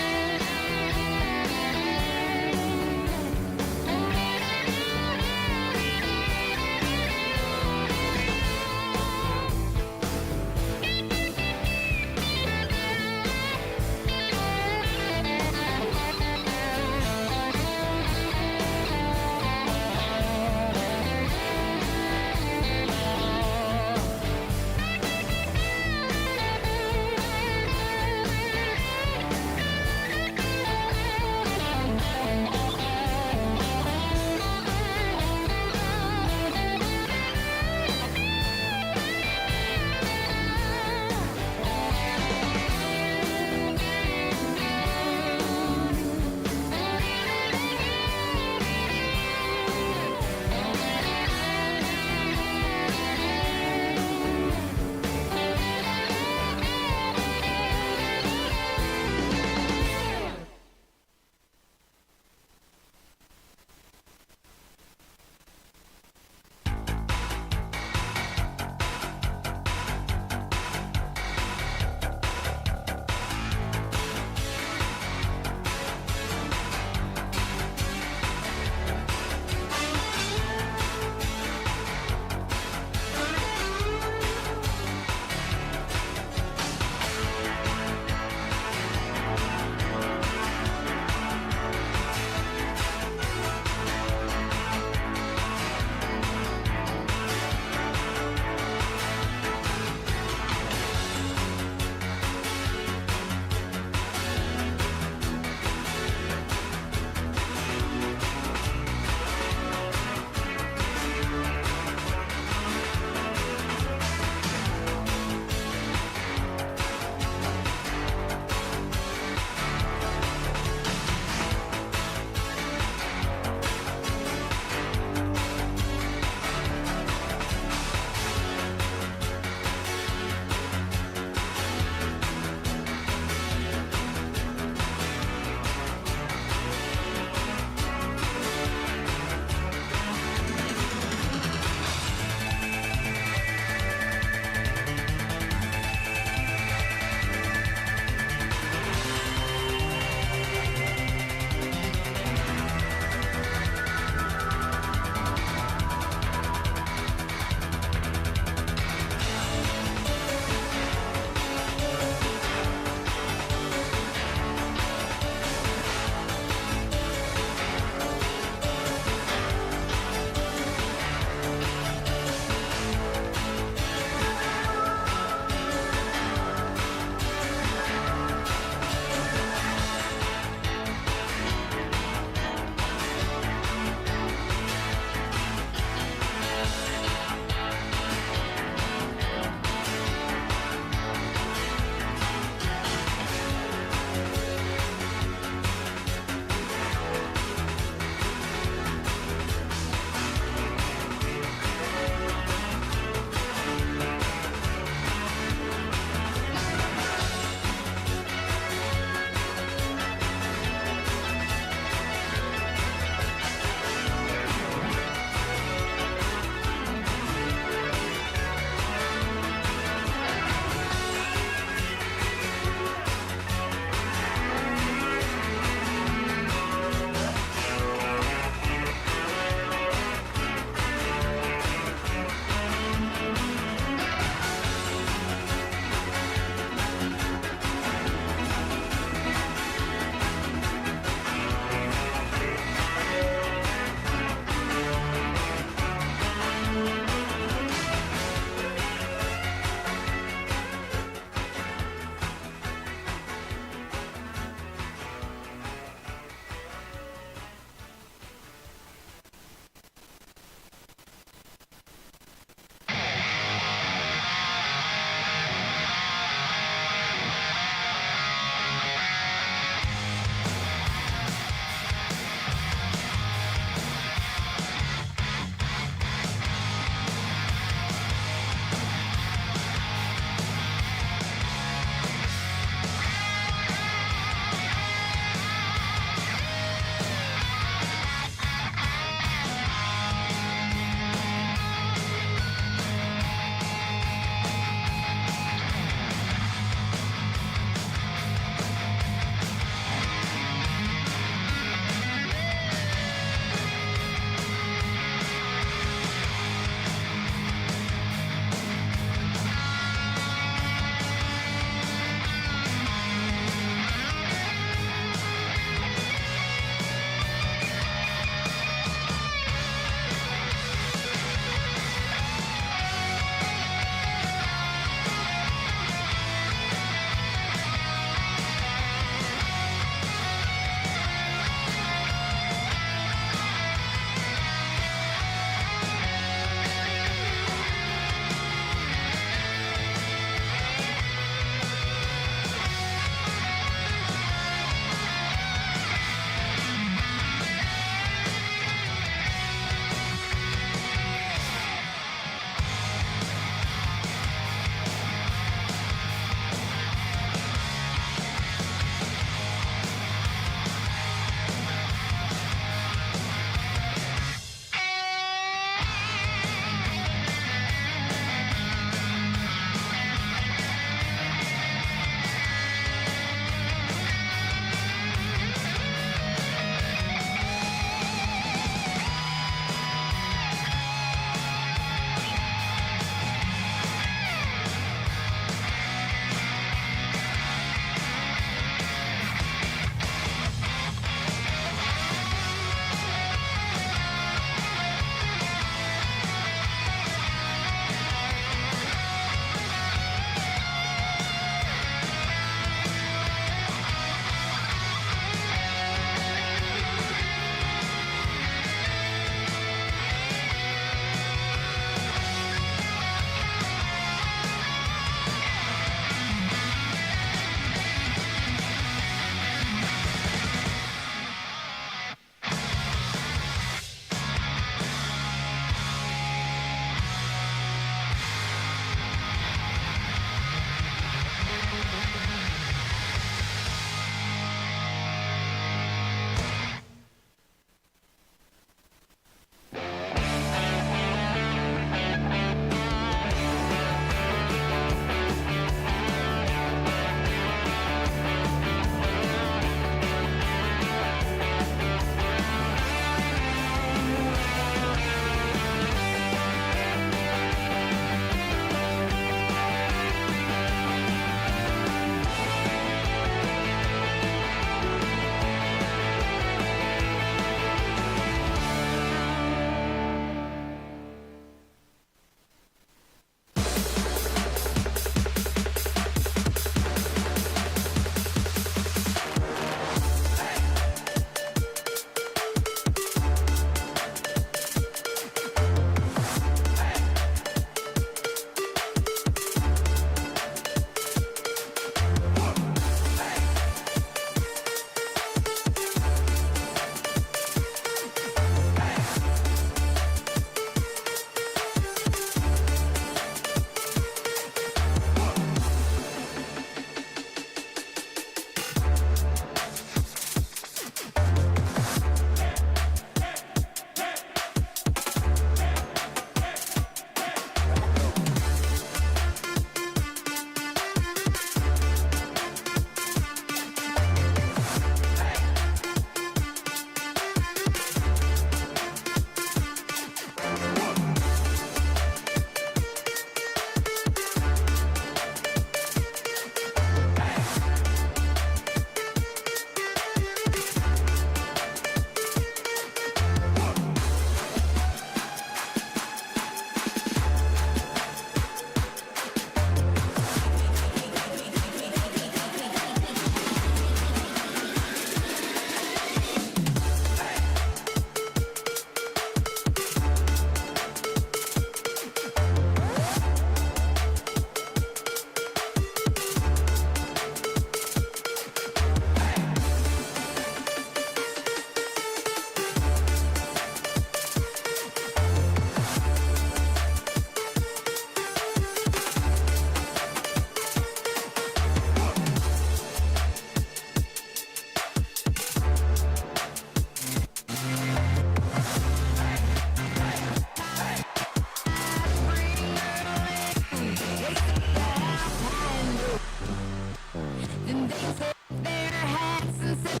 Then they took their hats and said,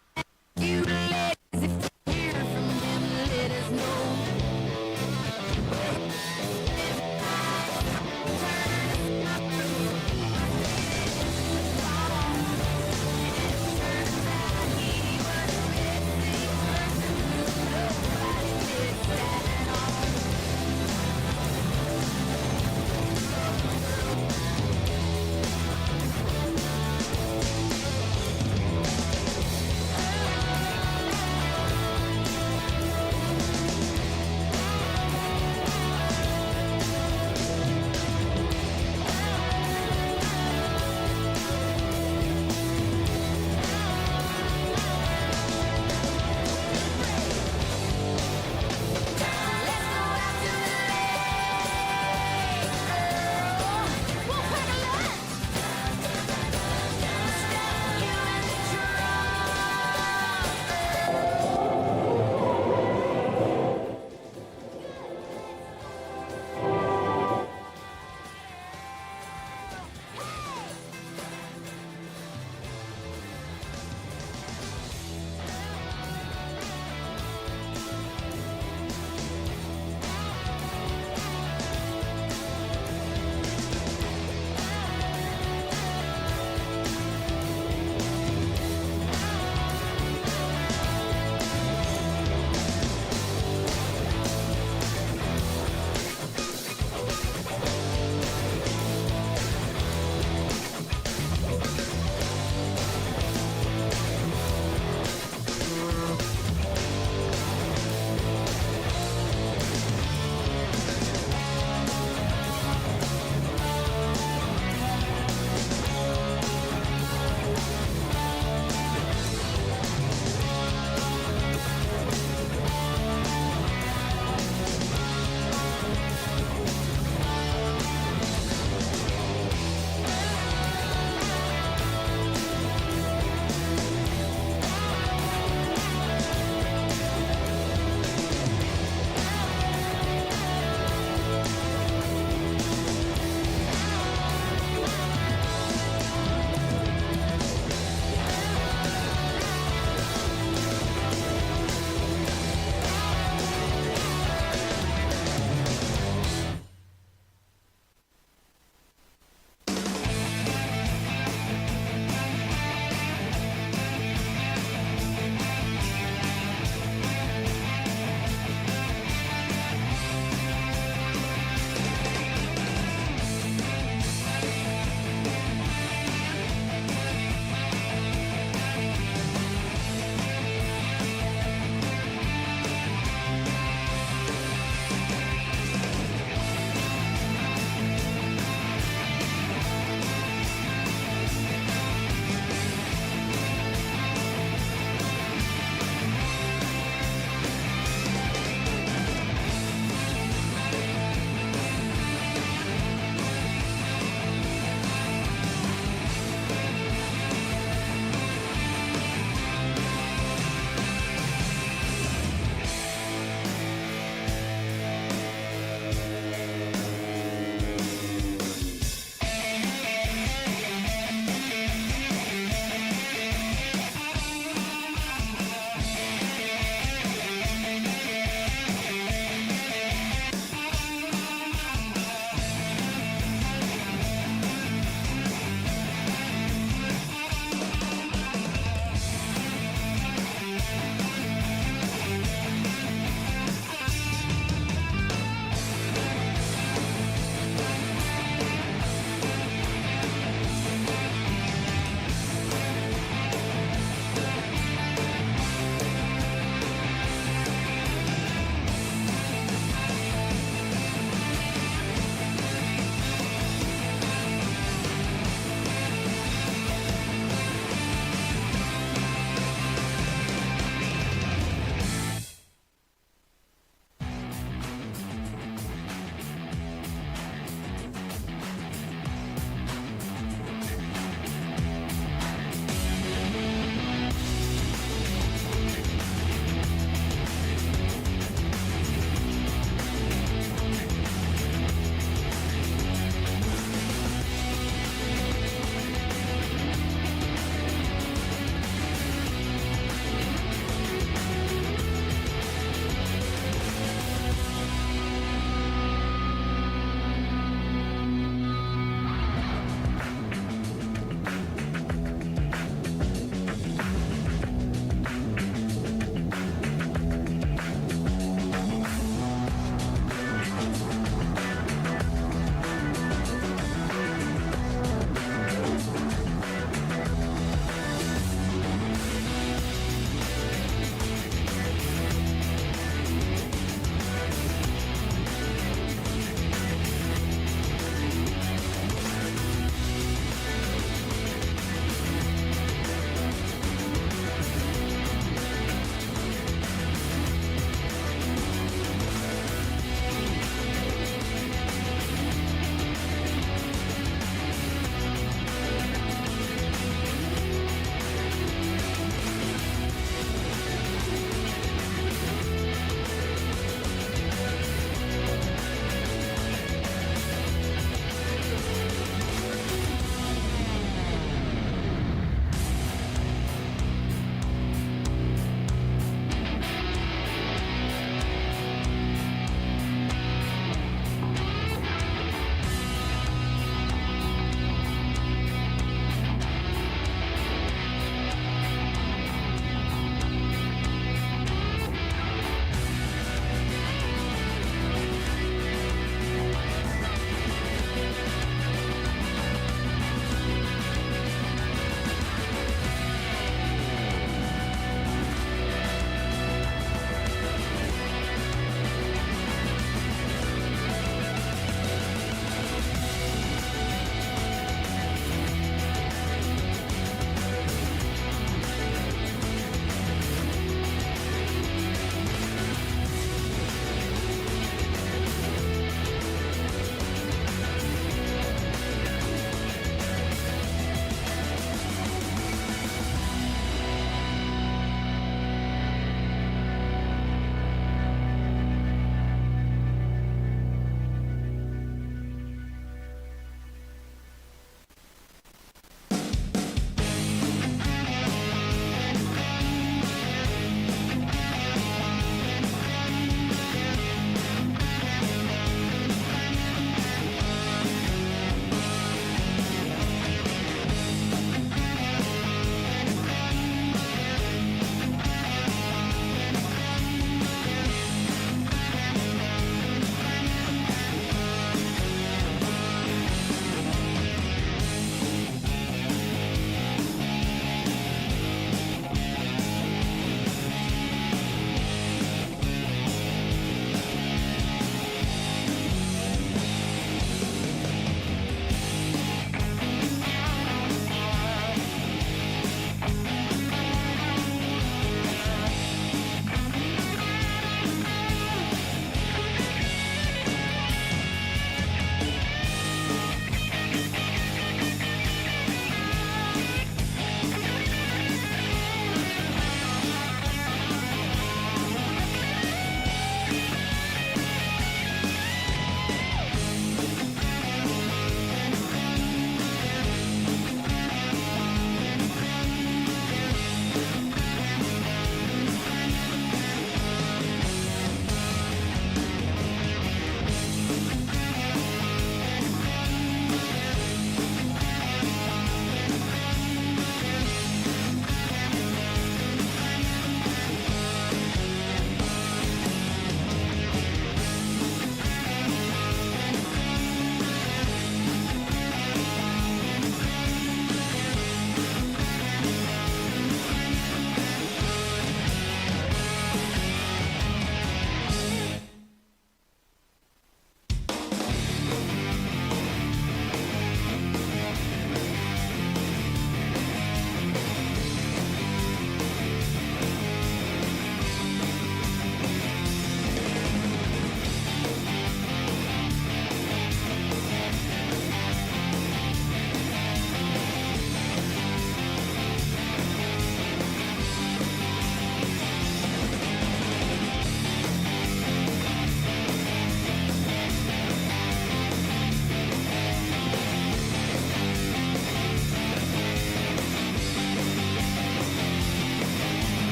you ladies, if you hear from them, let us know.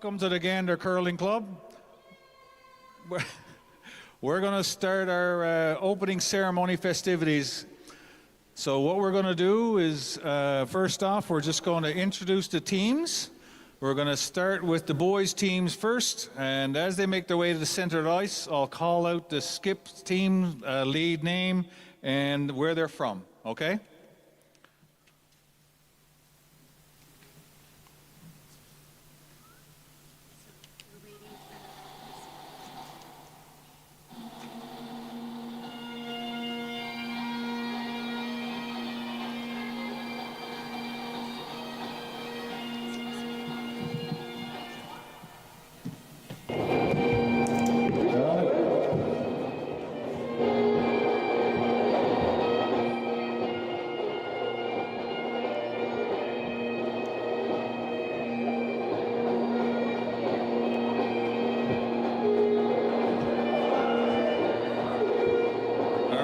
Welcome to the Gander Curling Club. We're going to start our opening ceremony festivities. So what we're going to do is, first off, we're just going to introduce the teams. We're going to start with the boys' teams first, and as they make their way to the center of the ice, I'll call out the skip team lead name and where they're from, okay?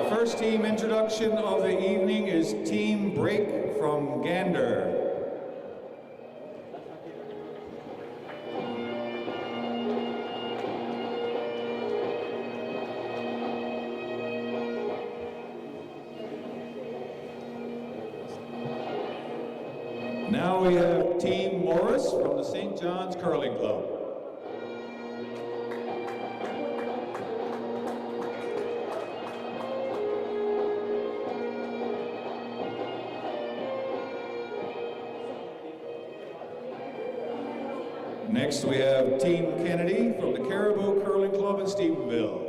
First team introduction of the evening is Team Break from Gander. Now we have Team Morris from the St. John's Curling Club. Next we have Team Kennedy from the Caribou Curling Club in Stephenville.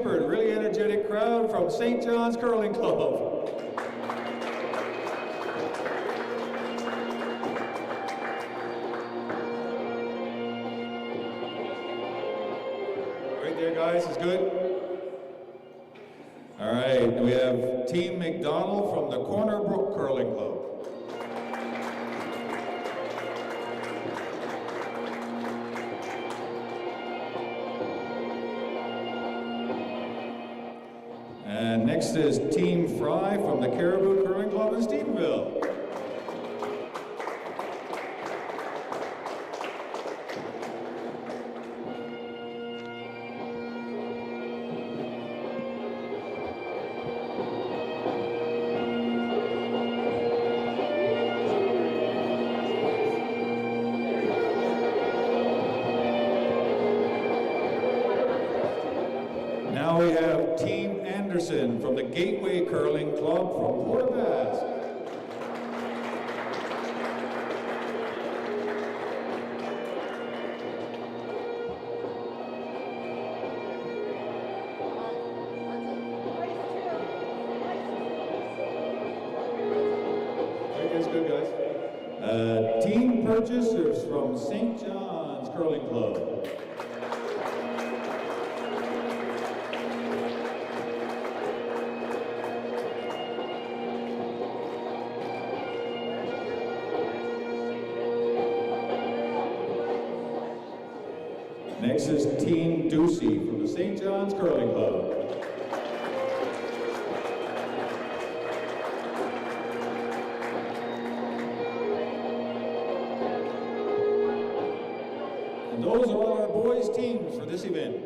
Really energetic crowd from St. John's Curling Club. Right there, guys, is good. All right, we have Team McDonald from the Corner Brook Curling Club. And next is Team Fry from the Caribou Curling Club in Stephenville. Now we have Team Anderson from the Gateway Curling Club from Port aux Basques. That's good, guys. Team Purchasers from St. John's Curling Club. Next is Team Ducey from the St. John's Curling Club. And those are all our boys' teams for this event.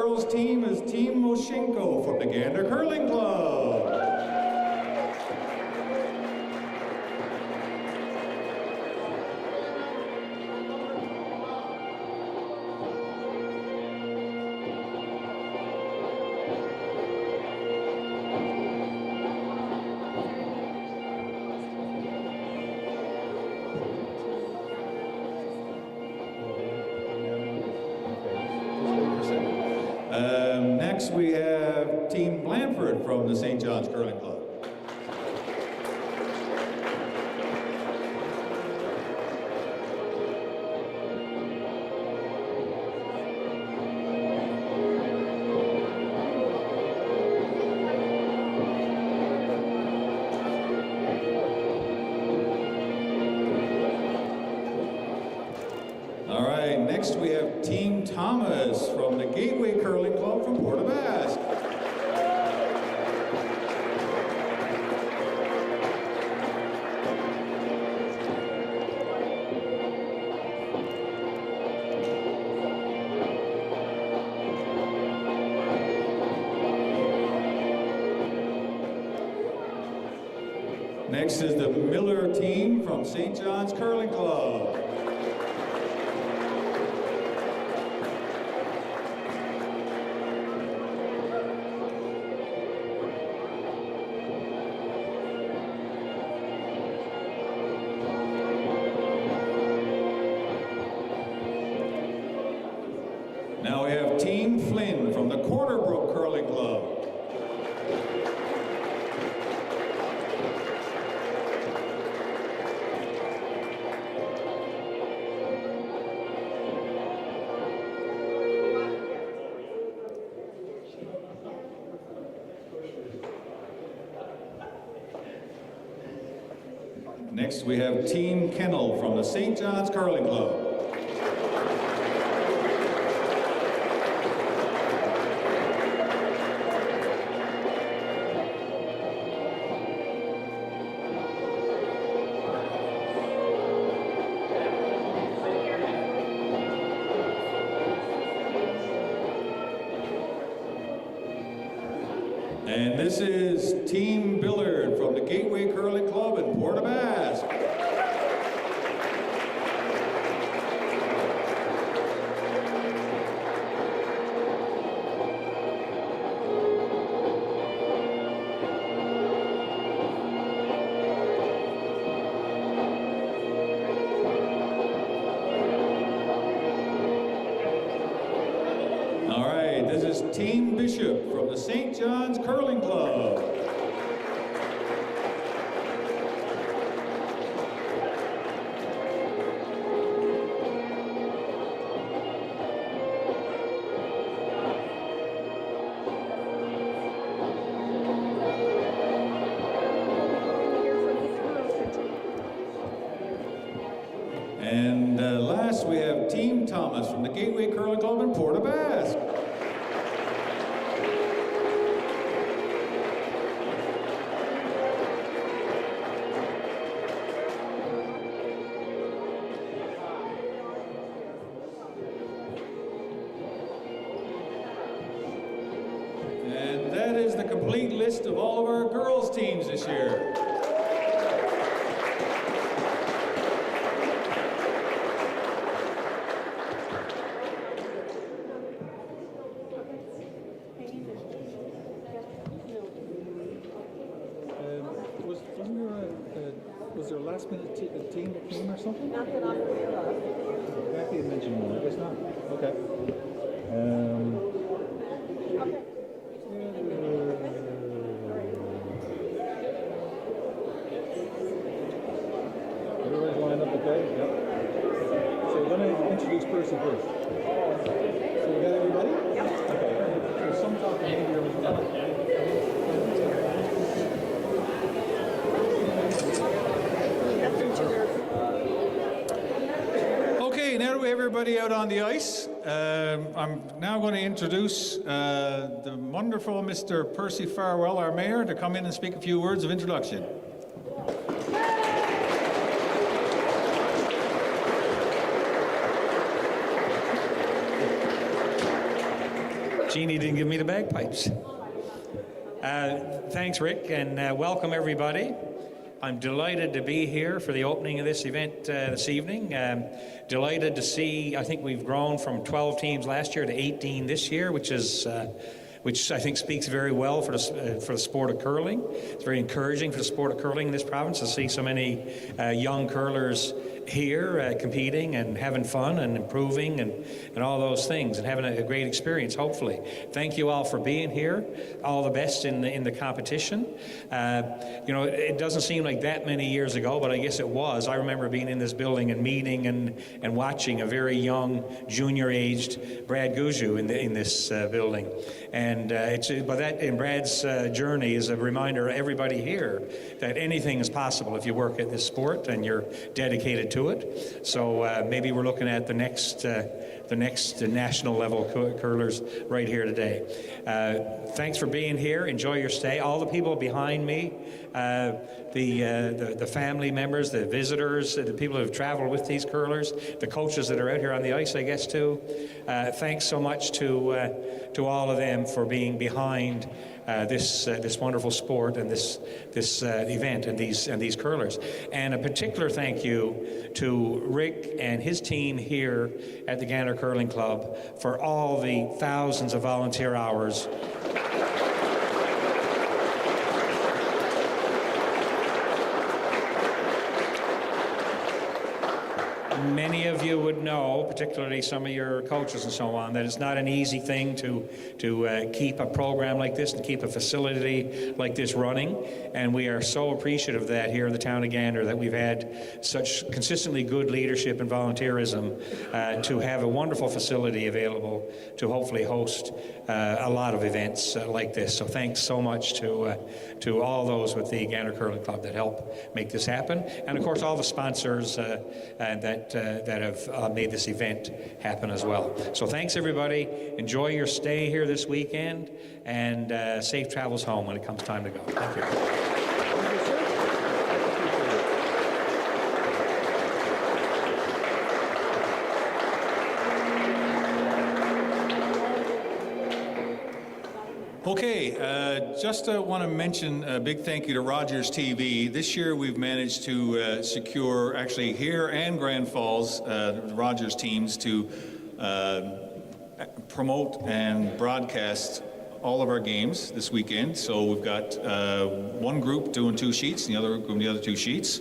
girls team is Team Moshenko from the Gander Curling Club. Next we have Team Blandford from the St. John's Curling Club. All right, next we have Team Thomas from the Gateway Curling Club from Port aux Basques. Next is the Miller team from St. John's Curling Club. Now we have Team Flynn from the Quarterbrook Curling Club. Next we have Team Kennel from the St. John's Curling Club. And this is Team Billard from the Gateway Curling Club in Port aux Basques. All right, this is Team Bishop from the St. John's Curling Club. And last we have Team Thomas from the Gateway Curling Club in Port aux Basques. And that is the complete list of all of our girls' teams this year. Was there a last minute team that came or something? Not that I'm aware of. Becky had mentioned one, I guess not. Okay. Everybody's lined up okay? Yep. So we're going to introduce Percy first. So we got everybody? Yep. Okay. So some talk maybe everything. Okay, now that we have everybody out on the ice, I'm now going to introduce the wonderful Mr. Percy Farwell, our mayor, to come in and speak a few words of introduction. Jeannie didn't give me the bagpipes. Thanks, Rick, and welcome everybody. I'm delighted to be here for the opening of this event this evening. Delighted to see, I think we've grown from 12 teams last year to 18 this year, which I think speaks very well for the sport of curling. It's very encouraging for the sport of curling in this province to see so many young curlers here competing and having fun and improving and all those things and having a great experience, hopefully. Thank you all for being here. All the best in the competition. You know, it doesn't seem like that many years ago, but I guess it was. I remember being in this building and meeting and watching a very young, junior-aged Brad Guju in this building. And but that in Brad's journey is a reminder to everybody here that anything is possible if you work at this sport and you're dedicated to it. So maybe we're looking at the next national level curlers right here today. Thanks for being here. Enjoy your stay. All the people behind me, the family members, the visitors, the people who have traveled with these curlers, the coaches that are out here on the ice, I guess too. Thanks so much to all of them for being behind this wonderful sport and this event and these curlers. And a particular thank you to Rick and his team here at the Gander Curling Club for all the thousands of volunteer hours. Many of you would know, particularly some of your coaches and so on, that it's not an easy thing to keep a program like this and keep a facility like this running. And we are so appreciative of that here in the town of Gander, that we've had such consistently good leadership and volunteerism to have a wonderful facility available to hopefully host a lot of events like this. So thanks so much to all those with the Gander Curling Club that help make this happen. And of course all the sponsors that have made this event happen as well. So thanks everybody. Enjoy your stay here this weekend and safe travels home when it comes time to go. Thank you. Okay, just want to mention a big thank you to Rogers TV. This year we've managed to secure, actually here and Grand Falls, the Rogers teams to promote and broadcast all of our games this weekend. So we've got one group doing 2 sheets, and the other group doing the other 2 sheets.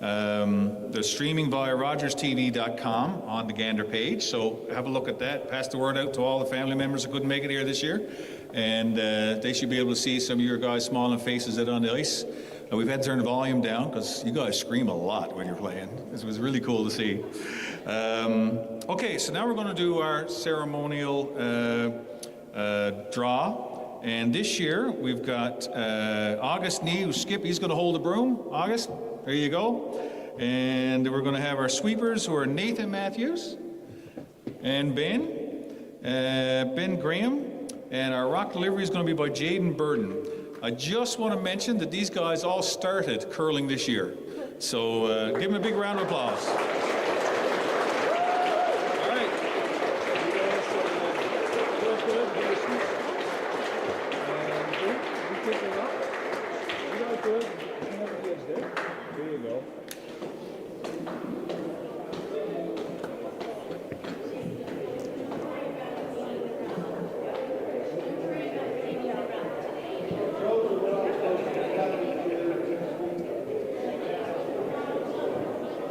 They're streaming via rogerstv.com on the Gander page, so have a look at that. Pass the word out to all the family members that couldn't make it here this year, and they should be able to see some of your guys' smiling faces out on the ice. We've had to turn the volume down because you guys scream a lot when you're playing. This was really cool to see. Okay, so now we're going to do our ceremonial draw. And this year we've got August Nee, who's Skip. He's going to hold the broom. August, there you go. And we're going to have our sweepers, who are Nathan Matthews and Ben Graham. And our rock delivery is going to be by Jaden Burden. I just want to mention that these guys all started curling this year. So give them a big round of applause.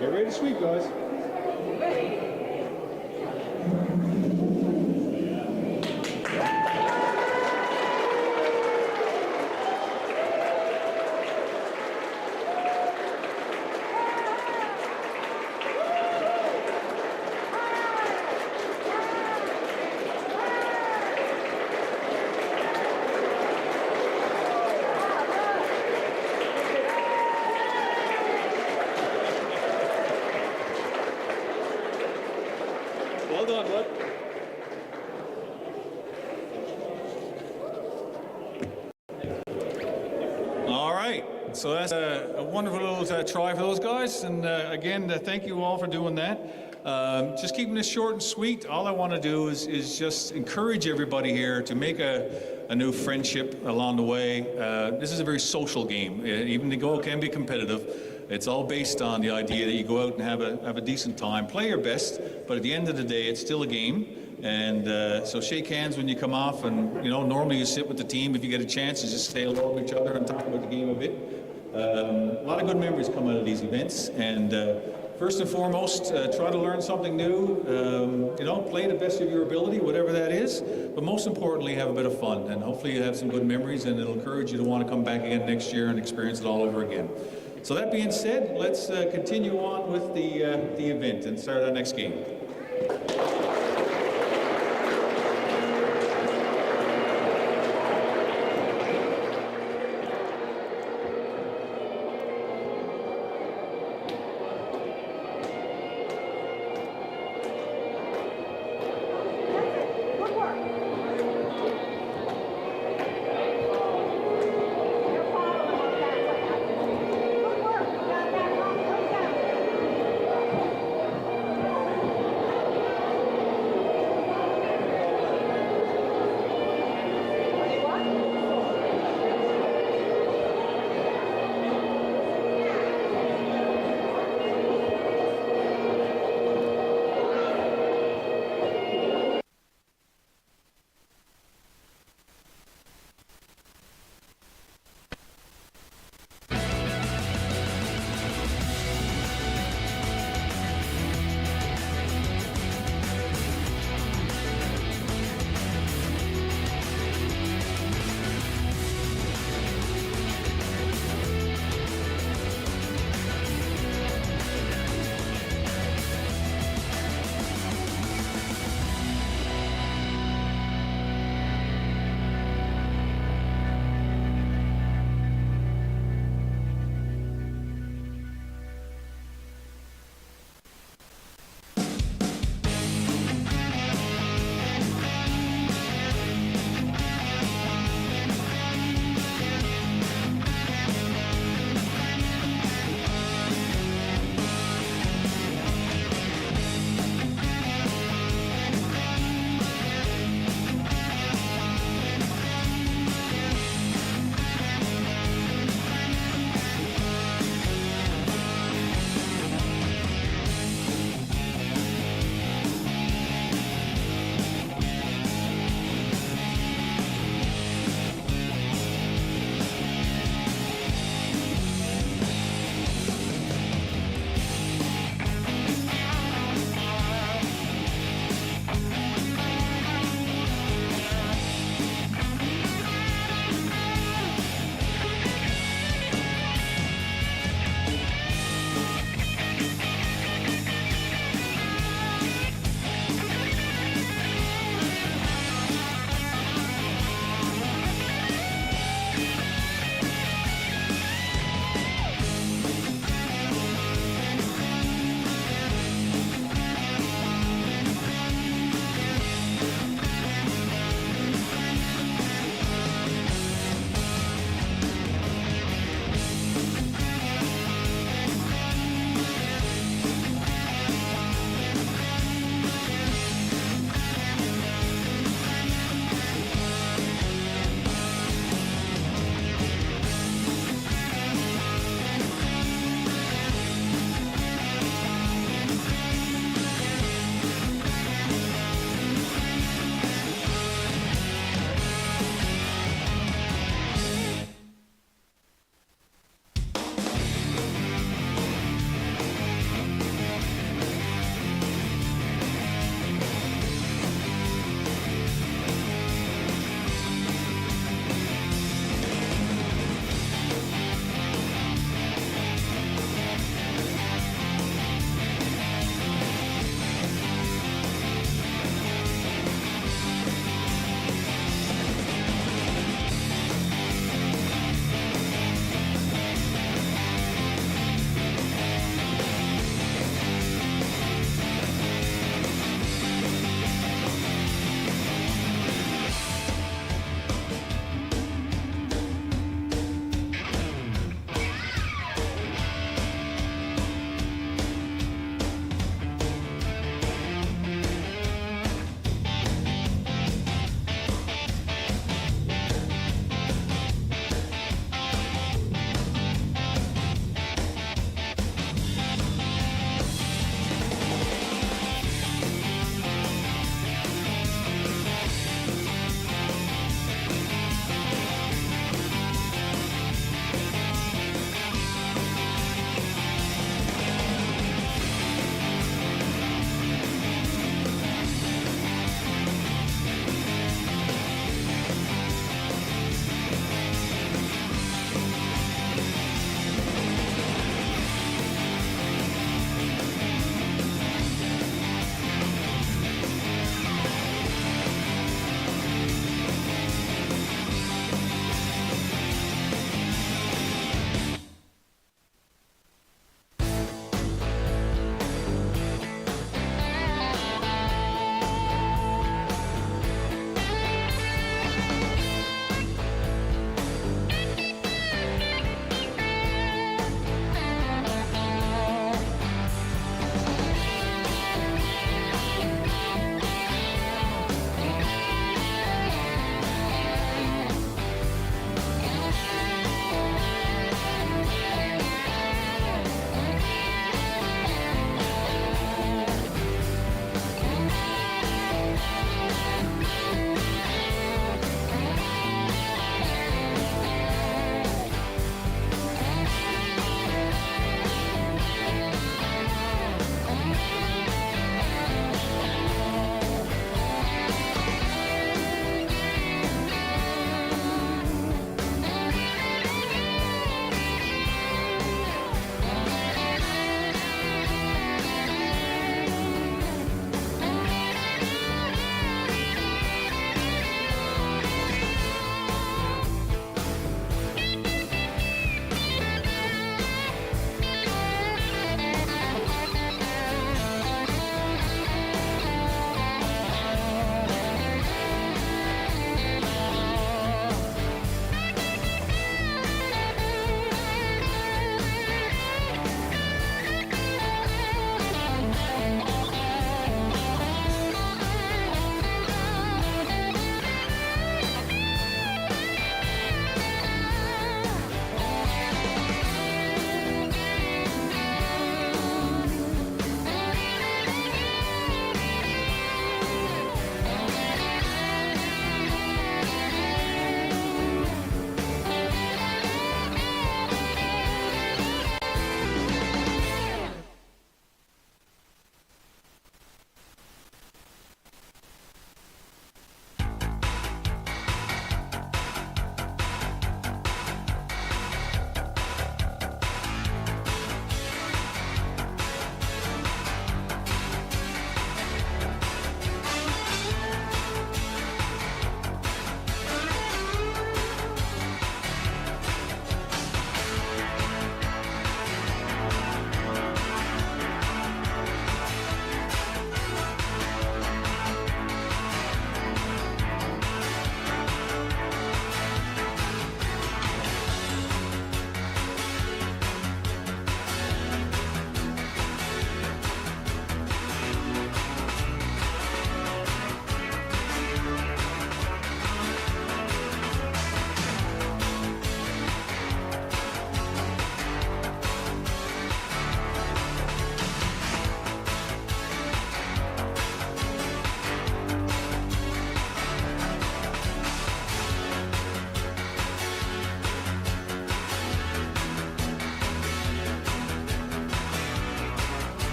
Get ready to sweep, guys. Well done, bud. All right, so that's a wonderful little try for those guys, and again, thank you all for doing that. Just keeping this short and sweet. All I want to do is just encourage everybody here to make a new friendship along the way. This is a very social game. Even the goal can be competitive. It's all based on the idea that you go out and have a decent time, play your best, but at the end of the day, it's still a game. And so shake hands when you come off, and normally you sit with the team if you get a chance to just say hello to each other and talk about the game a bit. A lot of good memories come out of these events, and first and foremost, try to learn something new. Play the best of your ability, whatever that is. But most importantly, have a bit of fun, and hopefully you have some good memories, and it'll encourage you to want to come back again next year and experience it all over again. So that being said, let's continue on with the event and start our next game.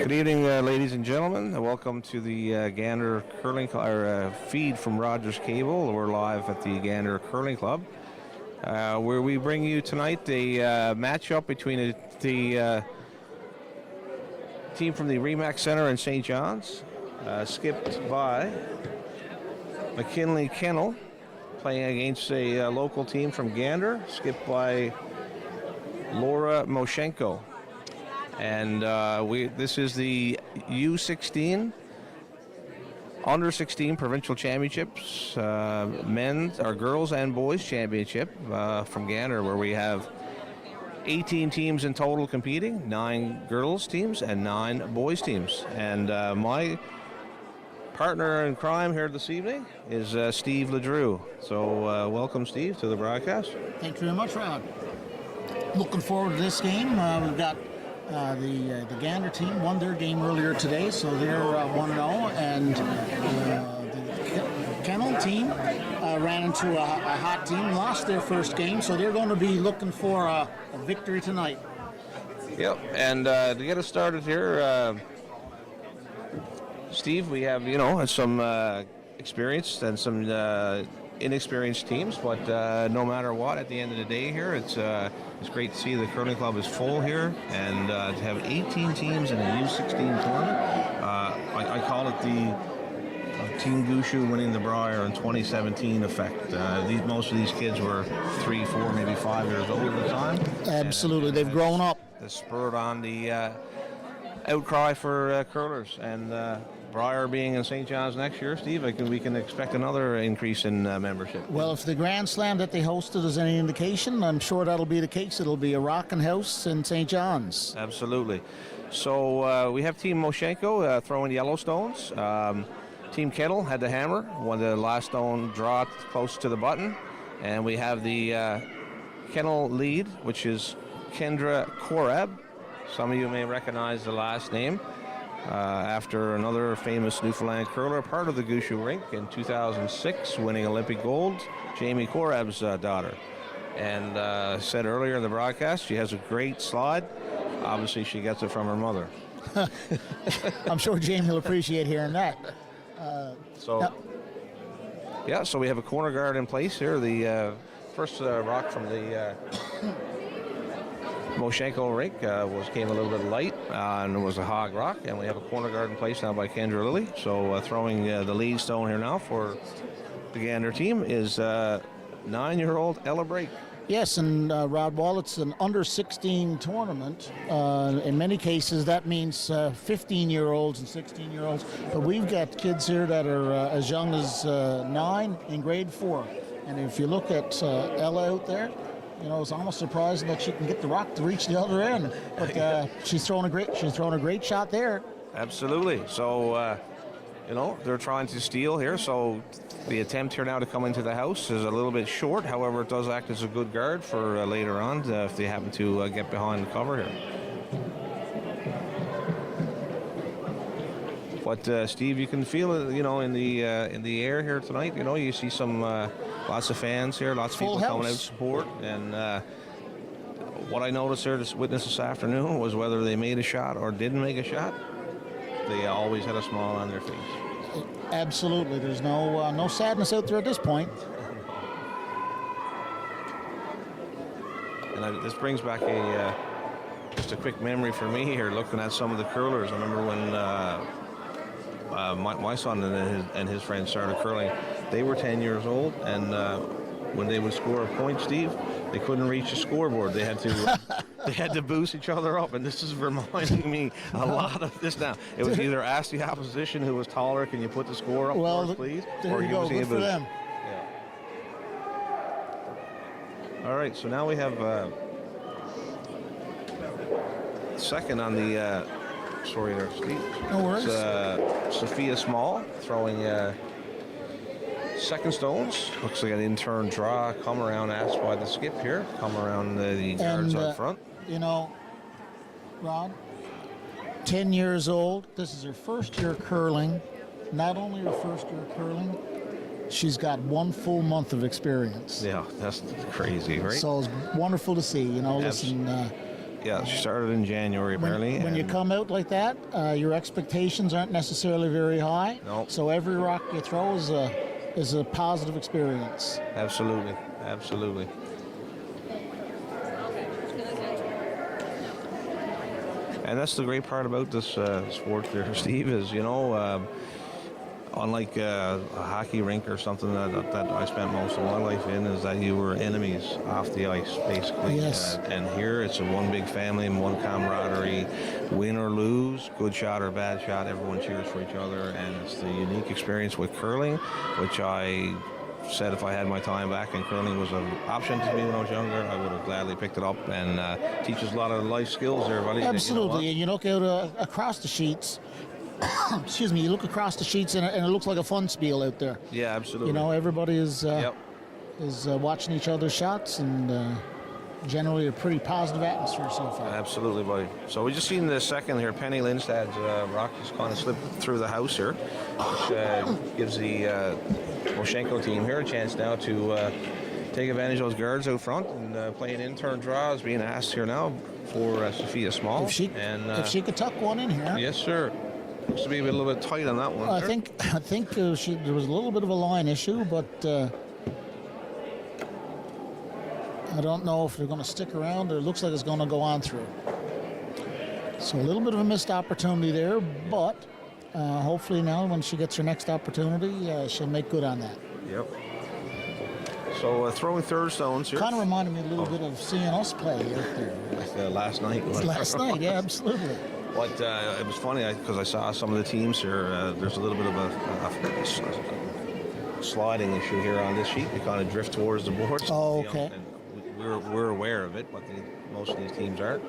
Good evening, ladies and gentlemen. Welcome to the Gander Curling feed from Rogers Cable. We're live at the Gander Curling Club, where we bring you tonight a matchup between the team from the Remax Center in St. John's, skipped by McKinley Kennel, playing against a local team from Gander, skipped by Laura Moshenko. And this is the U16 under 16 provincial championships, girls and boys championship from Gander, where we have 18 teams in total competing, 9 girls teams and 9 boys teams. And my partner in crime here this evening is Steve Ledrew. So welcome, Steve, to the broadcast. Thank you very much, Rod. Looking forward to this game. We've got the Gander team won their game earlier today, so they're 1-0, and the Kennel team ran into a hot team, lost their first game, so they're going to be looking for a victory tonight. Yep, and to get us started here, Steve, we have some experienced and some inexperienced teams, but no matter what, at the end of the day here, it's great to see the curling club is full here, and to have 18 teams in a U16 tournament. I call it the Team Gushu winning the Brier in 2017 effect. Most of these kids were 3, 4, maybe 5 years old at the time. Absolutely, they've grown up. That spurred on the outcry for curlers, and Brier being in St. John's next year, Steve, we can expect another increase in membership. Well, if the Grand Slam that they hosted is any indication, I'm sure that'll be the case. It'll be a rocking house in St. John's. Absolutely. So we have Team Moshenko throwing Yellowstones. Team Kettle had the hammer, won the last stone draw close to the button. And we have the Kennel lead, which is Kendra Korab. Some of you may recognize the last name. After another famous Newfoundland curler, part of the Gushu rink in 2006, winning Olympic gold, Jamie Korab's daughter. And said earlier in the broadcast, she has a great slide. Obviously, she gets it from her mother. I'm sure Jamie will appreciate hearing that. So we have a corner guard in place here. The first rock from the Moshenko rink came a little bit light, and it was a hog rock, and we have a corner guard in place now by Kendra Lilly. So throwing the lead stone here now for the Gander team is 9-year-old Ella Brake. Yes, and Rod, while it's an under 16 tournament, in many cases that means 15-year-olds and 16-year-olds, but we've got kids here that are as young as 9 in grade 4. And if you look at Ella out there, it's almost surprising that she can get the rock to reach the other end. But she's throwing a great shot there. Absolutely. So, they're trying to steal here. So the attempt here now to come into the house is a little bit short. However, it does act as a good guard for later on if they happen to get behind the cover here. But Steve, you can feel it, in the air here tonight. You see some lots of fans here, lots of people coming out to support. And what I noticed here, witness this afternoon, was whether they made a shot or didn't make a shot, they always had a smile on their face. Absolutely, there's no sadness out there at this point. And this brings back just a quick memory for me here, looking at some of the curlers. I remember when my son and his friends started curling. They were 10 years old, and when they would score a point, Steve, they couldn't reach the scoreboard. They had to boost each other up, and this is reminding me a lot of this now. It was either ask the opposition who was taller, can you put the score up for us, please? Or using a boost. For them. Yeah. All right, so now we have second on the sorry there, Steve. No worries. It's Sophia Small throwing second stones. Looks like an intern draw. Come around, asked by the skip here. Come around the guards up front. Rod, 10 years old. This is her first year curling. Not only her first year curling, she's got 1 full month of experience. Yeah, that's crazy, right? So it's wonderful to see. Listen, Yeah, she started in January apparently. When you come out like that, your expectations aren't necessarily very high. No. So every rock you throw is a positive experience. Absolutely, absolutely. And that's the great part about this sport there, Steve, is, unlike a hockey rink or something that I spent most of my life in, is that you were enemies off the ice, basically. Yes. And here it's a one big family and one camaraderie. Win or lose, good shot or bad shot, everyone cheers for each other. And it's the unique experience with curling, which I said if I had my time back and curling was an option to me when I was younger, I would have gladly picked it up, and teaches a lot of life skills there, buddy. Absolutely. And you look out across the sheets, excuse me, you look across the sheets and it looks like a fun spiel out there. Yeah, absolutely. Everybody is watching each other's shots, and generally a pretty positive atmosphere so far. Absolutely, buddy. So we just seen the second here. Penny Lindstad's rock just kind of slipped through the house here, which gives the Moshenko team here a chance now to take advantage of those guards out front and play an in-turn draw is being asked here now for Sophia Small. If she could tuck one in here. Yes, sir. Looks to be a little bit tight on that one. I think there was a little bit of a line issue, but I don't know if they're going to stick around, or it looks like it's going to go on through. So a little bit of a missed opportunity there, but hopefully now when she gets her next opportunity, she'll make good on that. Yep. So throwing third stones here. Kind of reminded me a little bit of seeing us play out there. Like last night. Last night, yeah, absolutely. But it was funny because I saw some of the teams here. There's a little bit of a sliding issue here on this sheet. They kind of drift towards the boards. Oh, okay. And we're aware of it, but most of these teams aren't.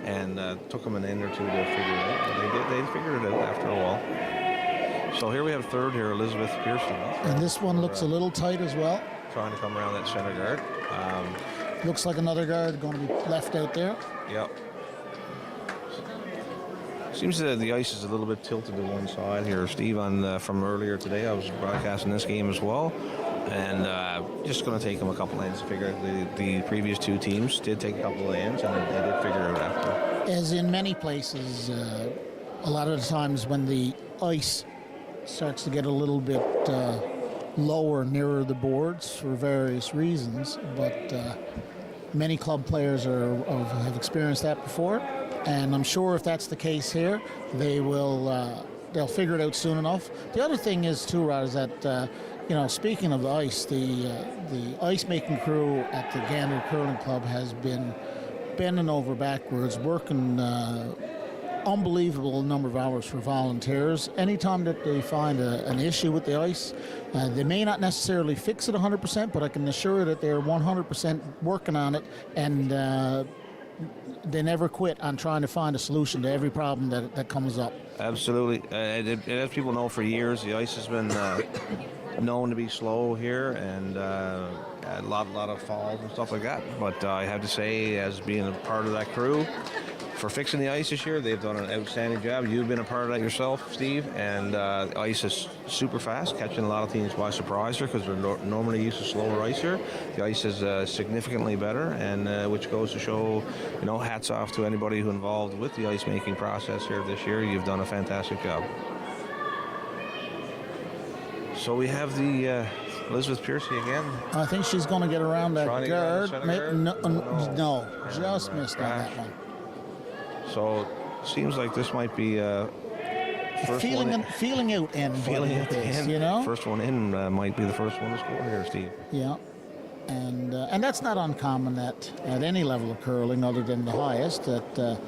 And took them an end or two to figure it out. But they figured it out after a while. So here we have third here, Elizabeth Pearson. And this one looks a little tight as well. Trying to come around that center guard. Looks like another guard going to be left out there. Yep. Seems that the ice is a little bit tilted to one side here, Steve. From earlier today, I was broadcasting this game as well, and just going to take them a couple ends to figure out. The previous two teams did take a couple of ends, and they did figure it out after. As in many places, a lot of the times when the ice starts to get a little bit lower nearer the boards for various reasons, but many club players have experienced that before. And I'm sure if that's the case here, they'll figure it out soon enough. The other thing is too, Rod, is that speaking of the ice, the ice making crew at the Gander Curling Club has been bending over backwards, working unbelievable number of hours for volunteers. Anytime that they find an issue with the ice, they may not necessarily fix it 100%, but I can assure you that they're 100% working on it, and they never quit on trying to find a solution to every problem that comes up. Absolutely. As people know, for years, the ice has been known to be slow here, and a lot of falls and stuff like that. But I have to say, as being a part of that crew, for fixing the ice this year, they've done an outstanding job. You've been a part of that yourself, Steve, and the ice is super fast, catching a lot of teams by surprise here because they're normally used to slower ice here. The ice is significantly better, and which goes to show, hats off to anybody who involved with the ice making process here this year. You've done a fantastic job. So we have the Elizabeth Piercy again. I think she's going to get around that guard. No, just missed on that one. So seems like this might be feeling out end. First one in might be the first one to score here, Steve. Yeah, and that's not uncommon at any level of curling, other than the highest. That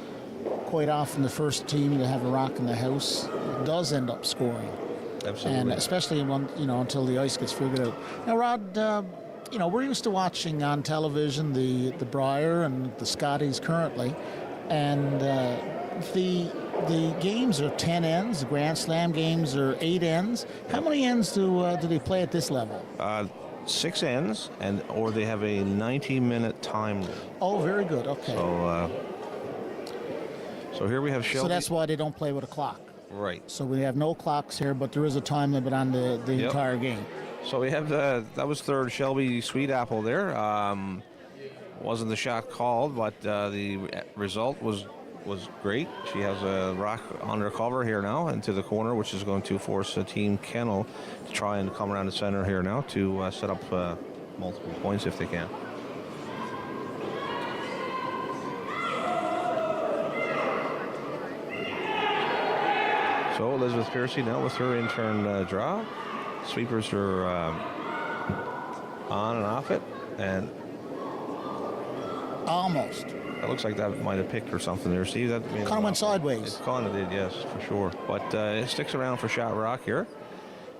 quite often the first team to have a rock in the house does end up scoring. Absolutely. And especially until the ice gets figured out. Now, Rod, we're used to watching on television the Brier and the Scotties currently. And the games are 10 ends. The Grand Slam games are 8 ends. How many ends do they play at this level? 6 ends, or they have a 90-minute time limit. Oh, very good. Okay. So here we have Shelby. So that's why they don't play with a clock. Right. So we have no clocks here, but there is a time limit on the entire game. So we have that was third, Shelby Sweetapple there. wasn't the shot called, but the result was great. She has a rock undercover here now into the corner, which is going to force Team Kennel to try and come around the center here now to set up multiple points if they can. So Elizabeth Piercy now with her in-turn draw. Sweepers are on and off it, and almost. It looks like that might have picked or something there, Steve. That Kind of went sideways. It kind of did, yes, for sure. But it sticks around for shot rock here.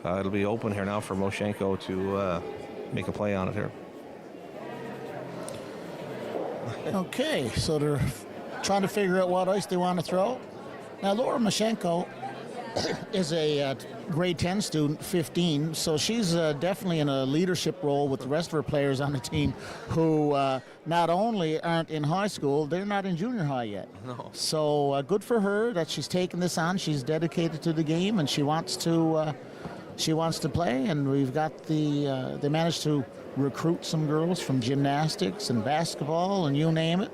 It'll be open here now for Moshenko to make a play on it here. Okay, so they're trying to figure out what ice they want to throw. Now, Laura Moshenko is a grade 10 student, 15, so she's definitely in a leadership role with the rest of her players on the team who not only aren't in high school, they're not in junior high yet. No. So good for her that she's taken this on. She's dedicated to the game, and she wants to play. And we've got they managed to recruit some girls from gymnastics and basketball and you name it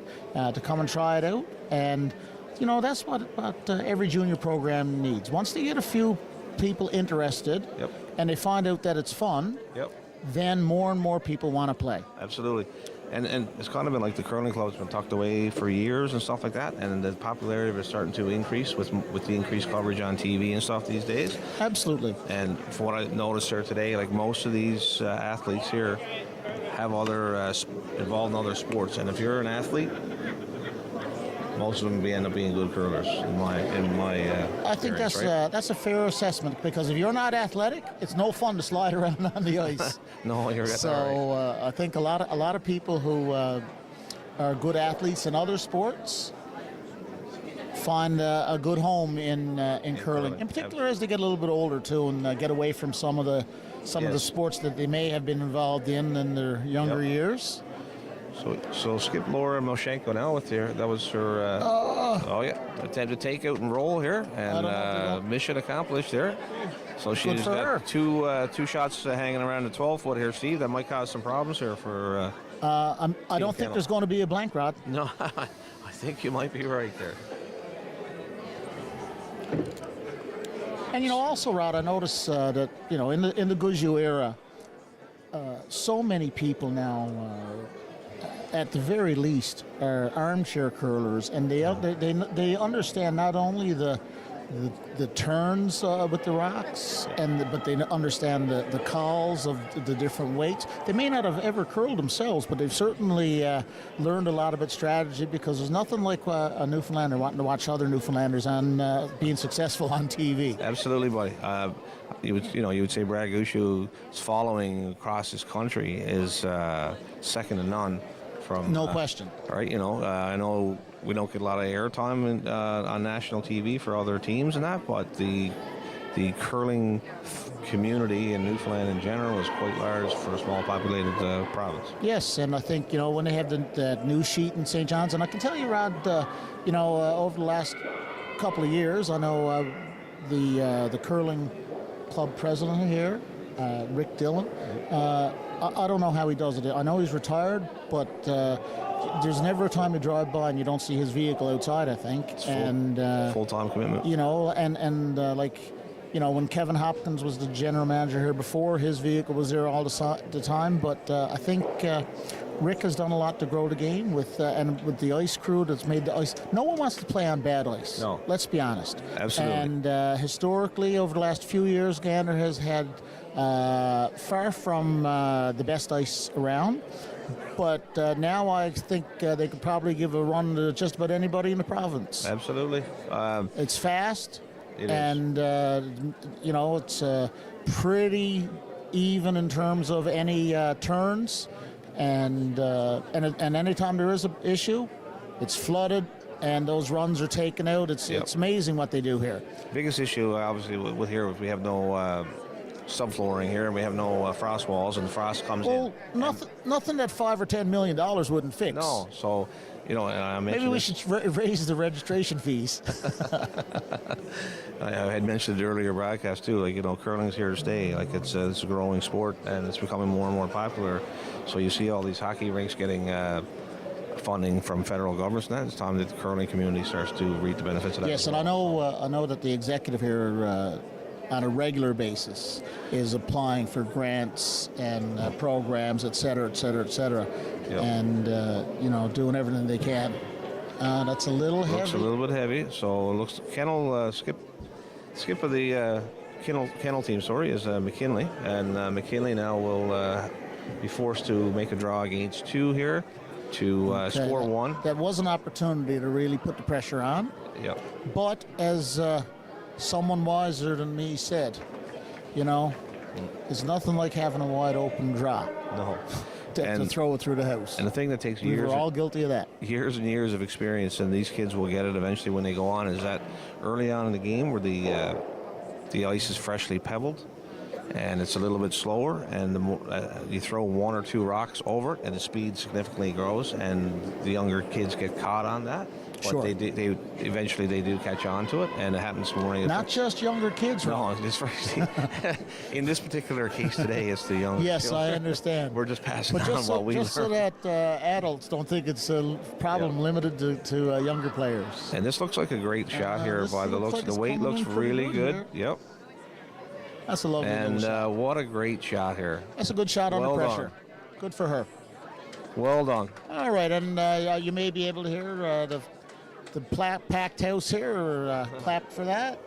to come and try it out. And you know, that's what every junior program needs. Once they get a few people interested, yep, and they find out that it's fun, yep, then more and more people want to play. Absolutely. And it's kind of been like the curling club's been tucked away for years and stuff like that, and the popularity of it is starting to increase with the increased coverage on TV and stuff these days. Absolutely. And from what I noticed here today, like most of these athletes here have other involved in other sports, and if you're an athlete, most of them end up being good curlers, in my I think that's right? that's a fair assessment, because if you're not athletic, it's no fun to slide around on the ice. No, you're so right. I think a lot of people who are good athletes in other sports find a good home in curling. In particular, as they get a little bit older too, and get away from some of the sports that they may have been involved in their younger years. So skip Laura Moshenko now with that was her attempt to take out and roll here, and mission accomplished there. So she's got two shots hanging around the 12-foot here, Steve. That might cause some problems here for I don't think there's going to be a blank, Rod. No, I think you might be right there. And also, Rod, I notice that in the Guzhou era, so many people now, at the very least, are armchair curlers, and they understand not only the turns with the rocks, but they understand the calls of the different weights. They may not have ever curled themselves, but they've certainly learned a lot about strategy, because there's nothing like a Newfoundlander wanting to watch other Newfoundlanders on being successful on TV. Absolutely, buddy. You would say Brad Gushu's following across this country is second to none. No question. Right, I know we don't get a lot of airtime on national TV for other teams and that, but the curling community in Newfoundland in general is quite large for a small populated province. Yes, and I think when they have that news sheet in St. John's, and I can tell you, Rod, over the last couple of years, I know the curling club president here, Rick Dillon. I don't know how he does it. I know he's retired, but there's never a time you drive by and you don't see his vehicle outside, I think. It's full-time commitment. When Kevin Hopkins was the general manager here before, his vehicle was there all the time. But I think Rick has done a lot to grow the game with the ice crew that's made the ice. No one wants to play on bad ice. No. Let's be honest. Absolutely. And historically, over the last few years, Gander has had far from the best ice around. But now I think they could probably give a run to just about anybody in the province. Absolutely. It's fast. It and it's pretty even in terms of any turns, and anytime there is an issue, it's flooded and those runs are taken out. It's amazing what they do here. Biggest issue obviously with here, we have no subflooring here, and we have no frost walls, and the frost comes in. Nothing that $5 or $10 million wouldn't fix. No, so I mentioned maybe we should raise the registration fees. I had mentioned it earlier broadcast too. Curling's here to stay. It's a growing sport, and it's becoming more and more popular. So you see all these hockey rinks getting funding from federal governments. And it's time that the curling community starts to reap the benefits of that. Yes, and I know that the executive here on a regular basis is applying for grants and programs, et cetera, et cetera, et cetera, and doing everything they can. That's a little heavy. Looks a little bit heavy. So it looks Kennel skip of the Kennel team. Sorry, is McKinley, and McKinley now will be forced to make a draw against 2 here to score 1. That was an opportunity to really put the pressure on. Yep. But as someone wiser than me said, it's nothing like having a wide open draw. No. To throw it through the house. And the thing that takes we years. We're all guilty of that. Years and years of experience, and these kids will get it eventually when they go on, is that early on in the game where the ice is freshly pebbled and it's a little bit slower, and you throw 1 or 2 rocks over it and the speed significantly grows, and the younger kids get caught on that. But sure. they eventually do catch on to it, and it happens this morning. Not just younger kids, right? No, in this particular case today, it's the young. Yes, I understand. We're just passing on what we learned. Just so that adults don't think it's a problem limited to younger players. And this looks like a great shot here by the looks. The weight looks really good. Yep. That's a lovely shot. And what a great shot here. That's a good shot under pressure. Good for her. Well done. All right, and you may be able to hear the packed house here, or clap for that.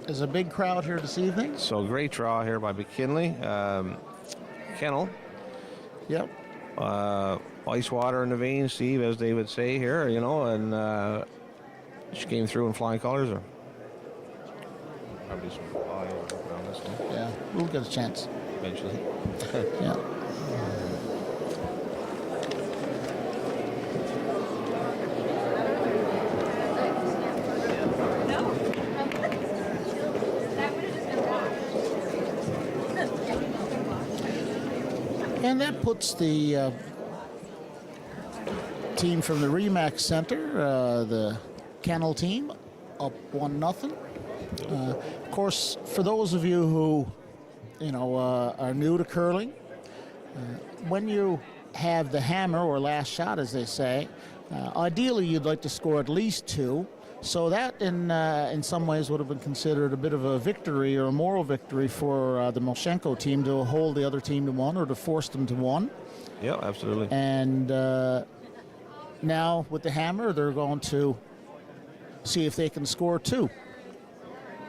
There's a big crowd here this evening. So great draw here by McKinley. Kennel. Yep. Ice water in the veins, Steve, as they would say here, and she came through in flying colors. Or probably some fly around this one. Yeah, we'll get a chance. Eventually. Yeah. And that puts the team from the Remax Center, the Kennel team, up 1-0. Of course, for those of you who, are new to curling, when you have the hammer or last shot, as they say, ideally you'd like to score at least 2. So that, in some ways, would have been considered a bit of a victory or a moral victory for the Molchenko team to hold the other team to 1 or to force them to 1. Yeah, absolutely. And now with the hammer, they're going to see if they can score 2.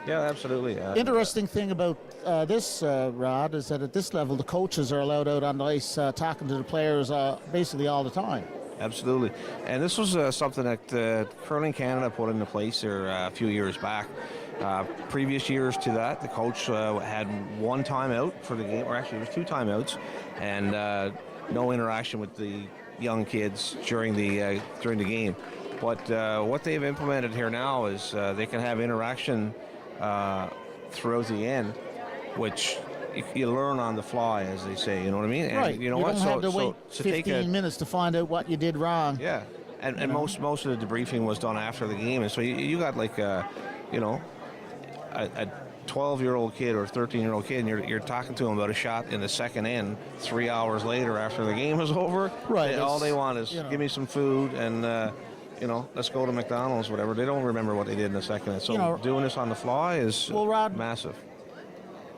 Yeah, absolutely. Interesting thing about this, Rod, is that at this level, the coaches are allowed out on the ice talking to the players basically all the time. Absolutely. And this was something that Curling Canada put into place there a few years back. Previous years to that, the coach had 1 timeout for the game, or actually it was 2 timeouts, and no interaction with the young kids during the game. But what they've implemented here now is they can have interaction throughout the end, which you learn on the fly, as they say. You know what I mean? And right. You know you what? don't have to wait 15 minutes to find out what you did wrong. Yeah. And most of the debriefing was done after the game, and so you got like a 12-year-old kid or a 13-year-old kid, and you're talking to them about a shot in the second end 3 hours later after the game is over. Right. And all they want is give me some food and let's go to McDonald's, whatever. They don't remember what they did in the second end. So doing this on the fly is massive.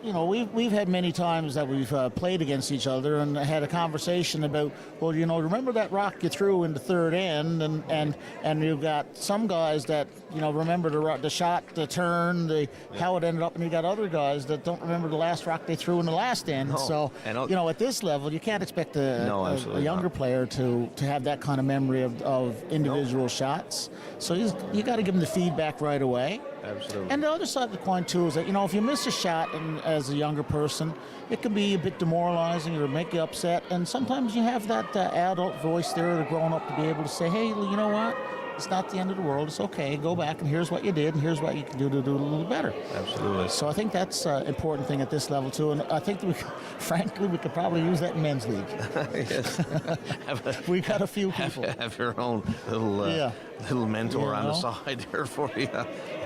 We've had many times that we've played against each other and had a conversation about, well, remember that rock you threw in the third end, and you've got some guys that remember the shot, the turn, how it ended up, and you got other guys that don't remember the last rock they threw in the last end. No. So at this level, you can't expect a younger player to have that kind of memory of individual shots. So you got to give them the feedback right away. Absolutely. And the other side of the coin, too, is that, if you miss a shot as a younger person, it can be a bit demoralizing or make you upset. And sometimes you have that adult voice there, the grown up, to be able to say, hey, you know what? It's not the end of the world. It's okay. Go back, and here's what you did, and here's what you can do to do it a little better. Absolutely. So I think that's an important thing at this level, too. And I think, frankly, we could probably use that in men's league. Yes. We've got a few people. Have your own little mentor on the side there for you.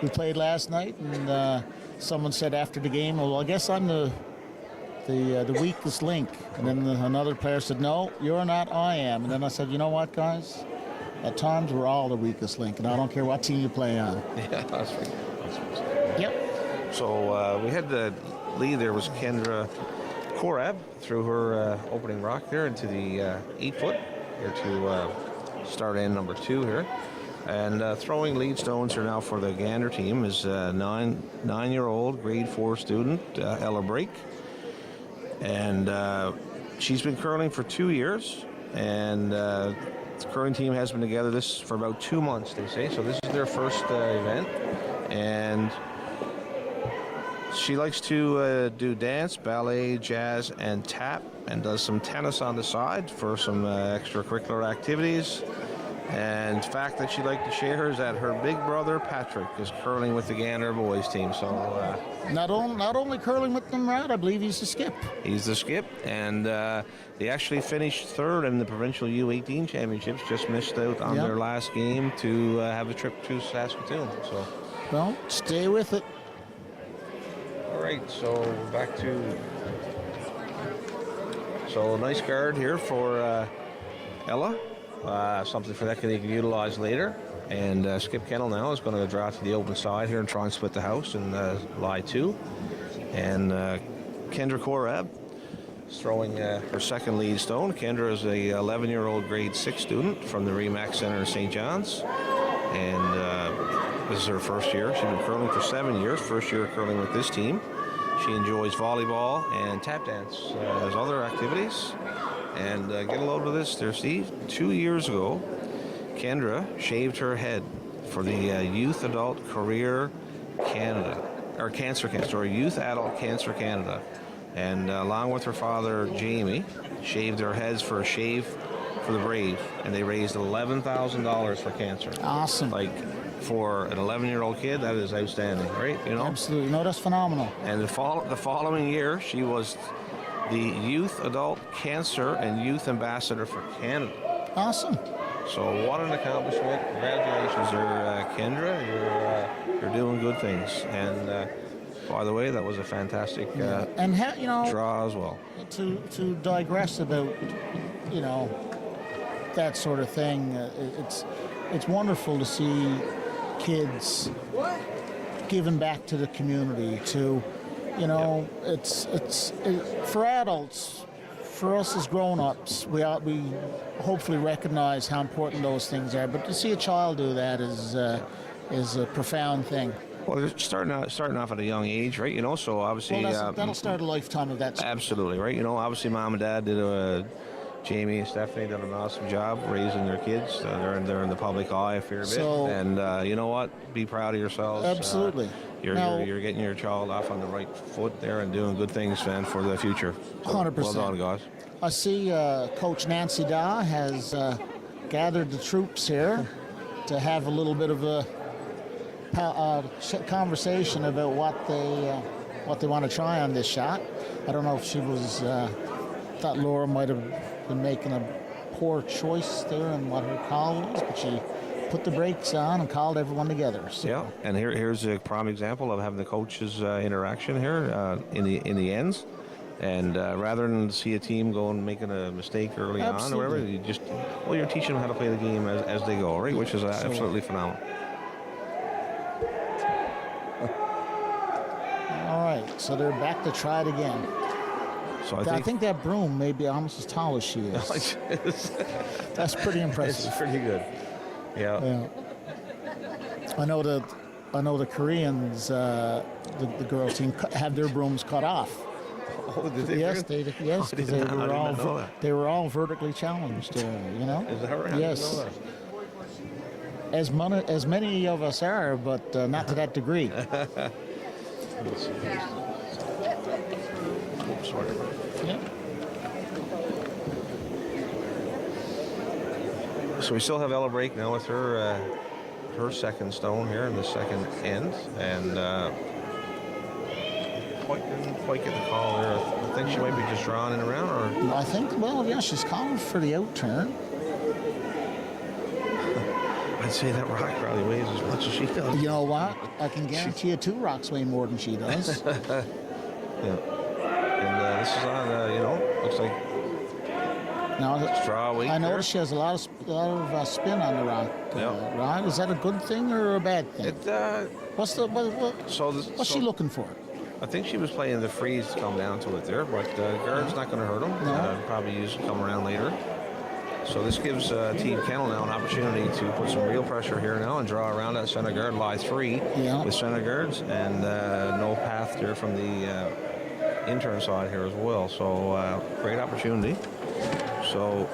We played last night, and someone said after the game, well, I guess I'm the the weakest link. And then another player said, no, you're not, I am. And then I said, you know what, guys? At times, we're all the weakest link, and I don't care what team you play on. Yeah, that's right. Yep. So we had the lead there was Kendra Korab threw her opening rock there into the 8-foot here to start end number 2 here. And throwing lead stones here now for the Gander team is 9-year-old grade 4 student Ella Brake. And she's been curling for 2 years, and the curling team has been together for about 2 months, they say. So this is their first event, and she likes to do dance, ballet, jazz, and tap, and does some tennis on the side for some extracurricular activities. And the fact that she'd like to share is that her big brother Patrick is curling with the Gander boys team. So not only curling with them, Rod, I believe he's the skip. He's the skip, and they actually finished 3rd in the Provincial U16 championships. Just missed out on their last game to have a trip to Saskatoon. So, well, stay with it. All right, so back to a nice guard here for Ella. Something for that they can utilize later. And Skip Kennel now is going to draw to the open side here and try and split the house and lie 2. And Kendra Korab is throwing her second lead stone. Kendra is a 11-year-old grade 6 student from the Remax Center in St. John's. And this is her first year. She's been curling for 7 years, first year curling with this team. She enjoys volleyball and tap dance as other activities. And get a load of this there, Steve. 2 years ago, Kendra shaved her head for the Youth Adult Career Canada, or Youth Adult Cancer Canada. And along with her father, Jamie, shaved their heads for a shave for the Brave. And they raised $11,000 for cancer. Awesome. Like, for an 11-year-old kid, that is outstanding, right? You know? Absolutely. No, that's phenomenal. And the following year, she was the Youth Adult Cancer and Youth Ambassador for Canada. Awesome. So what an accomplishment. Congratulations there, Kendra. You're doing good things. And by the way, that was a fantastic and draw as well. To digress about, that sort of thing, it's wonderful to see kids giving back to the community, it's for adults, for us as grown-ups, we hopefully recognize how important those things are. But to see a child do that is a profound thing. Well, they're starting off at a young age, right? So obviously that'll start a lifetime of that. Absolutely, right? Obviously, Mom and Dad did Jamie and Stephanie did an awesome job raising their kids. They're in the public eye a fair bit, and you know what? Be proud of yourselves. Absolutely. You're getting your child off on the right foot there and doing good things, man, for the future. So, 100%. Well done, guys. I see Coach Nancy Daw has gathered the troops here to have a little bit of a conversation about what they want to try on this shot. I don't know if she was thought Laura might have been making a poor choice there in what her call was, but she put the brakes on and called everyone together. So. Yeah, and here's a prime example of having the coaches interaction here in the ends. And rather than see a team go and making a mistake early on or whatever, you're teaching them how to play the game as they go, right? Which is absolutely phenomenal. All right, so they're back to try it again. So I think that broom may be almost as tall as she is. That's pretty impressive. It's pretty good. Yeah. I know the Koreans, the girls team, have their brooms cut off. Oh, did they? Yes, because they were all vertically challenged. Is that right? Yes. As many of us are, but not to that degree. Yeah. So we still have Ella Brake now with her second stone here in the second end, and didn't quite get the call there. I think she might be just drawing in around, or I think she's calling for the out turn. I'd say that rock probably weighs as much as she does. You know what? I can guarantee you 2 rocks weigh more than she does. Yeah. And this is on, looks like Now, straw weight. I noticed she has a lot of spin on the rock. Yep. Rod, is that a good thing or a bad thing? What's she looking for? I think she was playing the freeze to come down to it there, but guard's not going to hurt him. No. Probably use it come around later. So this gives Team Kennel now an opportunity to put some real pressure here now and draw around that center guard by 3 with center guards, and no path there from the intern side here as well. So great opportunity. So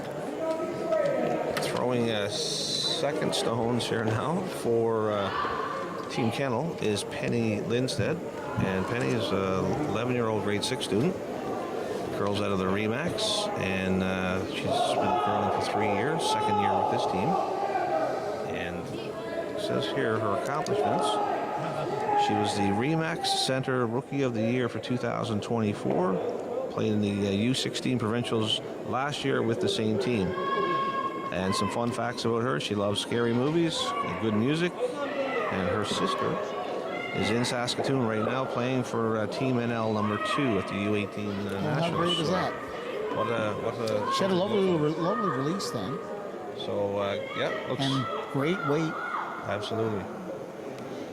throwing second stones here now for Team Kennel is Penny Lindstead, and Penny is an 11-year-old grade 6 student. Girls out of the Remax, and she's been curling for 3 years, second year with this team. And it says here her accomplishments. She was the Remax Center Rookie of the Year for 2024, played in the U16 Provincials last year with the same team. And some fun facts about her: she loves scary movies and good music, and her sister is in Saskatoon right now playing for Team NL number 2 at the U18 Nationals. How great is that? What a She had a lovely release then. So, looks... And great weight. Absolutely.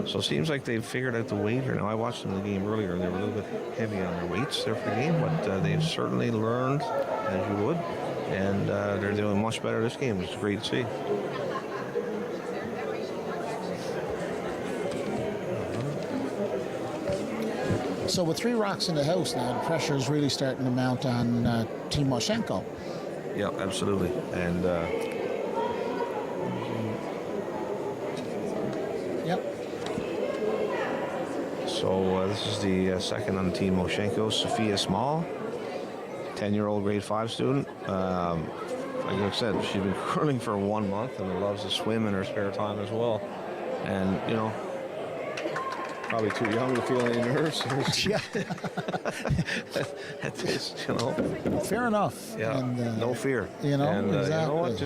So it seems like they've figured out the weight here. Now, I watched them in the game earlier. They were a little bit heavy on their weights there for the game, but they've certainly learned, as you would, and they're doing much better this game, which is great to see. So with 3 rocks in the house now, the pressure is really starting to mount on Timoshenko. Yeah, absolutely. And so this is the second on Team Moshenko, Sophia Small, 10-year-old grade 5 student. Like I said, she's been curling for 1 month and loves to swim in her spare time as well. And, probably too young to feel any nerves. Yeah. At this, Fair enough. Yeah, and, no fear. Exactly. You know what?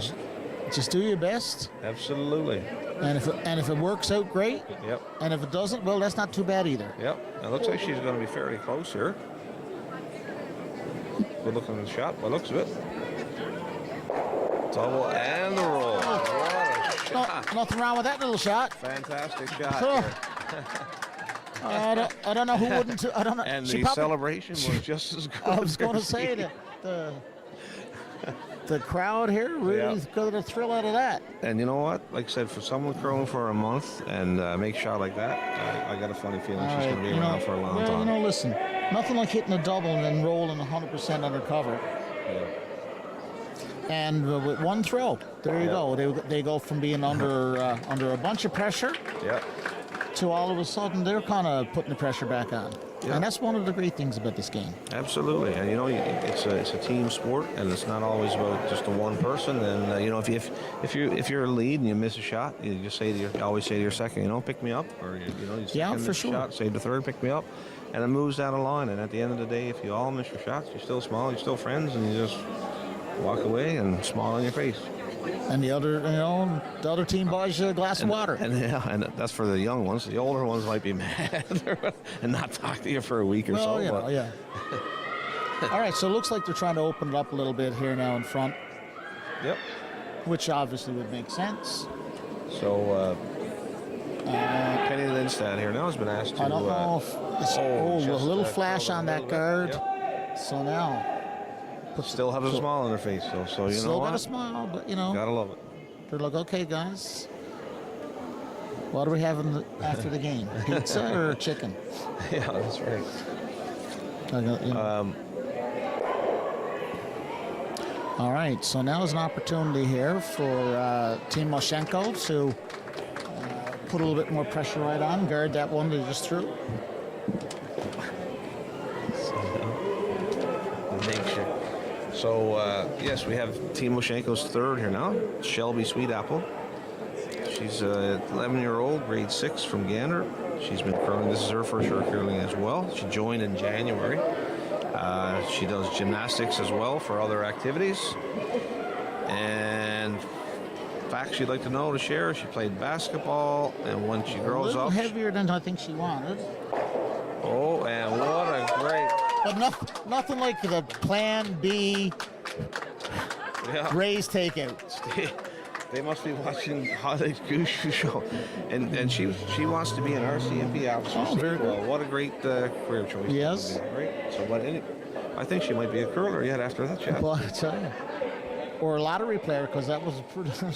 Just do your best. Absolutely. And if it works out, great. Yep. And if it doesn't, well, that's not too bad either. Yep. It looks like she's going to be fairly close here. Good looking at the shot. By the looks of it. Double and the roll. What a shot. Nothing wrong with that little shot. Fantastic shot. So, I don't know who wouldn't. I don't know. And she the celebration was just as good. I was going to say that the crowd here really got a thrill out of that. And you know what? Like I said, for someone curling for a month and make a shot like that, I got a funny feeling she's going to be around for a long time. Listen, nothing like hitting a double and then rolling 100% undercover. Yeah. And with one throw, there you go. They go from being under a bunch of pressure to all of a sudden they're kind of putting the pressure back on. Yeah. And that's one of the great things about this game. Absolutely. And it's a team sport, and it's not always about just the one person. And if you're a lead and you miss a shot, you just always say to your second, pick me up, or you for sure. Shot, say to the third, pick me up, and it moves down the line. And at the end of the day, if you all miss your shots, you're still small, you're still friends, and you just walk away and smile on your face. And the other team buys you a glass of water. And that's for the young ones. The older ones might be mad and not talk to you for a week or so. Yeah. All right, so it looks like they're trying to open it up a little bit here now in front. Yep. Which obviously would make sense. So Penny Lindstad here now has been asked to... I don't know if... a little flash on that guard. Yep. So now... Still have a smile on their face, though. So you still know what? Got a smile, but gotta love it. They're like, okay, guys, what are we having after the game? Pizza or chicken? Yeah, that's right. All right, so now is an opportunity here for Team Moshenko to put a little bit more pressure right on, guard that one they just threw. So, yes, we have Team Moshenko's third here now, Shelby Sweetapple. She's an 11-year-old, grade 6 from Gander. She's been curling. This is her first year curling as well. She joined in January. She does gymnastics as well for other activities. And facts she'd like to know to share, she played basketball, and when she grows up... A little heavier than I think she wanted. Oh, and what a great... But nothing like the plan B raise takeout. They must be watching Holly's Goose Show, and she wants to be an RCMP officer. Oh, very good. Well, what a great career choice. Yes. Right. So, I think she might be a curler yet after that shot. Well, I tell you. Or a lottery player, because that was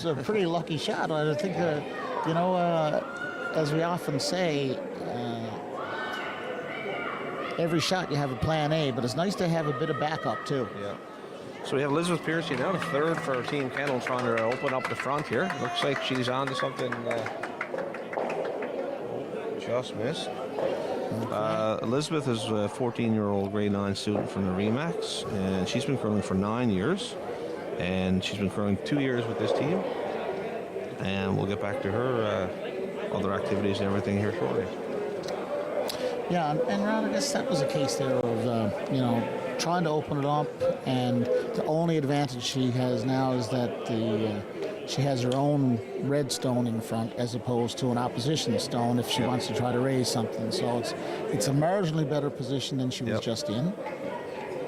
a pretty lucky shot. I think, as we often say, every shot you have a plan A, but it's nice to have a bit of backup too. Yeah. So we have Elizabeth Piercy now, the third for Team Kennel, trying to open up the front here. Looks like she's on to something. Just missed. Elizabeth is a 14-year-old grade 9 student from the Remax, and she's been curling for 9 years. And she's been curling 2 years with this team. And we'll get back to her other activities and everything here shortly. Yeah, and Ron, I guess that was a case there of, trying to open it up, and the only advantage she has now is that she has her own red stone in front as opposed to an opposition stone if she wants to try to raise something. So it's a marginally better position than she was just in.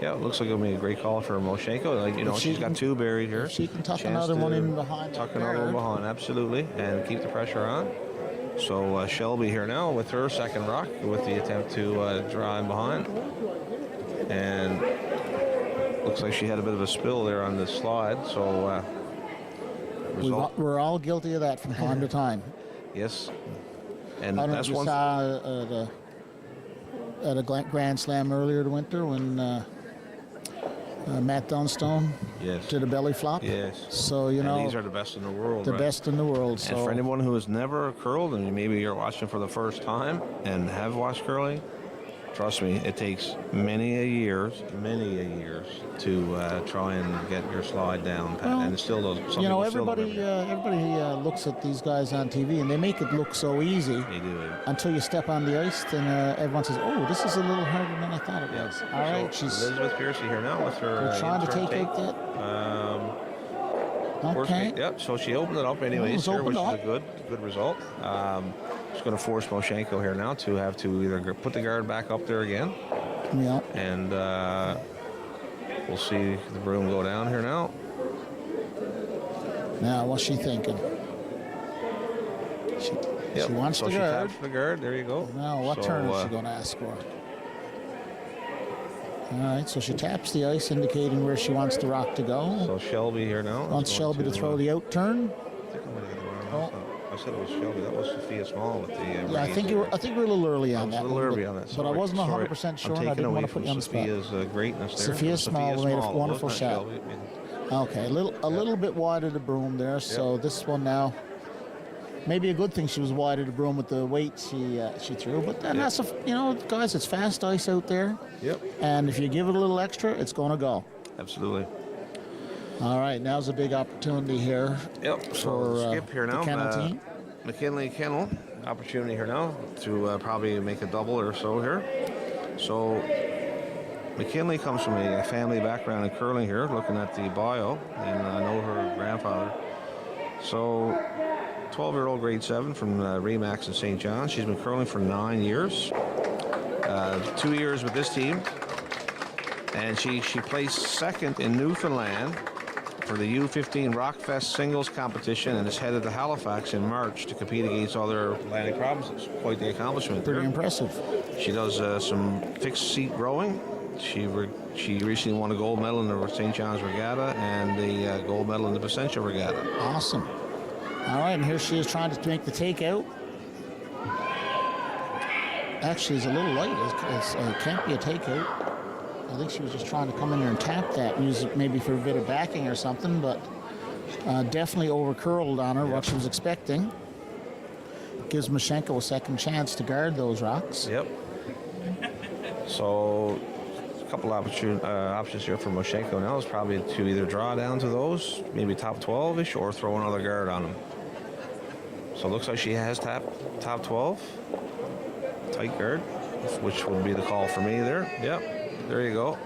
Yeah, it looks like it'll be a great call for Moshenko. She's got two buried here. She can tuck another one in behind. Tuck another one behind, absolutely, and keep the pressure on. So Shelby here now with her second rock with the attempt to draw in behind. And looks like she had a bit of a spill there on the slide. So we're all guilty of that from time to time. Yes. And I don't know that's if you one. saw at a Grand Slam earlier in the winter when Matt Dunstone did a belly flop. Yes. So, and these are the best in the world. The best in the world. And for anyone who has never curled, and maybe you're watching for the first time and have watched curling, trust me, it takes many a years to try and get your slide down, Pat, and it still does. Everybody looks at these guys on TV and they make it look so easy. They do. Until you step on the ice, then everyone says, "Oh, this is a little harder than I thought it was." All right, she's Elizabeth Piercy here now with her. trying to take out that. Okay. Yep. So she opened it up anyways here, which is a good result. She's going to force Moshenko here now to have to either put the guard back up there again. Yeah. And we'll see the broom go down here now. Now, what's she thinking? She wants the she guard. taps the guard. There you go. Now, what turn is she going to ask for? All right, so she taps the ice, indicating where she wants the rock to go. So Shelby here now. Wants Shelby to throw the out turn. I said it was Shelby. That was Sophia Small with the. Yeah, I think you were a little early on that. I was a little early on that. But I wasn't 100% sure, and I didn't want to put you on the spot. Sophia's greatness there. Sophia Small made a wonderful shot. Okay, a little bit wide of the broom there. So this one now, maybe a good thing she was wide of the broom with the weight she threw. But then that's guys, it's fast ice out there. Yep. And if you give it a little extra, it's going to go. Absolutely. All right, now's a big opportunity here. Yep. For skip here now. the Kennel team. McKinley Kennel, opportunity here now to probably make a double or so here. So McKinley comes from a family background in curling here, looking at the bio, and I know her grandfather. So 12-year-old grade 7 from Remax in St. John. She's been curling for 9 years. 2 years with this team. And she placed second in Newfoundland for the U16 Rockfest singles competition and is headed to Halifax in March to compete against other Atlantic provinces. Quite the accomplishment. Pretty impressive. She does some fixed seat rowing. She recently won a gold medal in the St. John's Regatta and the gold medal in the Provincial Regatta. Awesome. All right, and here she is trying to make the takeout. Actually, it's a little light. It can't be a takeout. I think she was just trying to come in there and tap that and use it maybe for a bit of backing or something, but definitely over-curled on her, what she was expecting. Gives Moshenko a second chance to guard those rocks. Yep. So a couple options here for Moshenko now is probably to either draw down to those, maybe top 12-ish, or throw another guard on them. So it looks like she has top 12. Tight guard, which would be the call for me there. Yep. There you go.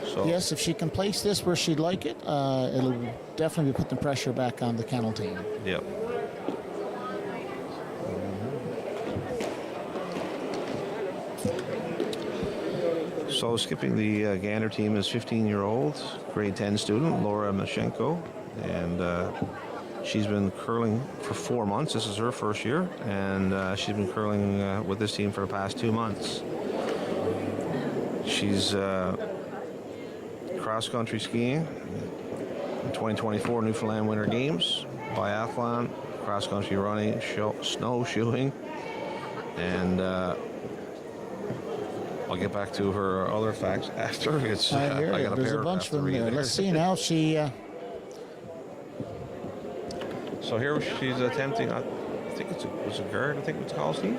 So yes, if she can place this where she'd like it, it'll definitely put the pressure back on the Kennel team. Yep. So skipping the Gander team is 15-year-old, grade 10 student, Laura Mashenko. And she's been curling for 4 months. This is her first year. And she's been curling with this team for the past 2 months. She's cross-country skiing, 2024 Newfoundland Winter Games, biathlon, cross-country running, snowshoeing, and I'll get back to her other facts after. It's I got a There's a bunch of them there. Let's see now. She. So here she's attempting. I think it's a guard. I think it's called, Steve.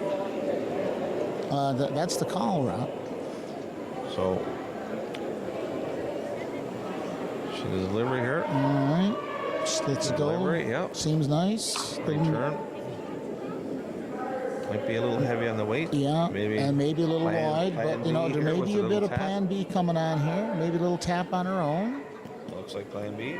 That's the call route. So she does delivery here. All right. Let's go. Delivery, yeah. Seems nice. Right turn. Might be a little heavy on the weight. Yeah, maybe and maybe a little wide, plan but you know, B there here may with be a bit of tap. plan B coming on here. Maybe a little tap on her own. Looks like plan B.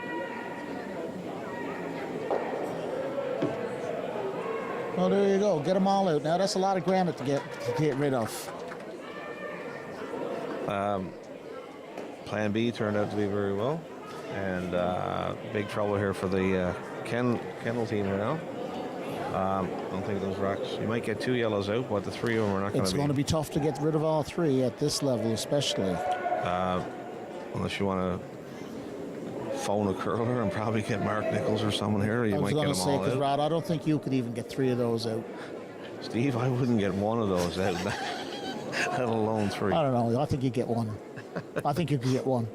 Oh, there you go. Get them all out. Now that's a lot of granite to get rid of. Plan B turned out to be very well, and big trouble here for the Kendall team here now. I don't think those rocks. You might get 2 yellows out, but the 3 of them are not going to be. It's going to be tough to get rid of all 3 at this level, especially. Unless you want to phone a curler and probably get Mark Nichols or someone here. You might get them all out. Rod, I don't think you could even get 3 of those out. Steve, I wouldn't get 1 of those out, let alone 3. I don't know. I think you get 1. I think you could get 1.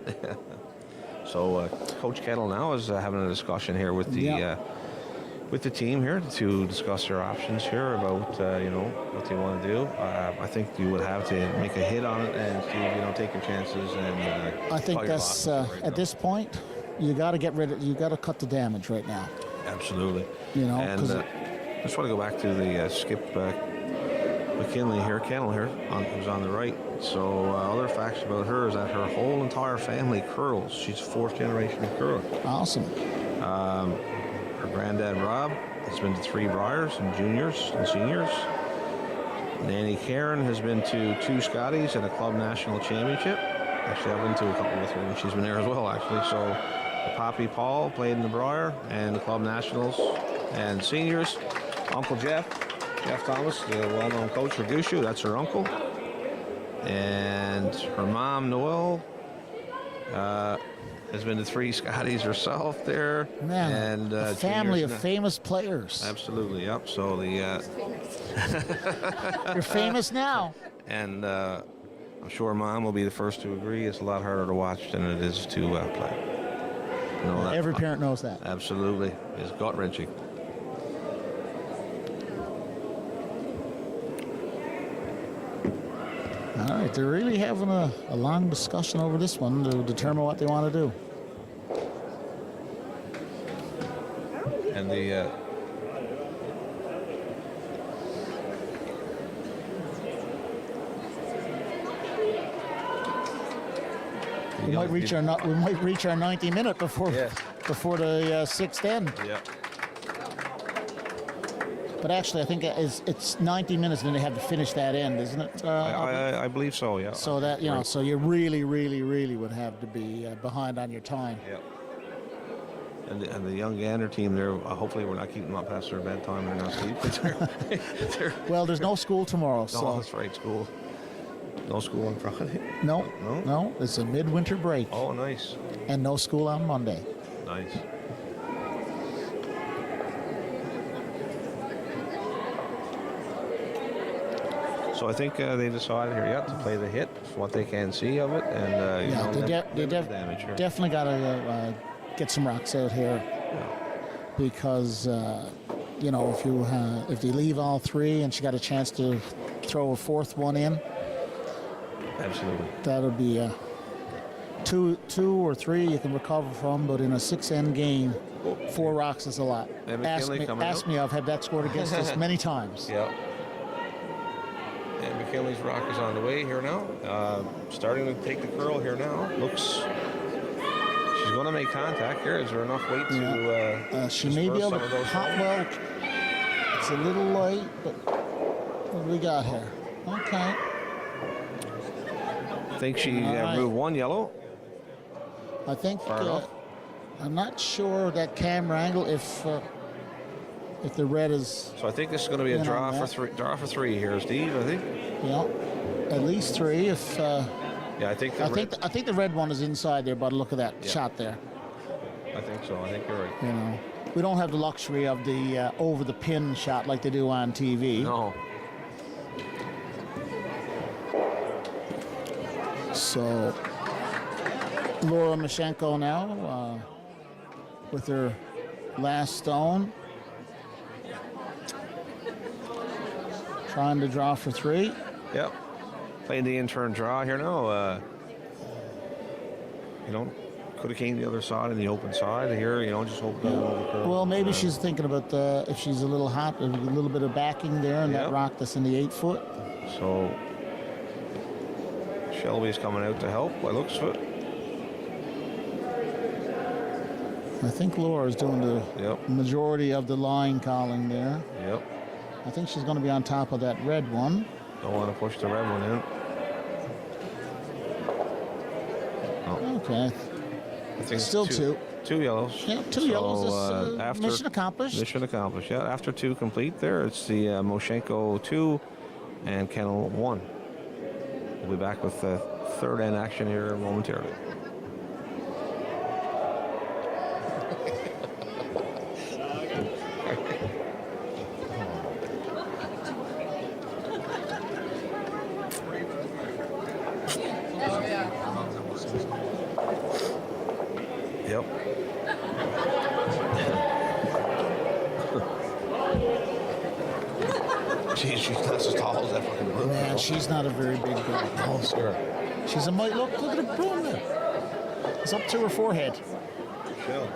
So Coach Kettle now is having a discussion here with the with the team here to discuss their options here about what they want to do. I think you would have to make a hit on it and take your chances. And I think that's at this point you got to get rid of. You got to cut the damage right now. Absolutely. And I just want to go back to the Skip McKinley here, Kennel here, who's on the right. So other facts about her is that her whole entire family curls. She's 4th generation curler. Awesome. Her granddad, Rob, has been to 3 Briars and juniors and seniors. Nanny Karen has been to 2 Scotties and a club national championship. Actually, I've been to a couple with her, and she's been there as well, actually. So, Poppy Paul played in the Briar and the club nationals and seniors. Uncle Jeff Thomas, the well-known coach for Gushu, that's her uncle. And her mom, Noelle, has been to 3 Scotties herself there. Man, and a family of famous players. Absolutely, yep. So the you're famous now. And I'm sure Mom will be the first to agree. It's a lot harder to watch than it is to play. Every parent knows that. Absolutely, it's gut wrenching. All right, they're really having a long discussion over this one to determine what they want to do. And the we might reach our 90 minute before the 6th end. Yeah. But actually, I think it's 90 minutes, and then they have to finish that end, isn't it? I believe so. Yeah. So that right. so you really would have to be behind on your time. Yeah. And the young Gander team there, hopefully we're not keeping them up past their bedtime and they're not asleep. Well, there's no school tomorrow. No, that's right, school. No school on Friday? No. It's a midwinter break. Oh, nice. And no school on Monday. Nice. So I think they decided here, to play the hit, what they can see of it, and they definitely got to get some rocks out here, because if they leave all 3 and she got a chance to throw a 4th one in, absolutely, that would be 2 or 3 you can recover from, but in a 6-end game, 4 rocks is a lot. Ask me, I've had that scored against us many times. Yeah. And McKinley's rock is on the way here now. Starting to take the curl here now. Looks. She's going to make contact here. Is there enough weight to? She may be able to hop. Well, it's a little light, but what do we got here? Okay. think she Right. moved one yellow. I think Far enough. I'm not sure that camera angle if the red is. So I think this is going to be a in draw on for that. three. Draw for three here, Steve. I think. Yeah, at least 3. If Yeah, I think. I think the red one is inside there. By the look of that shot there, I think so. I think you're right. you know, we don't have the luxury of the over the pin shot like they do on TV. No. So Laura Mashenko now with her last stone, trying to draw for 3. Yep. Playing the in-turn draw here now. Could have came the other side and the open side here. Just hope that will occur. Well, maybe she's thinking about if she's a little hot, a little bit of backing there, and that rock that's in the 8 foot. So Shelby's coming out to help. By looks of it. I think Laura's doing the majority of the line calling there. Yep. I think she's going to be on top of that red one. Don't want to push the red one in. Okay. I think Still it's two. 2 yellows. Yeah, 2 yellows. Mission accomplished. Mission accomplished. Yeah. After 2 complete, there it's the Moshenko 2 and Kennel 1. We'll be back with the third end action here momentarily. Yep. Jeez, she's not as tall as that fucking broom. Man, she's not a very big girl. Oh, sure. She's a might look at the broom there. It's up to her forehead. Sure.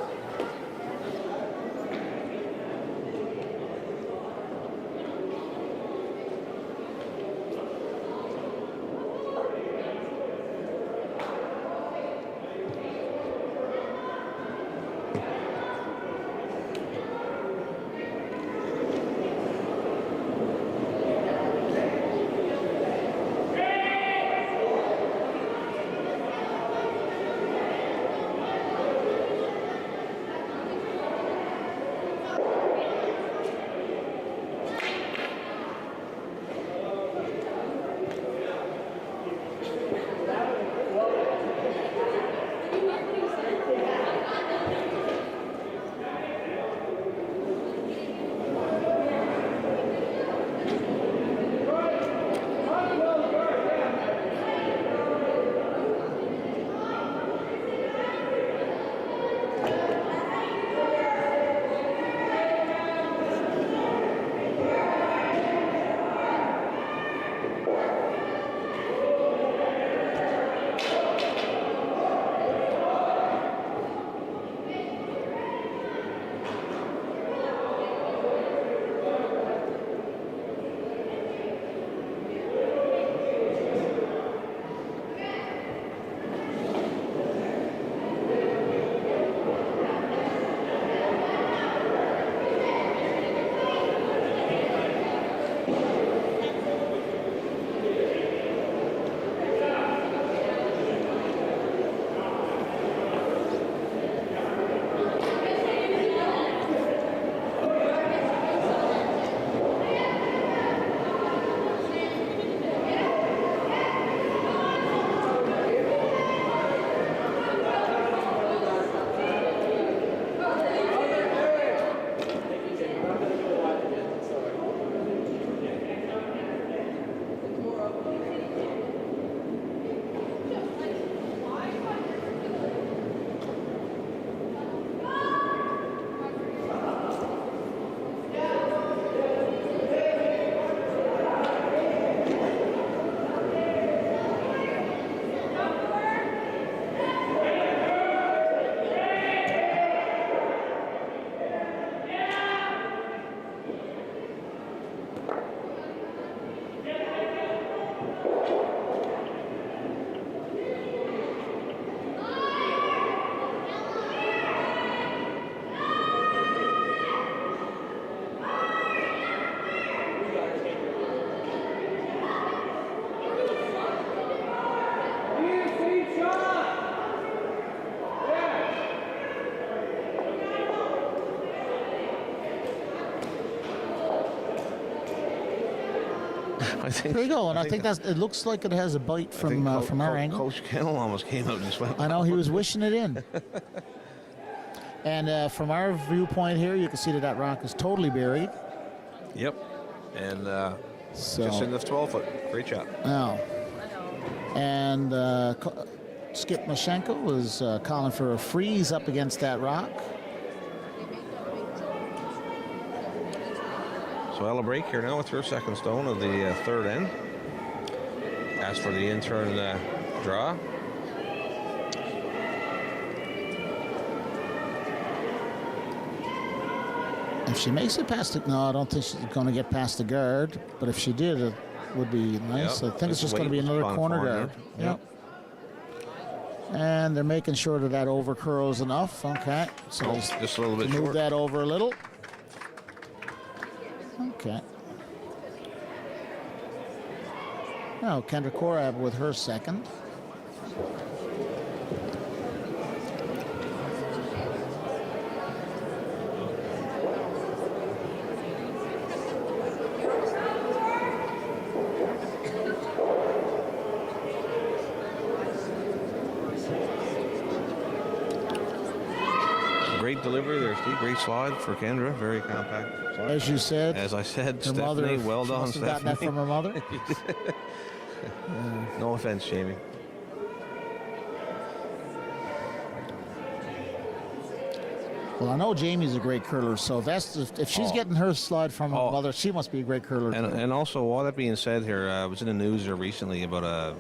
I think. There you go, and I think that's. It looks like it has a bite from our angle. Coach Kennel almost came out and just went. I know he was wishing it in. And from our viewpoint here, you can see that rock is totally buried. Yep. And just in the 12-foot. Great shot. Now, and Skip Mashenko was calling for a freeze up against that rock. So Ella Break here now with her second stone of the third end. As for the in-turn draw. If she makes it past it, no, I don't think she's going to get past the guard. But if she did, it would be nice. Yep. I think it's just going to be another corner guard. Yep. And they're making sure that over curls enough. Okay. So just a little bit move short. that over a little. Okay. Now Kendra Korab with her second. Great delivery there, Steve. Great slide for Kendra. Very compact slide. As you said. As I said, her Stephanie, mother, well she done, must have gotten that Stephanie. from her mother. No offense, Jamie. Well, I know Jamie's a great curler, so if she's getting her slide from her mother, she must be a great curler. And also, all that being said here, I was in the news here recently about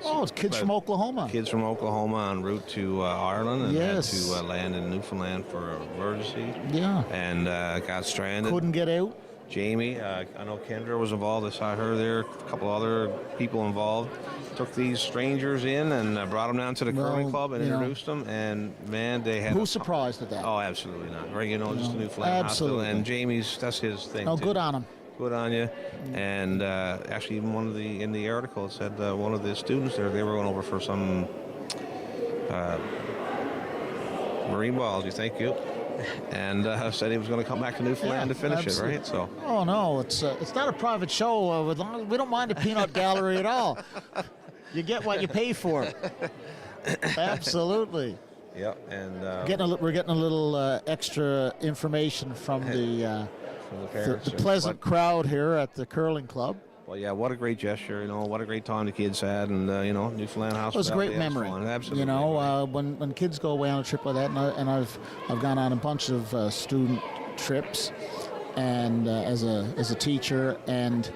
it's kids from Oklahoma. Kids from Oklahoma en route to Ireland and Yes. had to land in Newfoundland for an emergency. Yeah. And got stranded. Couldn't get out. Jamie, I know Kendra was involved. I saw her there. A couple other people involved. Took these strangers in and brought them down to the curling club and introduced them. And man, they had. Who's surprised at that? Oh, absolutely not. Right, just a Newfoundland hospital. absolutely. And Jamie's, that's his thing. Oh, too. good on him. Good on you. And actually, even in the article, it said one of the students there, they were going over for some marine biology. Thank you. And said he was going to come back to Newfoundland to finish it, right? So. Oh no, it's not a private show. We don't mind a peanut gallery at all. You get what you pay for. Absolutely. Yep, and we're getting a little extra information from the parents. the pleasant crowd here at the curling club. Well, yeah, what a great gesture, what a great time the kids had, and, Newfoundland Hospital. It was a great memory. Absolutely. When kids go away on a trip like that, and I've gone on a bunch of student trips, and as a teacher, and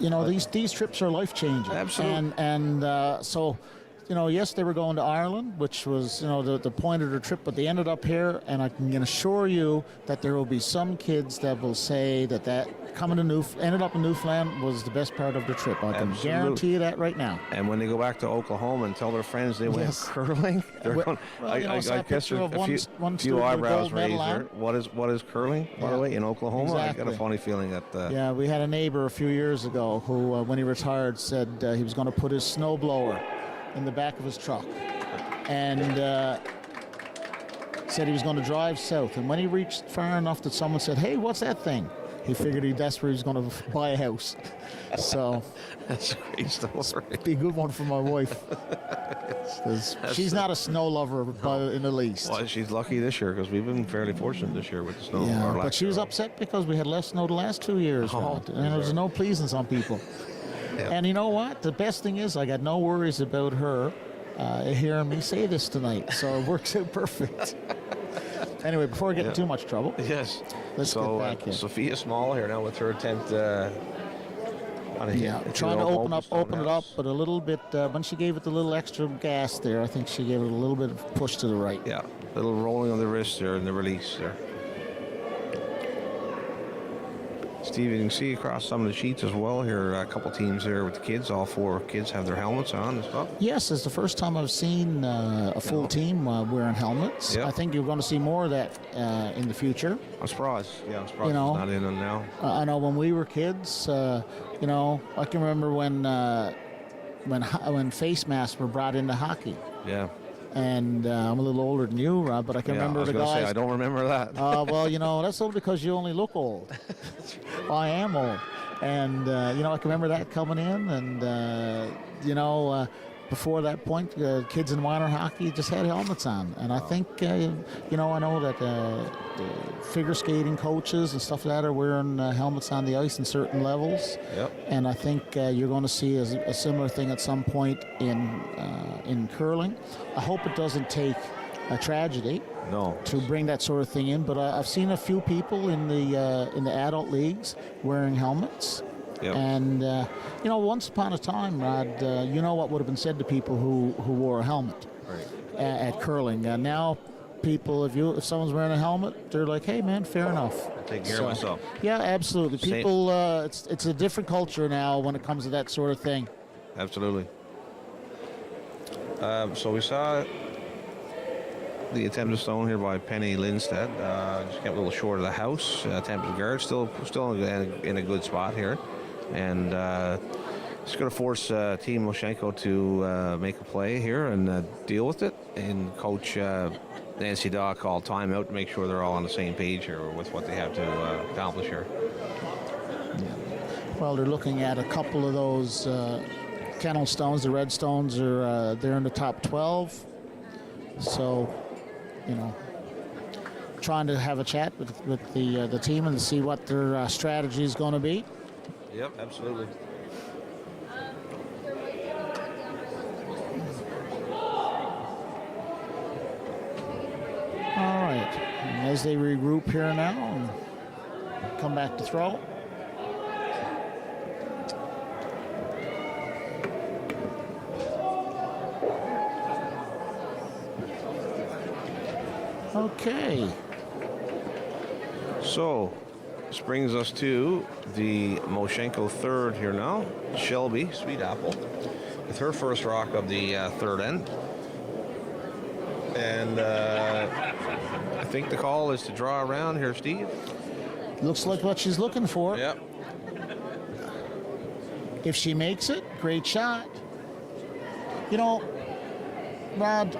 these trips are life changing. Absolutely. And so. Yes, they were going to Ireland, which was, the point of their trip, but they ended up here, and I can assure you that there will be some kids that will say that ended up in Newfoundland was the best part of the trip. I can guarantee you that right now. And when they go back to Oklahoma and tell their friends they went curling, they're going. I guess there's a few eyebrows raised there. What is curling, by the way, in Oklahoma? Exactly. I got a funny feeling that. Yeah, we had a neighbor a few years ago who, when he retired, said he was going to put his snowblower in the back of his truck, and said he was going to drive south. And when he reached far enough that someone said, "Hey, what's that thing?" he figured that's where he was going to buy a house. So that's a great story. Be a good one for my wife, because she's not a snow lover in the least. Well, she's lucky this year because we've been fairly fortunate this year with the snow. Yeah, but she was upset because we had less snow the last 2 years. And there's no pleasing some people. Yep. And you know what? The best thing is I got no worries about her hearing me say this tonight, so it works out perfect. Anyway, before we get in too much trouble, yes. Let's get back here. Sophia Small here now with her attempt on a hit. Trying to open it up, but a little bit. When she gave it the little extra gas there, I think she gave it a little bit of push to the right. Yeah, a little rolling on the wrist there and the release there. Steve, you can see across some of the sheets as well here, a couple teams here with the kids. All four kids have their helmets on and stuff. Yes, it's the first time I've seen a full team wearing helmets. Yep. I think you're going to see more of that in the future. I'm surprised. Yeah, I'm surprised it's not in them now. I know when we were kids, I can remember when face masks were brought into hockey. Yeah. And I'm a little older than you, Rob, but I can remember the guys. I don't remember that. Well, that's only because you only look old. I am old. And, I can remember that coming in. And, before that point, kids in minor hockey just had helmets on. And I think, I know that the figure skating coaches and stuff like that are wearing helmets on the ice in certain levels. Yep. And I think you're going to see a similar thing at some point in curling. I hope it doesn't take a tragedy to bring that sort of thing in. But I've seen a few people in the adult leagues wearing helmets. Yep. And, once upon a time, Rod, what would have been said to people who wore a helmet at curling. Now, people, if someone's wearing a helmet, they're like, hey, man, fair enough. I take care of myself. Yeah, absolutely. People, it's a different culture now when it comes to that sort of thing. Absolutely. So we saw the attempted stone here by Penny Lindstedt. Just got a little short of the house. Attempted guard, still in a good spot here. And it's going to force Team Moshenko to make a play here and deal with it. And Coach Nancy Daw called timeout to make sure they're all on the same page here with what they have to accomplish here. Well, they're looking at a couple of those kennel stones. The red stones are they're in the top 12. So, trying to have a chat with the team and see what their strategy is going to be. Yep, absolutely. All right. And as they regroup here now and come back to throw. Okay. So, this brings us to the Moshenko third here now. Shelby Sweetapple with her first rock of the third end. And I think the call is to draw around here, Steve. Looks like what she's looking for. Yep. If she makes it, great shot. Rod,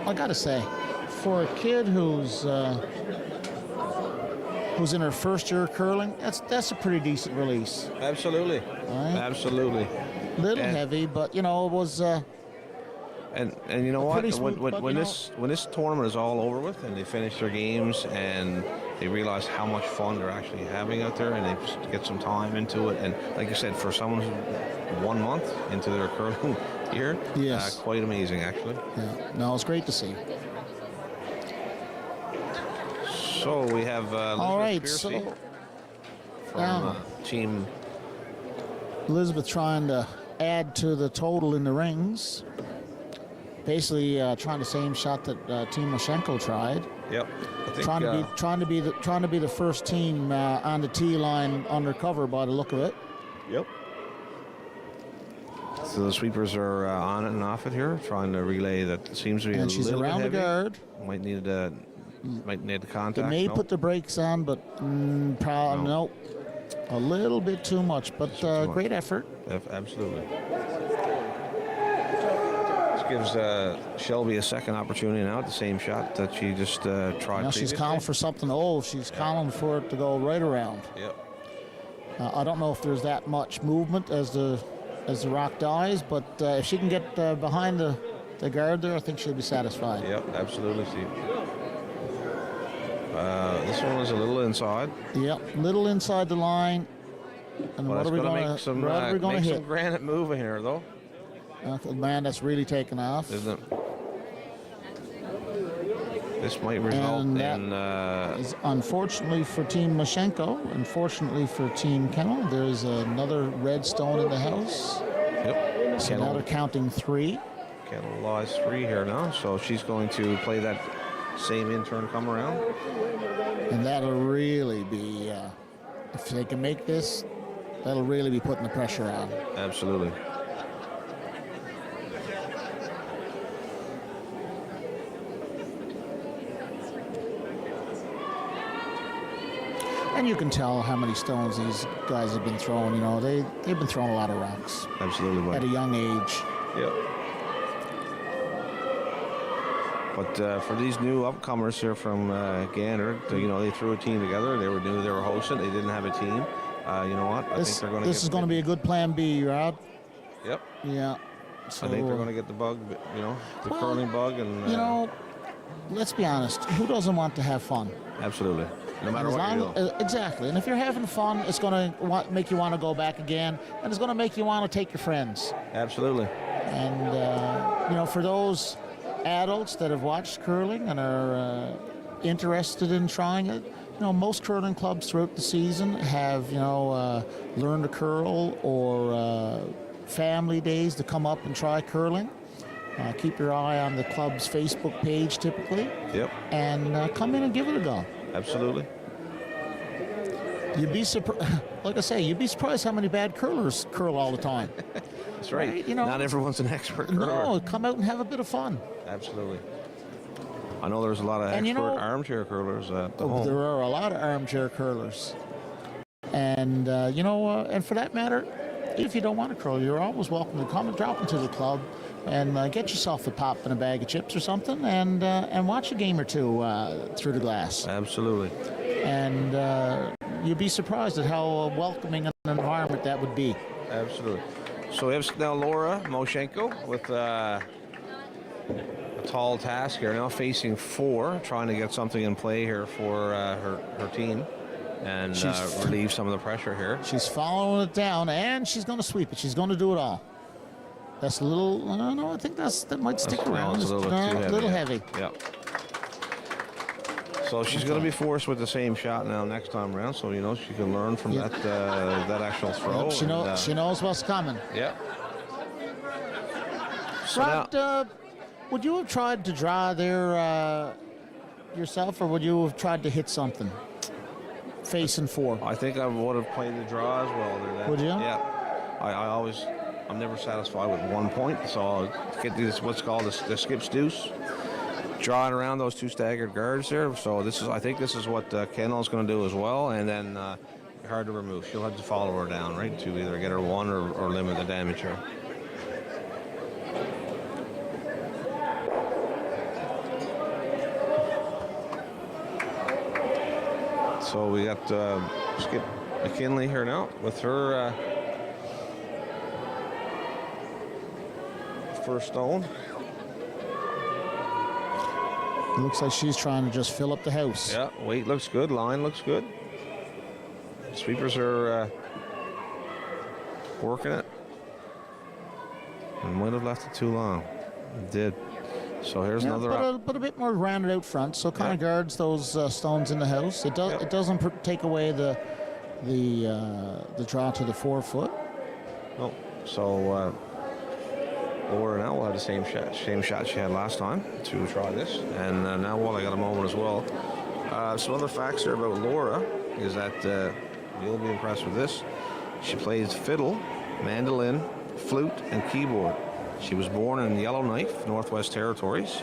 I gotta say, for a kid who's in her first year of curling, that's a pretty decent release. Absolutely. Right? Absolutely. Little heavy, but it was. And you know what? When this tournament is all over with and they finish their games and they realize how much fun they're actually having out there and they just get some time into it, and like you said, for someone who's 1 month into their curling year, yes, quite amazing actually. Yeah, no, it's great to see. So we have all right, Piercy so from team. Elizabeth trying to add to the total in the rings. Basically, trying the same shot that Team Moshenko tried. Yep. I think, trying to be the first team on the tee line undercover by the look of it. Yep. So the sweepers are on it and off it here, trying to relay that seems to be and a she's little around bit the heavy. guard. Might need the contact. They may put the brakes on, but nope. A little bit too much, but great effort. Absolutely. This gives Shelby a second opportunity now at the same shhat that she just tried. Now she's calling for something. She's calling for it to go right around. Yep. I don't know if there's that much movement as the rock dies, but if she can get behind the guard there, I think she'll be satisfied. Yep, absolutely, Steve. This one is a little inside. Yep, little inside the line. And well, what are we going to hit? Some granite moving here, though. Man, that's really taken off. Isn't it? This might result in... is unfortunately for Team Moshenko, unfortunately for Team Kennel, there's another red stone in the house. Yep. So now they're counting 3. Kennel lost 3 here now, so she's going to play that same in-turn come around. And that'll really be, if they can make this, that'll really be putting the pressure on. Absolutely. And you can tell how many stones these guys have been throwing. They've been throwing a lot of rocks. Absolutely. Buddy. At a young age. Yep. But for these new upcomers here from Gander, they threw a team together. They were new. They were hosting. They didn't have a team. you know what? I think they're going to. This is going to be a good plan B, Rod. Yep. Yeah. So, I think they're going to get the bug, you know, the curling bug, and you know, let's be honest. Who doesn't want to have fun? absolutely. No matter As what you long- do. Exactly. And if you're having fun, it's going to make you want to go back again, and it's going to make you want to take your friends. Absolutely. And you know, for those adults that have watched curling and are interested in trying it, you know, most curling clubs throughout the season have, you know, learn to curl or family days to come up and try curling. Keep your eye on the club's Facebook page typically. Yep. And come in and give it a go. Absolutely. You'd be surprised, like I say, you'd be surprised how many bad curlers curl all the time. That's right. Right, you know, Not everyone's an expert curler. No, come out and have a bit of fun. Absolutely. I know there's a lot of And expert you know- armchair curlers at the home. There are a lot of armchair curlers. And, you know, and for that matter, if you don't want to curl, you're always welcome to come and drop into the club and get yourself a pop and a bag of chips or something and watch a game or two through the glass. Absolutely. And you'd be surprised at how welcoming an environment that would be. Absolutely. So we have now Laura Moshenko with a tall task here now, facing 4, trying to get something in play here for her team and relieve some of the pressure here. She's following it down, and she's going to sweep it. She's going to do it all. That's a little, I don't know, I think that might stick around. It's a little bit too heavy. A little heavy. Yeah. So she's going to be forced with the same shot now next time around, so you know she can learn from that actual throw. Yep, she knows what's coming. Yeah. So Rod, would you have tried to draw there yourself, or would you have tried to hit something? Facing 4. I think I would have played the draw as well. There. Would you? Yeah. I'm never satisfied with 1 point, so I'll get this what's called the skip's deuce. Drawing around those 2 staggered guards there. So I think this is what Kendall's going to do as well, and then hard to remove. She'll have to follow her down, right, to either get her 1 or limit the damage here. So we got Skip McKinley here now with her first stone. It looks like she's trying to just fill up the house. Yeah, weight looks good, line looks good. Sweepers are working it. And might have left it too long. It did. So here's another up. But a bit more rounded out front, so kind of guards those stones in the house. It doesn't take away the draw to the 4 foot. No. So Laura now will have the same shot she had last time to try this. And now Wally got a moment as well. Some other facts there about Laura is that you'll be impressed with this. She plays fiddle, mandolin, flute, and keyboard. She was born in Yellowknife, Northwest Territories,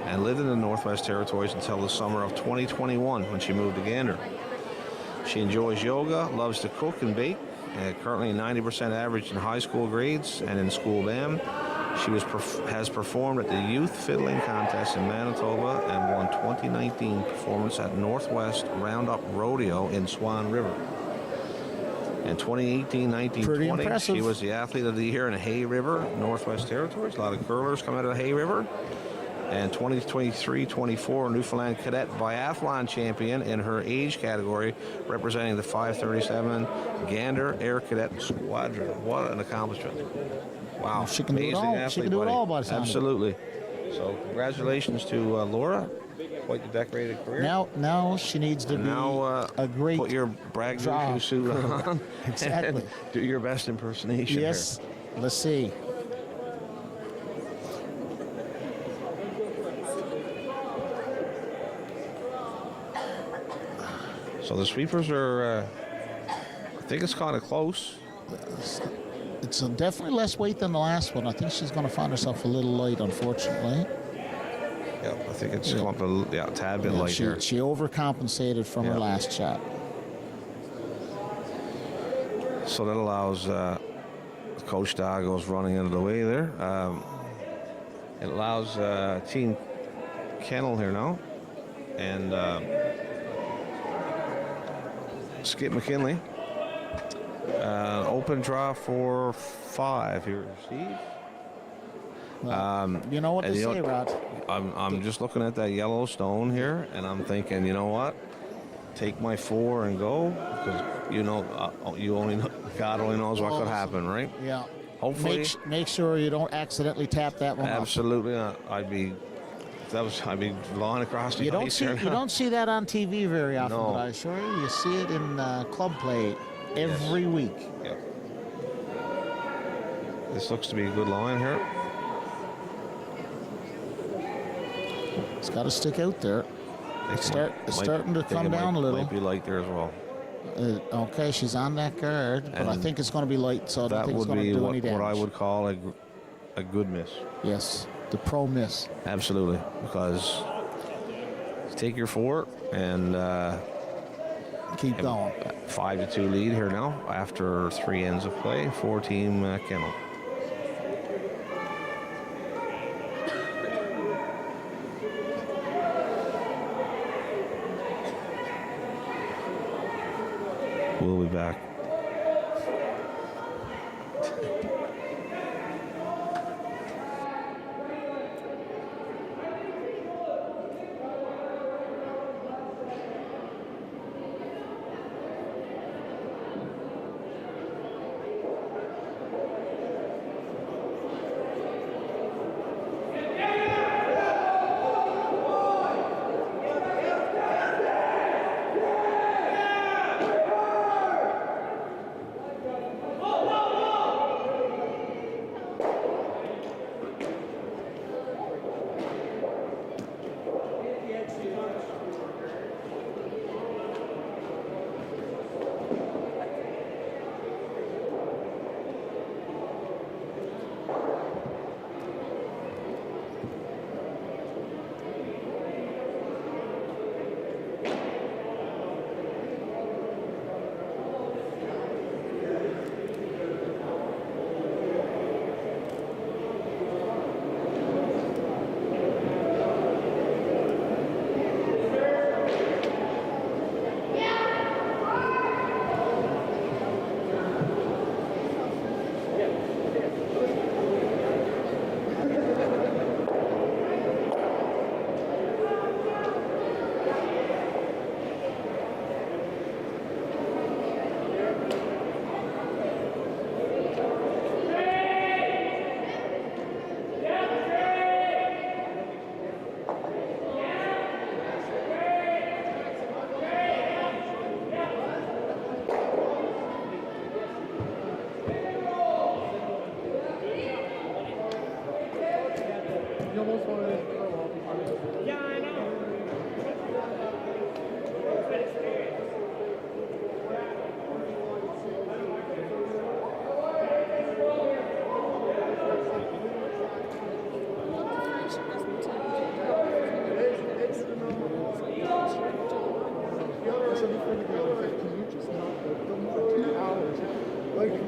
and lived in the Northwest Territories until the summer of 2021 when she moved to Gander. She enjoys yoga, loves to cook and bake, currently 90% average in high school grades and in school band. She has performed at the Youth Fiddling Contest in Manitoba and won 2019 performance at Northwest Roundup Rodeo in Swan River. In 2018, 19, Pretty 20, impressive. she was the Athlete of the Year in Hay River, Northwest Territories. A lot of curlers come out of Hay River. And 2023-24 Newfoundland Cadet Biathlon Champion in her age category, representing the 537 Gander Air Cadet Squadron. What an accomplishment. Wow. She can do it Amazing all. athlete, She can do it buddy. all by the sound of it. Absolutely. So congratulations to Laura. Quite the decorated career. Now she needs to be a great put your brag draw. suit on. Exactly. And do your best impersonation. Yes. Let's see. So the sweepers are, I think it's kind of close. It's definitely less weight than the last one. I think she's going to find herself a little light, unfortunately. Yeah, I think it's come up a tad bit light here. She overcompensated from her last shot. So that allows Coach Dago's running into the way there. It allows Team Kennel here now. And Skip McKinley Open draw for 5 here, Steve. You know what and to you say, know, Rod. I'm just looking at that yellow stone here, and I'm thinking, you know what? Take my 4 and go, because you know, you only know, God only knows what could happen, right? Yeah. Hopefully, Make sure you don't accidentally tap that one. Absolutely not. I'd be lying across the ice here now. You don't see that on TV very often, No. but I assure you see it in club play every week. Yep. This looks to be a good line here. It's got to stick out there. It's starting to come down a little. Might be light there as well. Okay, she's on that guard, but I think it's going to be light, so I don't think it's going to do any damage. What I would call a good miss. Yes, the pro miss. Absolutely, because take your 4 and keep going. 5-2 lead here now after 3 ends of play. 4-team kennel. We'll be back.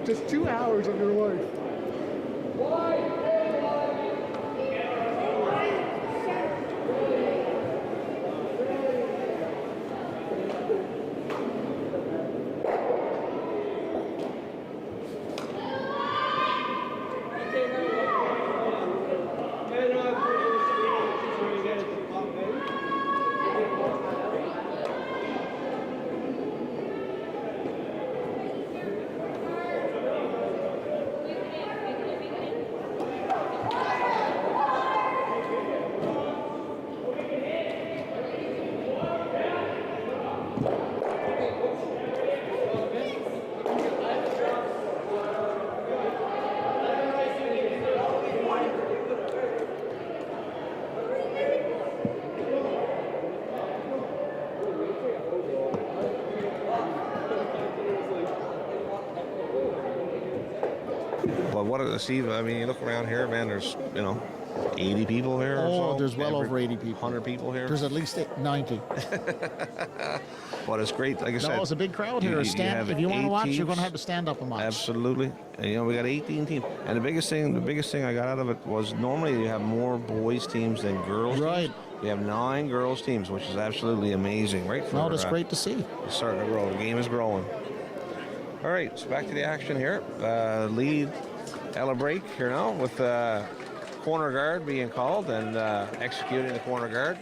Just 2 hours of your life. But what, Steve, I mean, you look around here, man, there's, 80 people here or so. There's well over 80 people. 100 people here. There's at least 90. But it's great, like I said. No, it's a big crowd here. If you want to watch, you're going to have to stand up and watch. Absolutely. And, we got 18 teams. And the biggest thing I got out of it was normally you have more boys teams than girls right. teams. We have 9 girls teams, which is absolutely amazing, right? No, that's great to see. It's starting to grow. The game is growing. All right, so back to the action here. Lead Ella break here now with corner guard being called and executing the corner guard.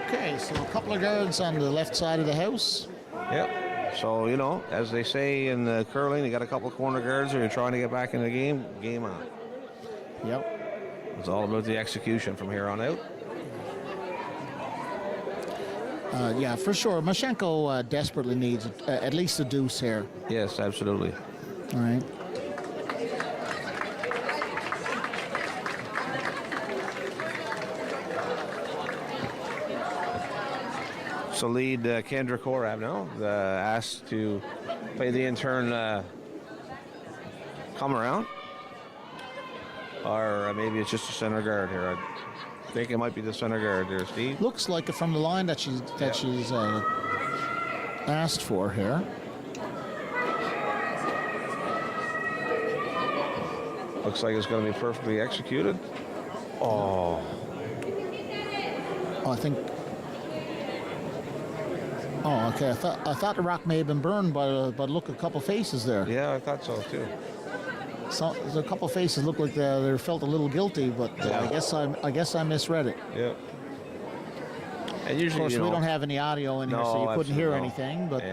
Okay, so a couple of guards on the left side of the house. Yep. So, you know, as they say in curling, you got a couple of corner guards or you're trying to get back in the game on. Yep. It's all about the execution from here on out. Yeah, for sure. Mashenko desperately needs at least a deuce here. Yes, absolutely. All right. So lead Kendra Korab now, asked to play the intern come around. Or maybe it's just a center guard here. I think it might be the center guard there, Steve. Looks like it from the line that she's asked for here. Looks like it's going to be perfectly executed. Oh, I think. Oh, okay. I thought the rock may have been burned by look, a couple faces there. Yeah, I thought so too. So a couple faces look like they felt a little guilty, but I guess I misread it. Yeah. And usually, of course, we don't have any audio in here, so you couldn't hear anything. But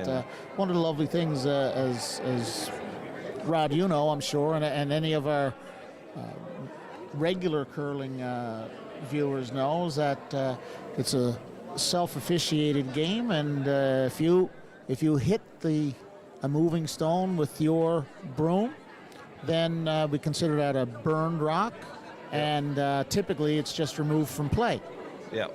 one of the lovely things, as Rod, you know, I'm sure, and any of our regular curling viewers knows that it's a self-officiated game, and if you hit a moving stone with your broom, then we consider that a burned rock, and typically it's just removed from play. Yeah.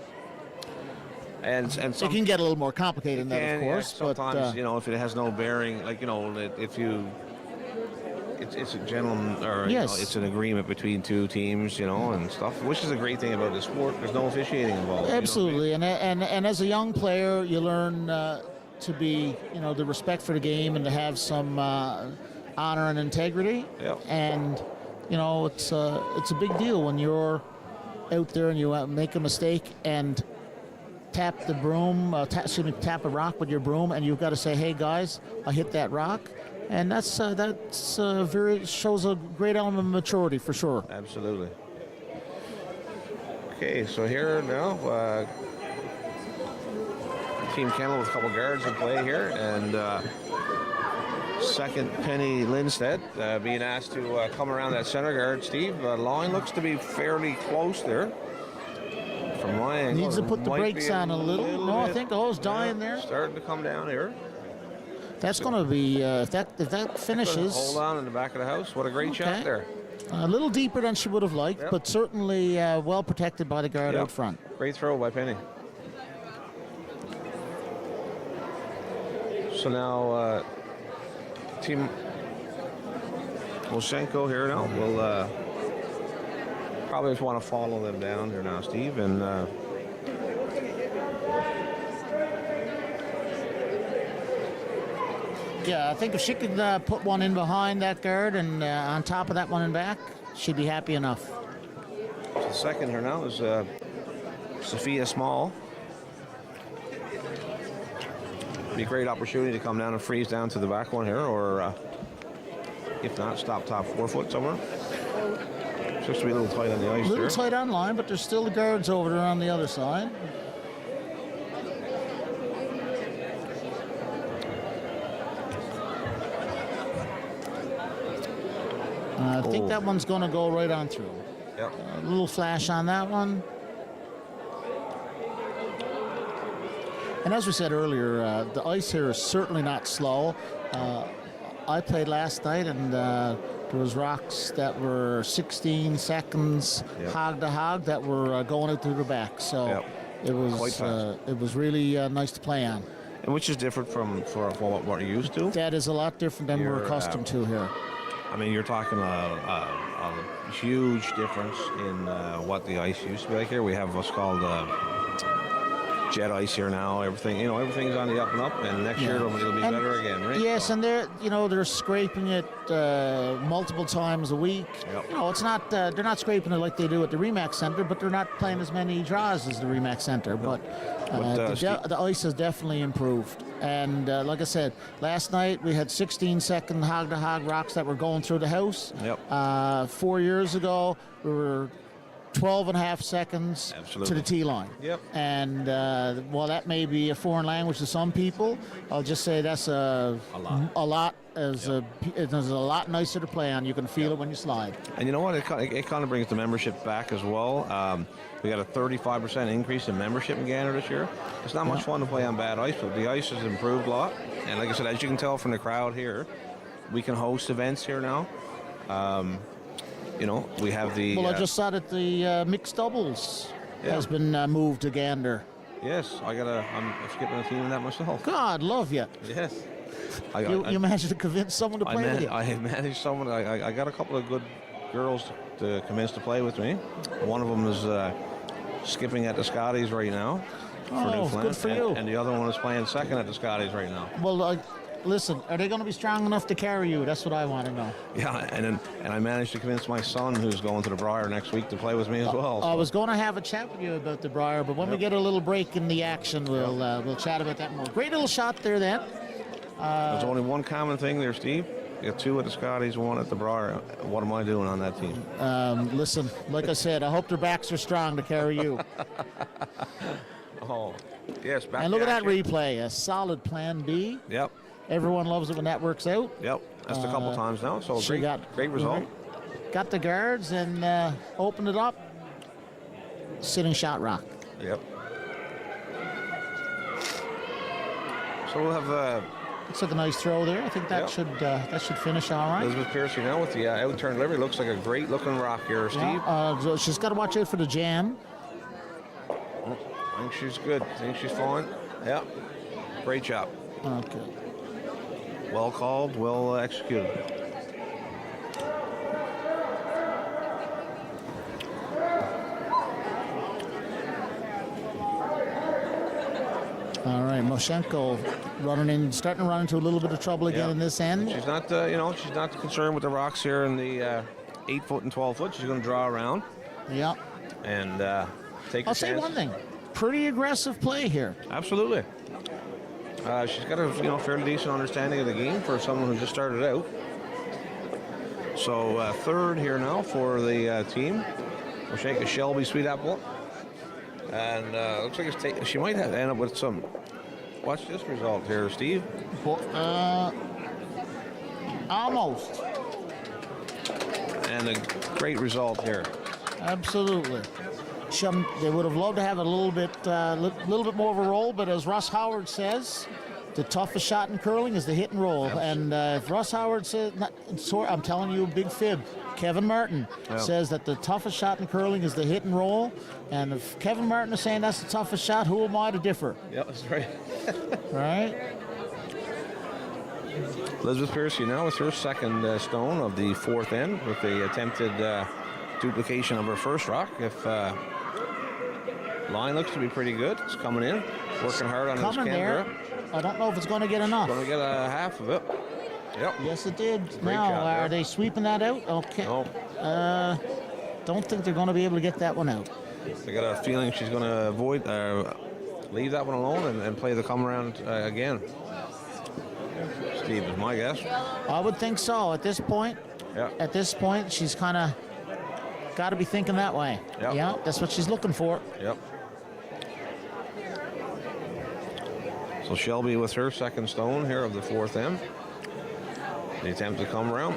And it can get a little more complicated than that, of course. Yeah, sometimes, but, you know, if it has no bearing, like, you know, if you, it's a gentleman, or yes, you know, it's an agreement between two teams, you know, and stuff, which is a great thing about this sport. There's no officiating involved. Absolutely, you know what I mean? and as a young player, you learn to be, you know, the respect for the game and to have some honor and integrity. Yep. And you know, it's a big deal when you're out there and you make a mistake and tap the broom, tap a rock with your broom, and you've got to say, "Hey guys, I hit that rock," and that's shows a great element of maturity for sure. Absolutely. Okay, so here now, Team Kennel with a couple guards in play here, and second Penny Lindstedt being asked to come around that center guard. Steve, line looks to be fairly close there. From my angle, needs to put the brakes on a little. No, I think it's dying there. Starting to come down here. That's going to be if that finishes. Hold on in the back of the house. What a great shot there. A little deeper than she would have liked, but certainly well protected by the guard out front. Great throw by Penny. So now Team Olshenko here now will probably just want to follow them down here now, Steve, and yeah, I think if she could put one in behind that guard and on top of that one in back, she'd be happy enough. So the second here now is Sophia Small. Be a great opportunity to come down and freeze down to the back one here, or if not, stop top 4 foot somewhere. Seems to be a little tight on the ice. A little tight on line, but there's still the guards over there on the other side. I think that one's going to go right on through. Yep. A little flash on that one. And as we said earlier, the ice here is certainly not slow. I played last night, and there was rocks that were 16 seconds hog to hog that were going out through the back. So it was really nice to play on. And which is different from what we're used to. That is a lot different than we're accustomed to here. I mean, you're talking a huge difference in what the ice used to be like here. We have what's called jet ice here now. Everything, everything's on the up and up, and next year it'll be better again, right? Yes, and they're scraping it multiple times a week. Yep. It's not they're not scraping it like they do at the Remax Center, but they're not playing as many draws as the Remax Center. But the ice has definitely improved. And like I said, last night we had 16-second hog-to-hog rocks that were going through the house. Yep. 4 years ago, we were 12 and a half seconds to the tee line. Yep. And while that may be a foreign language to some people, I'll just say that's a lot. It's a lot nicer to play on. You can feel it when you slide. And you know what? It kind of brings the membership back as well. We got a 35% increase in membership in Gander this year. It's not much fun to play on bad ice, but the ice has improved a lot. And like I said, as you can tell from the crowd here, we can host events here now. We have the... Well, I just saw that the mixed doubles has been moved to Gander. Yes, I'm skipping a team in that myself. God love you. Yes. You managed to convince someone to play with you. I managed someone. I got a couple of good girls to convince to play with me. One of them is skipping at the Scotties right now. Good for you. And the other one is playing second at the Scotties right now. Well, listen, are they going to be strong enough to carry you? That's what I want to know. Yeah, and I managed to convince my son, who's going to the Briar next week, to play with me as well. I was going to have a chat with you about the Briar, but when we get a little break in the action, we'll chat about that more. Great little shot there, then. There's only one common thing there, Steve. You got 2 at the Scotties, 1 at the Briar. What am I doing on that team? Listen, like I said, I hope their backs are strong to carry you. Oh, yes. Back and look at that replay. A solid plan B. Yep. Everyone loves it when that works out. Yep. That's a couple times now, so great result. Got the guards and opened it up. Sitting shot rock. Yep. So we'll have... Looks like a nice throw there. I think that should finish all right. Elizabeth Piercy now with the out-turn delivery. Looks like a great-looking rock here, Steve. So she's got to watch out for the jam. I think she's good. I think she's fine. Yep. Great job. Okay. Well called, well executed. All right, Moshenko starting to run into a little bit of trouble again in this end. She's not, she's not concerned with the rocks here in the 8-foot and 12-foot. She's going to draw around. Yeah. And take her I'll say one thing. Pretty aggressive play here. Absolutely. She's got a fairly decent understanding of the game for someone who just started out. So third here now for the team. We'll shake a Shelby Sweet Apple. And looks like she might have end up with some. Watch this result here, Steve. Almost. And a great result here. Absolutely. They would have loved to have a little bit more of a roll, but as Russ Howard says, the toughest shot in curling is the hit and roll. And if Russ Howard says, I'm telling you a big fib, Kevin Martin says that the toughest shot in curling is the hit and roll. And if Kevin Martin is saying that's the toughest shot, who am I to differ? Yeah, that's right. Right? Elizabeth Piercy now with her second stone of the fourth end with the attempted duplication of her first rock. If line looks to be pretty good. It's coming in, working hard on this Canberra. I don't know if it's going to get enough. Going to get a half of it. Yep. Yes, it did. Great now, job are they sweeping that out? Okay. No. Don't think they're going to be able to get that one out. I got a feeling she's going to leave that one alone and play the come around again. Steve is my guess. I would think so at this point. Yeah. At this point, she's kind of got to be thinking that way. Yep. Yeah, that's what she's looking for. Yep. So Shelby with her second stone here of the fourth end. The attempt to come around.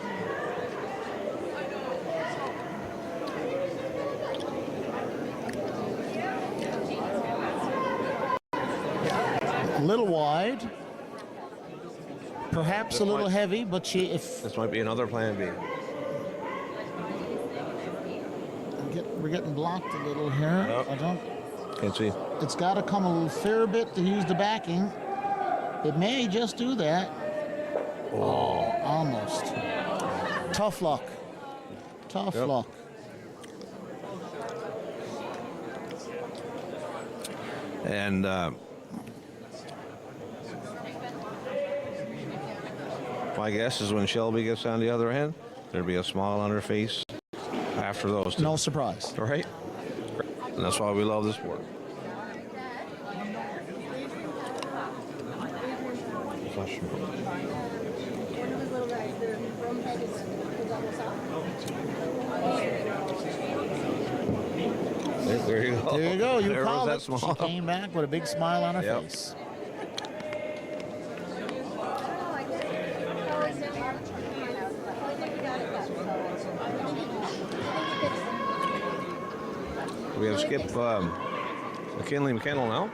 A little wide. Perhaps a little heavy, but this might be another plan B. We're getting blocked a little here. Yep. I don't. Can't see. It's got to come a fair bit to use the backing. It may just do that. Oh, almost. Tough luck. Tough luck. And my guess is when Shelby gets on the other end, there'll be a smile on her face after those two. No surprise. Right? And that's why we love this sport. There you go. There you go. You There called was it. that smile. She came back with a big smile on her Yep. face. We have Skip McKinley McKennell now.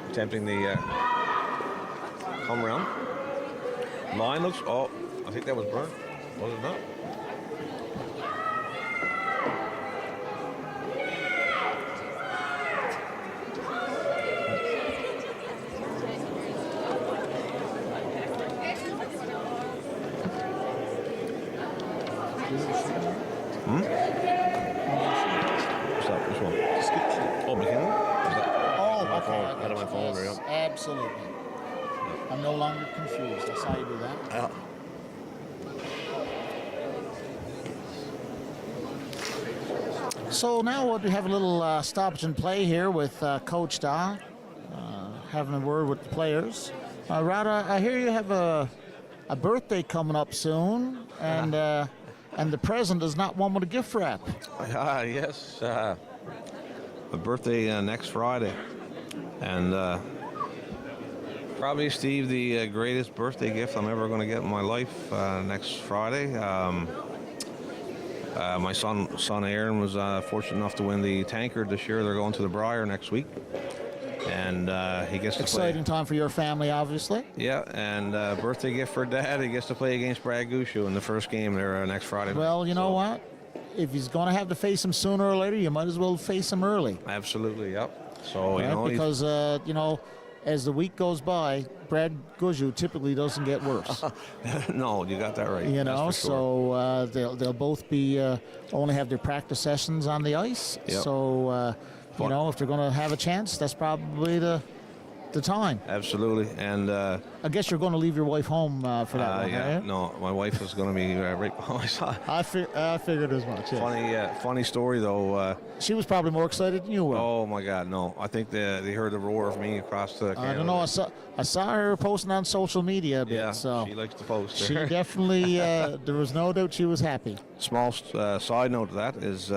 Attempting the come around. Line looks, oh, I think that was burnt. Was it not? What's that? Which one? Oh, McKinley? Oh, okay. Out of my phone there, Yes, yeah. absolutely. I'm no longer confused. I saw you do that. Yeah. So now we have a little stoppage and play here with Coach Da, having a word with the players. Rada, I hear you have a birthday coming up soon, and the present is not one with a gift wrap. Yes. A birthday next Friday. And probably, Steve, the greatest birthday gift I'm ever going to get in my life next Friday. My son Aaron was fortunate enough to win the tankard this year. They're going to the Briar next week. And he gets to Exciting time for your family, obviously. Yeah, and birthday gift for Dad. He gets to play against Brad Gushu in the first game there next Friday night. Well, you know what? If he's going to have to face him sooner or later, you might as well face him early. Absolutely, yep. So, you Right? know, Because, as the week goes by, Brad Gushu typically doesn't get worse. no, you got that right. You That's know, for sure. so they'll both be only have their practice sessions on the ice. Yep. So, you know, if they're going to have a chance, that's probably the time. Absolutely, and I guess you're going to leave your wife home for that one, yeah, right? no, my wife is going to be right behind my side. I figured as much. Yeah. Funny story though. She was probably more excited than you were. Oh my God, no! I think they heard the roar of me across the. I don't know. I saw her posting on social media a bit. Yeah, so she likes to post. she definitely. There was no doubt she was happy. Small side note to that is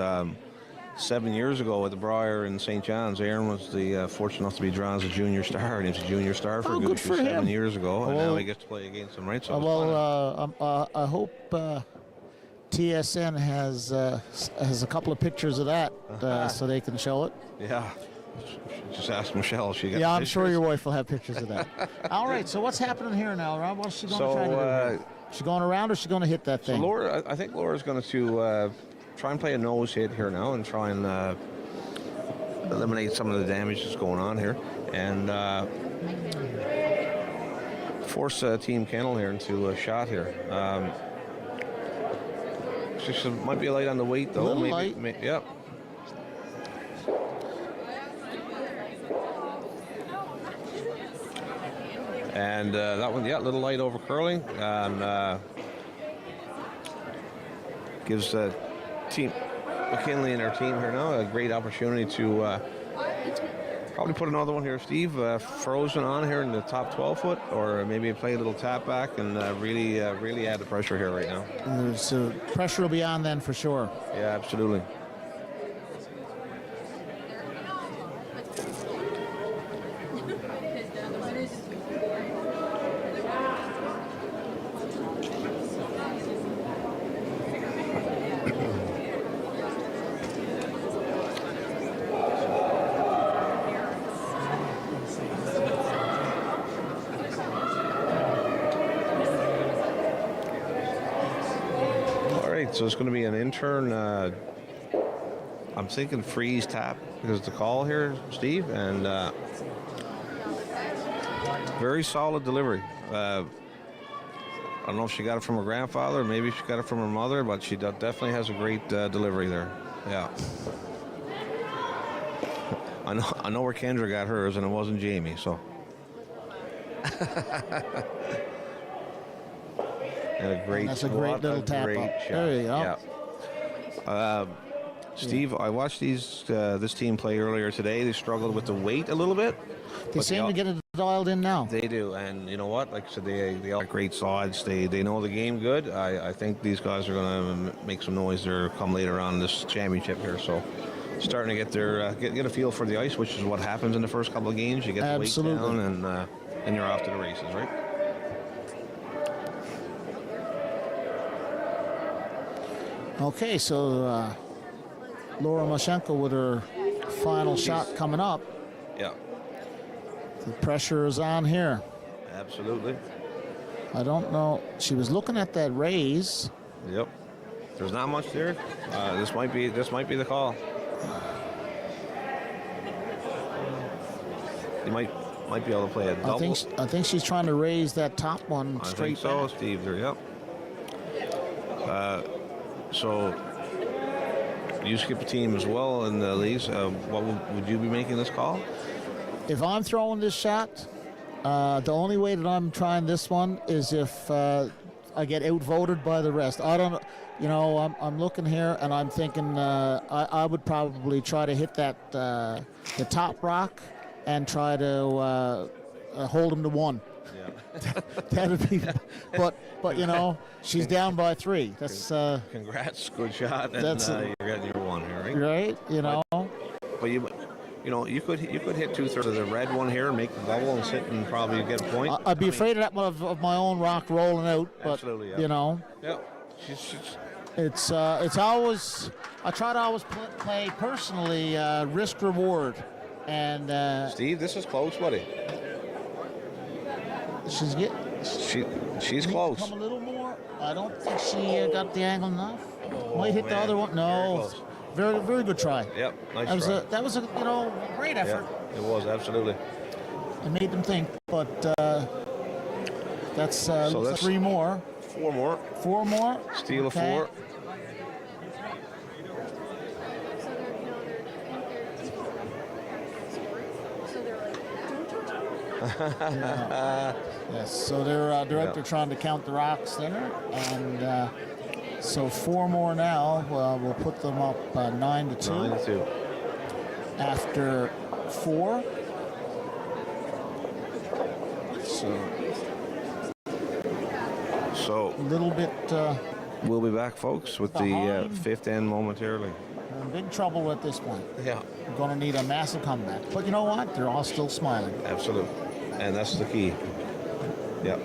7 years ago at the Briar in St. John's, Aaron was fortunate enough to be drawn as a junior star, and he was a junior star for good Gushu for him. 7 years ago, and Well, now he gets to play against him, right? So it was well, I hope TSN has a couple of pictures of that so they can show it. yeah. Just ask Michelle. She got Yeah, I'm pictures. sure your wife will have pictures of that. All right, so what's happening here now, Rob? What's she going to try to do here? She going around or she going to hit that So thing? Laura, I think Laura's going to try and play a nose hit here now and try and eliminate some of the damage that's going on here, and force Team Kennel here into a shot here. She might be light on the weight though. A little maybe, light. Yep. And that one, yeah, a little light over curling, and gives Team McKinley and our team here now a great opportunity to probably put another one here, Steve, frozen on here in the top 12 foot, or maybe play a little tap back and really add the pressure here right now. So pressure will be on then for sure. Yeah, absolutely. So it's going to be an intern. I'm thinking freeze tap is the call here, Steve, and very solid delivery. I don't know if she got it from her grandfather, maybe she got it from her mother, but she definitely has a great delivery there. Yeah. I know where Kendra got hers, and it wasn't Jamie. So. That's a great little tap up. Shot. There you go. Yeah. Steve, I watched this team play earlier today. They struggled with the weight a little bit. They seem to get it dialed in now. They do, and you know what? Like I said, they all have great sides. They know the game good. I think these guys are going to make some noise there come later on in this championship here. So starting to get their get a feel for the ice, which is what happens in the first couple of games. You get the weight down, and you're off to the races, right? Okay, so Laura Mashenko with her final shot coming up. Yeah. The pressure is on here. Absolutely. I don't know. She was looking at that raise. Yep. There's not much there. This might be the call. You might be able to play a double. I think she's trying to raise that top one straight. I think so, back. Steve. There, yep. So you skip a team as well in the leagues. What would you be making this call? If I'm throwing this shot, the only way that I'm trying this one is if I get outvoted by the rest. I don't, I'm looking here and I'm thinking I would probably try to hit that the top rock and try to hold him to one. Yeah. That'd be, but she's down by 3. That's congrats, good shot, and you're getting your one here, right? Right, But you could hit 2/3 of the red one here and make the double and sit and probably get a point. I'd be afraid of my own rock rolling out, but absolutely, yeah. Yeah. She's it's always, I try to always play personally risk reward, and Steve, this is close, buddy. She's close. Come a little more. I don't think she got the angle enough. Might hit the other one. No. Very, very good try. Yep, nice try. That was a great effort. Yeah, it was, absolutely. It made them think, but that's so that's 3 more. 4 more. 4 more. Steal a 4. Yes, so they're out there trying to count the rocks there, and so 4 more now. We'll put them up 9-2. 9-2. After 4. So a little bit. We'll be back, folks, with the 5th end momentarily. We're in big trouble at this point. Yeah. We're going to need a massive comeback. But you know what? They're all still smiling. Absolutely. And that's the key. Yep.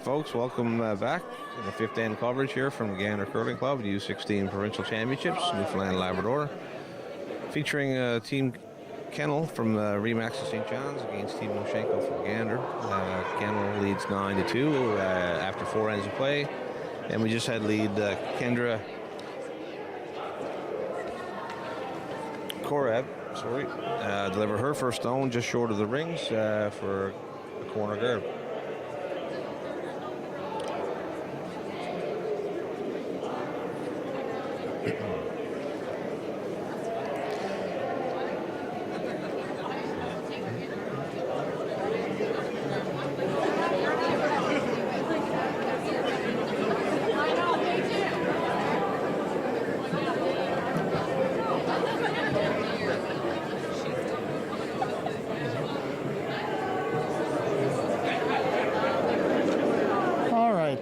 Folks, welcome back to the 5th end coverage here from the Gander Curling Club, the U16 Provincial Championships, Newfoundland and Labrador, featuring Team Kennel from Remax of St. John's against Team Moshenko from Gander. Kennel leads 9-2 after 4 ends of play. And we just had lead Kendra Korab, deliver her first stone just short of the rings for a corner guard.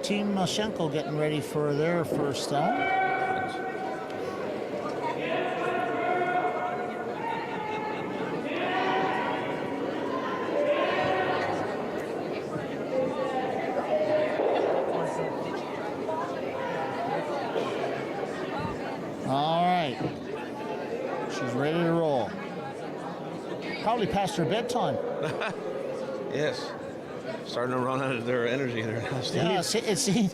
Team Moshenko getting ready for their first stone. All right. She's ready to roll. Probably past her bedtime. Yes. Starting to run out of their energy there now, Steve. Yeah,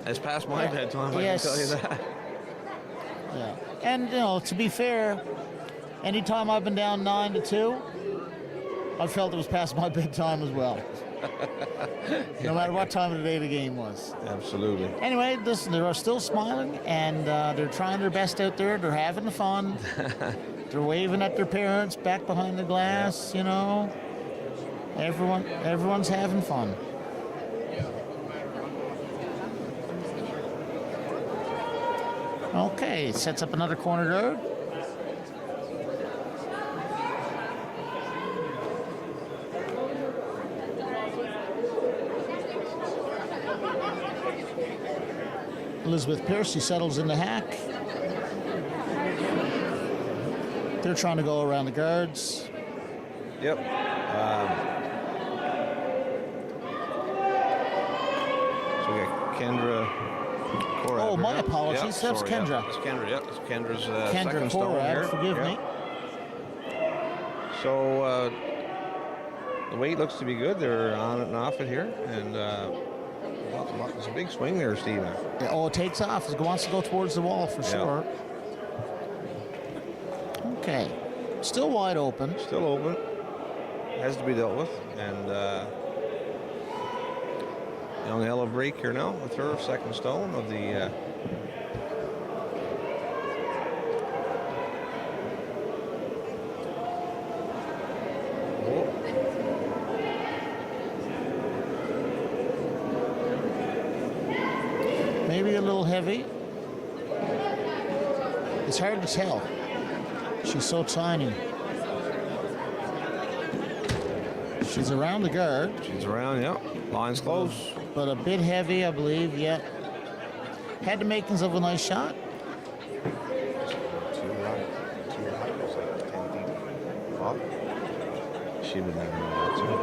it's past my bedtime, yes. I can tell you that. Yeah. And, you know, to be fair, anytime I've been down 9-2, I felt it was past my bedtime as well. No matter what time of the day the game was. Absolutely. Anyway, listen, they are still smiling, and they're trying their best out there. They're having fun. They're waving at their parents back behind the glass, you know. Everyone's having fun. Okay, sets up another corner guard. Elizabeth Piercy settles in the hack. They're trying to go around the guards. Yep. So we got Kendra Korab. Oh, my apologies. Yep, That's sorry, Kendra. Yep. It's Kendra. Yep, it's Kendra's Kendra second stone here. Korab, forgive me. So the weight looks to be good. They're on it and off it here, and it's a big swing there, Steve. Yeah, oh, it takes off. It wants to go towards the wall for sure. Okay. Still wide open. Still open. Has to be dealt with. And young Ella break here now with her second stone of the maybe a little heavy. It's hard to tell. She's so tiny. She's around the guard. She's around, yep. Line's close. But a bit heavy, I believe, yet. Had the makings of a nice shot. Too right. It's like 10 feet up. She would never know that, too.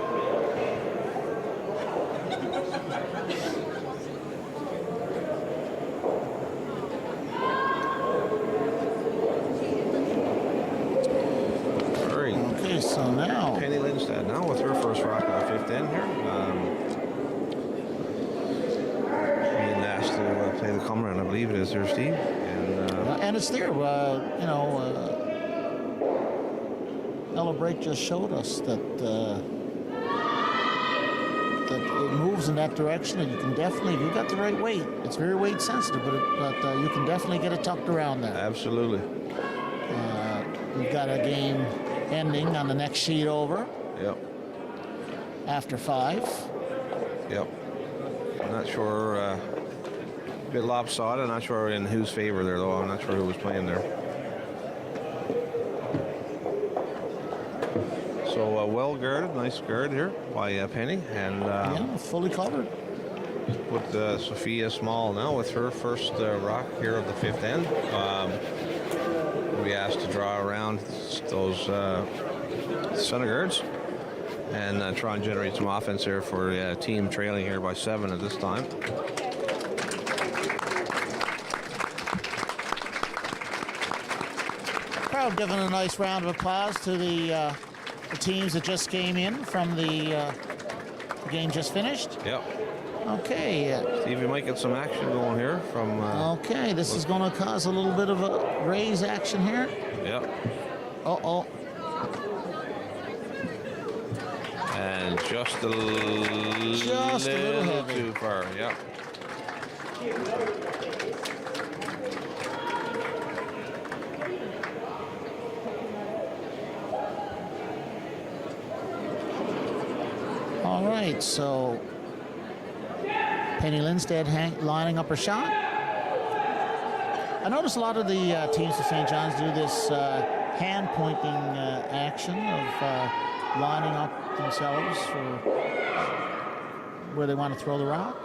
Okay, so now Penny Lindstad now with her first rock of the fifth end here. Being asked to play the comer, and I believe it is there, Steve. And it's there. You know, Ella Brake just showed us that that it moves in that direction, and you can definitely, if you've got the right weight, it's very weight sensitive, but you can definitely get it tucked around there. Absolutely. We've got a game ending on the next sheet over. Yep. After 5. Yep. I'm not sure. A bit lopsided. I'm not sure in whose favor there, though. I'm not sure who was playing there. So well guarded, nice guard here by Penny, and yeah, fully covered. With Sophia Small now with her first rock here of the fifth end. We'll be asked to draw around those center guards and try and generate some offense here for the team trailing here by 7 at this time. Crowd giving a nice round of applause to the the teams that just came in from the game just finished. Yep. Okay. Steve, you might get some action going here from... okay, this is going to cause a little bit of a raise action here. Yep. Uh-oh. And just a little heavy. too far, yep. All right, so Penny Lindstedt lining up her shot. I notice a lot of the teams for St. John's do this hand pointing action of lining up themselves for where they want to throw the rock.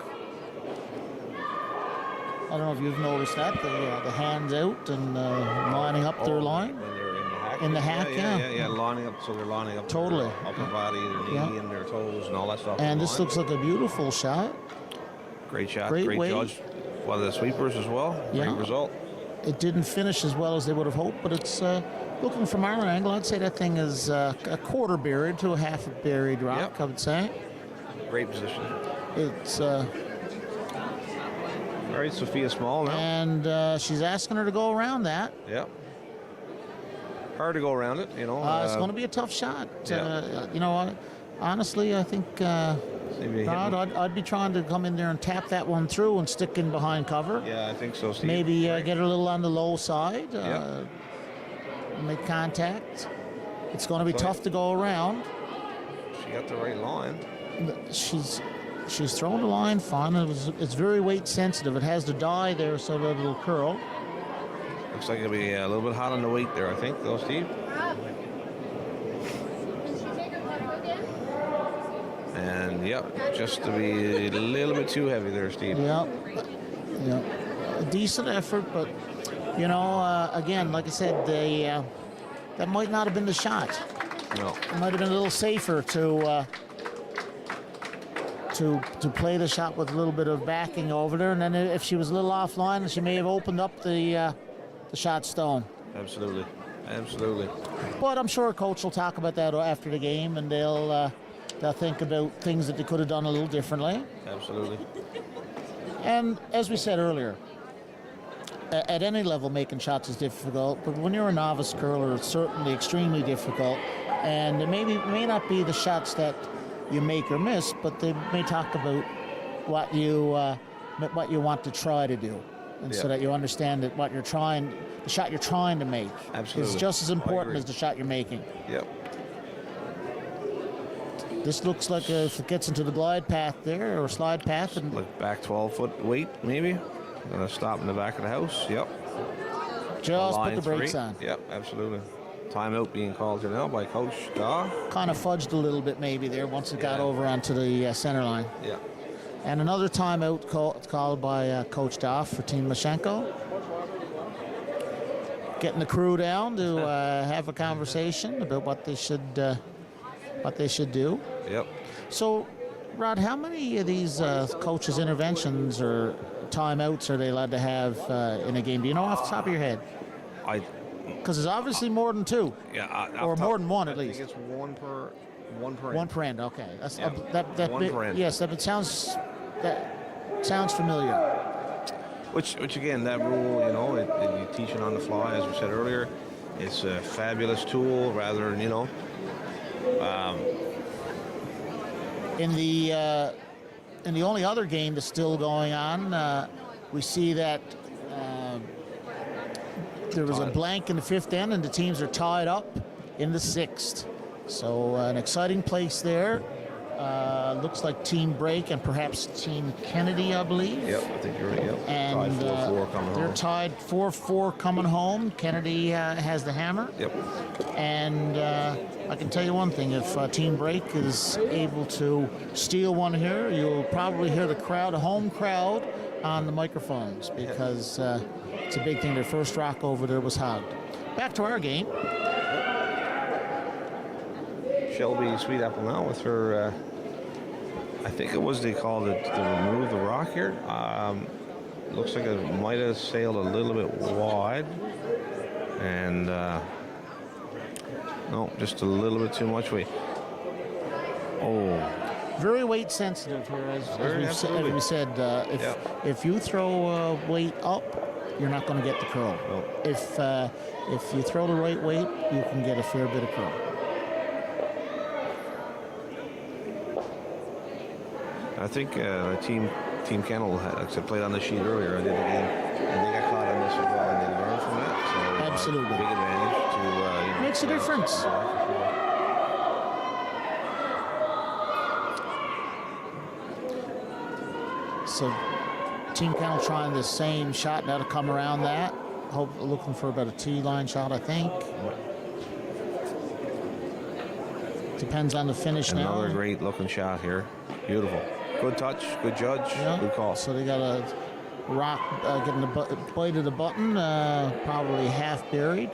I don't know if you've noticed that, the hands out and lining up their line. When they're in the hack. In the hack, yeah, lining up, so they're lining up totally. their upper body, their knee, and their toes, and all that stuff. And this looks like a beautiful shot. Great shot, Great great weight. judge. Well, the sweepers as well. Yeah. Great result. It didn't finish as well as they would have hoped, but it's looking from our angle, I'd say that thing is a quarter buried to a half buried rock, Yep. I would say. Great position. It's all right, Sophia Small now. And she's asking her to go around that. Yep. Hard to go around it, you know. It's going to be a tough shot. Yeah. You know, honestly, I think Rod, I'd be trying to come in there and tap that one through and stick in behind cover. Yeah, I think so, Steve. Maybe get her a little on the low side. Yep. Make contact. It's going to be tough to go around. She got the right line. She's thrown the line fine. It's very weight sensitive. It has the die there so that it'll curl. Looks like it'll be a little bit hot on the weight there, I think, though, Steve. And, yep, just to be a little bit too heavy there, Steve. Yeah. A decent effort, but, you know, again, like I said, that might not have been the shot. No. It might have been a little safer to play the shot with a little bit of backing over there, and then if she was a little offline, she may have opened up the shot stone. Absolutely. Absolutely. But I'm sure a coach will talk about that after the game, and they'll think about things that they could have done a little differently. Absolutely. And as we said earlier, at any level making shots is difficult, but when you're a novice curler, it's certainly extremely difficult. And it may not be the shots that you make or miss, but they may talk about what you want to try to do, and so that you understand that the shot you're trying to make is just as important as the shot you're making. Yep. This looks like if it gets into the glide path there, or slide path. And look back 12-foot weight, maybe. Gonna stop in the back of the house. Yep. Just put the brakes on. Yep, absolutely. Timeout being called here now by Coach Daw. Kind of fudged a little bit maybe there once it got over onto the center line. Yeah. And another timeout called by Coach Daw for Team Mashenko. Getting the crew down to have a conversation about what they should do. Yep. So, Rod, how many of these coaches' interventions or timeouts are they allowed to have in a game? Do you know off the top of your head? Because there's obviously more than two. Yeah. Or more than one at least. I think it's one per end. One per end. Okay. That's Yeah. One per end. Yes, that sounds familiar. Which again, that rule, you know, you teach it on the fly, as we said earlier. It's a fabulous tool, rather than, you know. In the only other game that's still going on, we see that there was a blank in the fifth end, and the teams are tied up in the sixth. So an exciting place there. Looks like Team Break and perhaps Team Kennedy, I believe. Yep, I think you're right. Yep. And tied 4-4 coming home. they're tied 4-4 coming home. Kennedy has the hammer. Yep. And I can tell you one thing, if Team Break is able to steal one here, you'll probably hear the home crowd on the microphones, because it's a big thing. Their first rock over there was hogged. Back to our game. Shelby Sweetapple now with her, I think it was, they called it to remove the rock here. Looks like it might have sailed a little bit wide. And No, just a little bit too much weight. Oh. Very weight sensitive here, as we said. If you throw weight up, you're not going to get the curl. No. If you throw the right weight, you can get a fair bit of curl. I think Team Kennel had played on the sheet earlier and did the game, and they got caught on this as well, and they learned from that. So absolutely, big advantage to makes a difference. So Team Kennel trying the same shot now to come around that. Looking for about a T-line shot, I think. Depends on the finish now. Another great looking shot here. Beautiful. Good touch, good judge, good call. So they got a rock getting the blade of the button, probably half buried.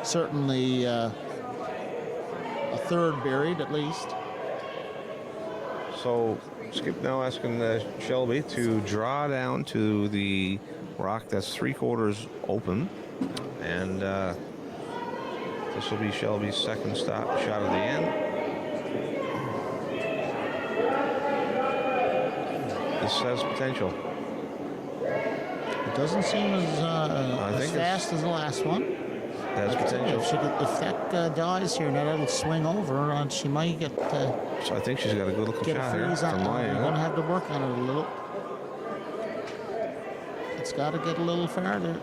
Certainly a third buried at least. So Skip now asking Shelby to draw down to the rock that's 3/4 open, and this will be Shelby's second shot of the end. This has potential. It doesn't seem as fast as the last one. Has potential. If that dies here, now that'll swing over, and she might get. So I think she's got a good looking shot here. You're going to have to work on it a little. It's got to get a little farther.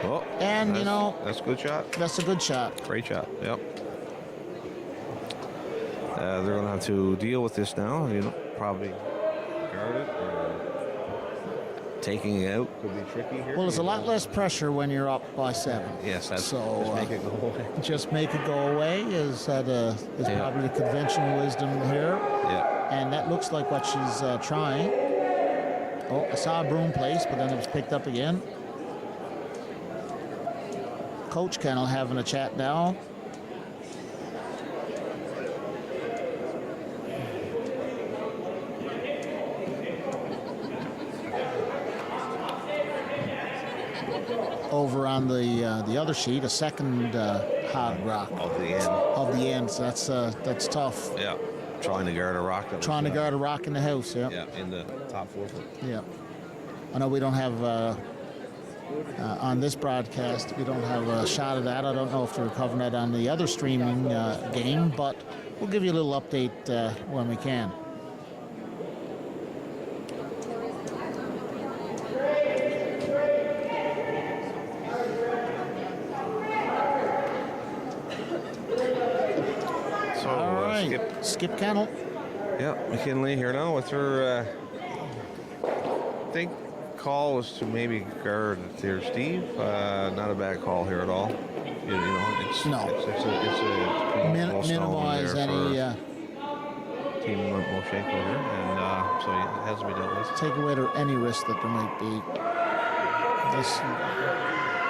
Oh, and that's a good shot. That's a good shot. Great shot. Yep. They're going to have to deal with this now. Probably guard it or taking it out could be tricky here. Well, there's a lot less pressure when you're up by 7. Yes, that's so. Just make it go away. Just make it go away is probably the conventional wisdom here. Yeah. And that looks like what she's trying. Oh, I saw a broom place, but then it was picked up again. Coach Kennel having a chat now. Over on the other sheet, a second hard rock of the end. So that's tough. Yeah, trying to guard a rock. Trying to guard a rock in the house. Yeah. Yeah, in the top 4 foot. Yeah. I know we don't have on this broadcast. We don't have a shot of that. I don't know if they're covering that on the other streaming game, but we'll give you a little update when we can. Skip Kennel. Yeah, McKinley here now with her. I think call was to maybe guard there, Steve. Not a bad call here at all. It's minimize any Team Moshenko here, and so it has to be dealt with. Take away any risk that there might be.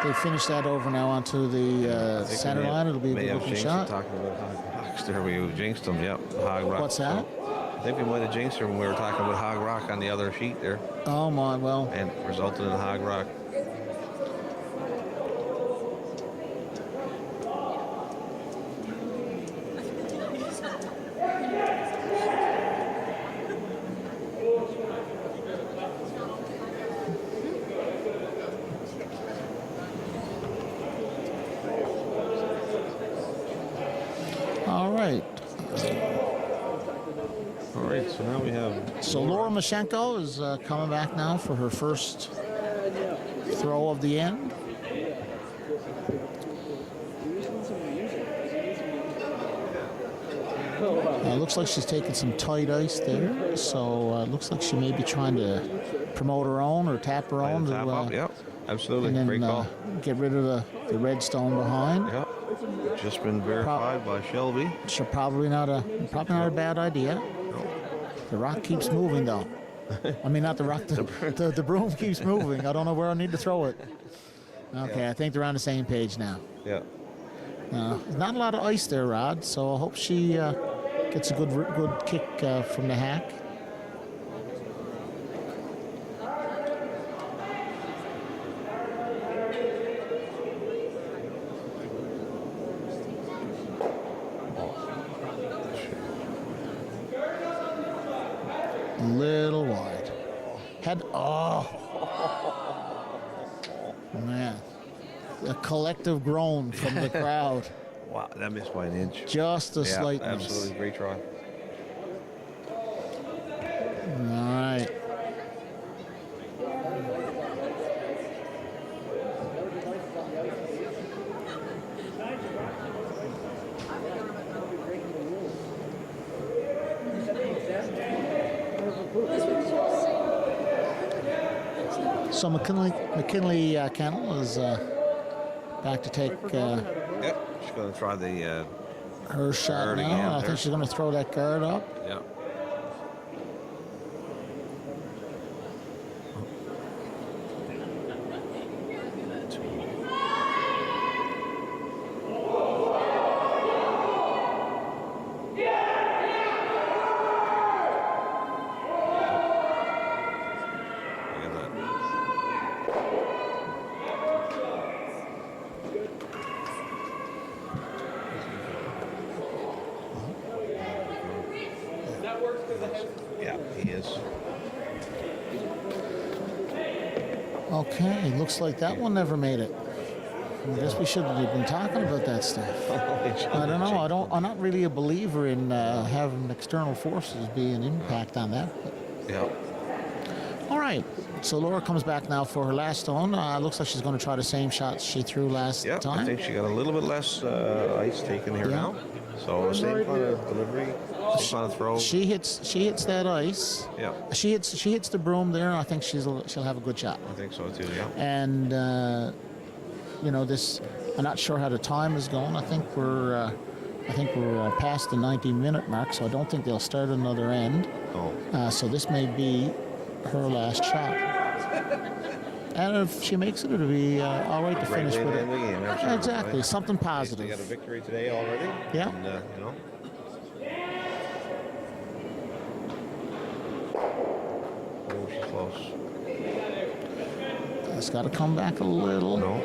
They finish that over now onto the center line. It'll be a good looking shot. Talking about Hog there, we jinxed them. Yep, Hog Rock. What's that? So I think we might have jinxed her when we were talking about Hog Rock on the other sheet there. Oh my, well. And resulted in Hog Rock. So now we have... So Laura Mashenko is coming back now for her first throw of the end. Looks like she's taking some tight ice there. So looks like she may be trying to promote her own or tap her own. Tap up, yep. Absolutely. And then, great call. Get rid of the red stone behind. Yep. Just been verified by Shelby. So probably not a bad idea. No. The rock keeps moving though. I mean, not the rock. The broom keeps moving. I don't know where I need to throw it. Okay, I think they're on the same page now. Yeah. Not a lot of ice there, Rod. So I hope she gets a good kick from the hack. Little wide. Head. Oh. Man. A collective groan from the crowd. Wow, that missed by an inch. Just a slight miss. Absolutely great try. All right. So McKinley Kennel is back to take Yep, she's going to try the her shot now. again I there. think she's going to throw that guard up. Yep. Yeah, he is. Okay, looks like that one never made it. I guess we should have been talking about that stuff. I don't know. I'm not really a believer in having external forces be an impact on that. Yeah. All right. So Laura comes back now for her last stone. Looks like she's going to try the same shots she threw last Yeah, time. I think she got a little bit less ice taken here now. So same kind of delivery, same kind of throw. She hits that ice. Yeah. She hits the broom there. I think she'll have a good shot. I think so too. Yeah. And this. I'm not sure how the time is going. I think we're past the 90-minute mark, so I don't think they'll start another end. Oh. So this may be her last shot. And if she makes it, it'll be all right to Great finish way with to it. end the game, absolutely, Exactly, right? something They positive. got a victory today already. Yeah. And, Oh, she's close. It's got to come back a little. No.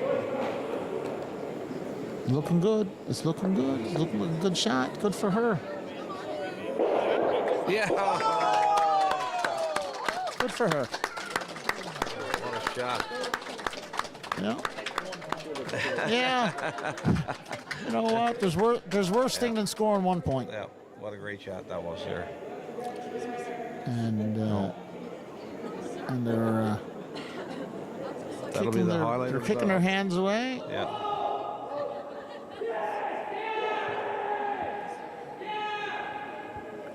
Looking good. It's looking good. It's looking like a good shot. Good for her. Yeah. Good for her. What a shot. Yeah. Yeah. You know what? There's worse thing than scoring 1 point. Yeah. What a great shot that was there. And they're That'll be the highlight. They're of kicking the- their hands away. Yeah.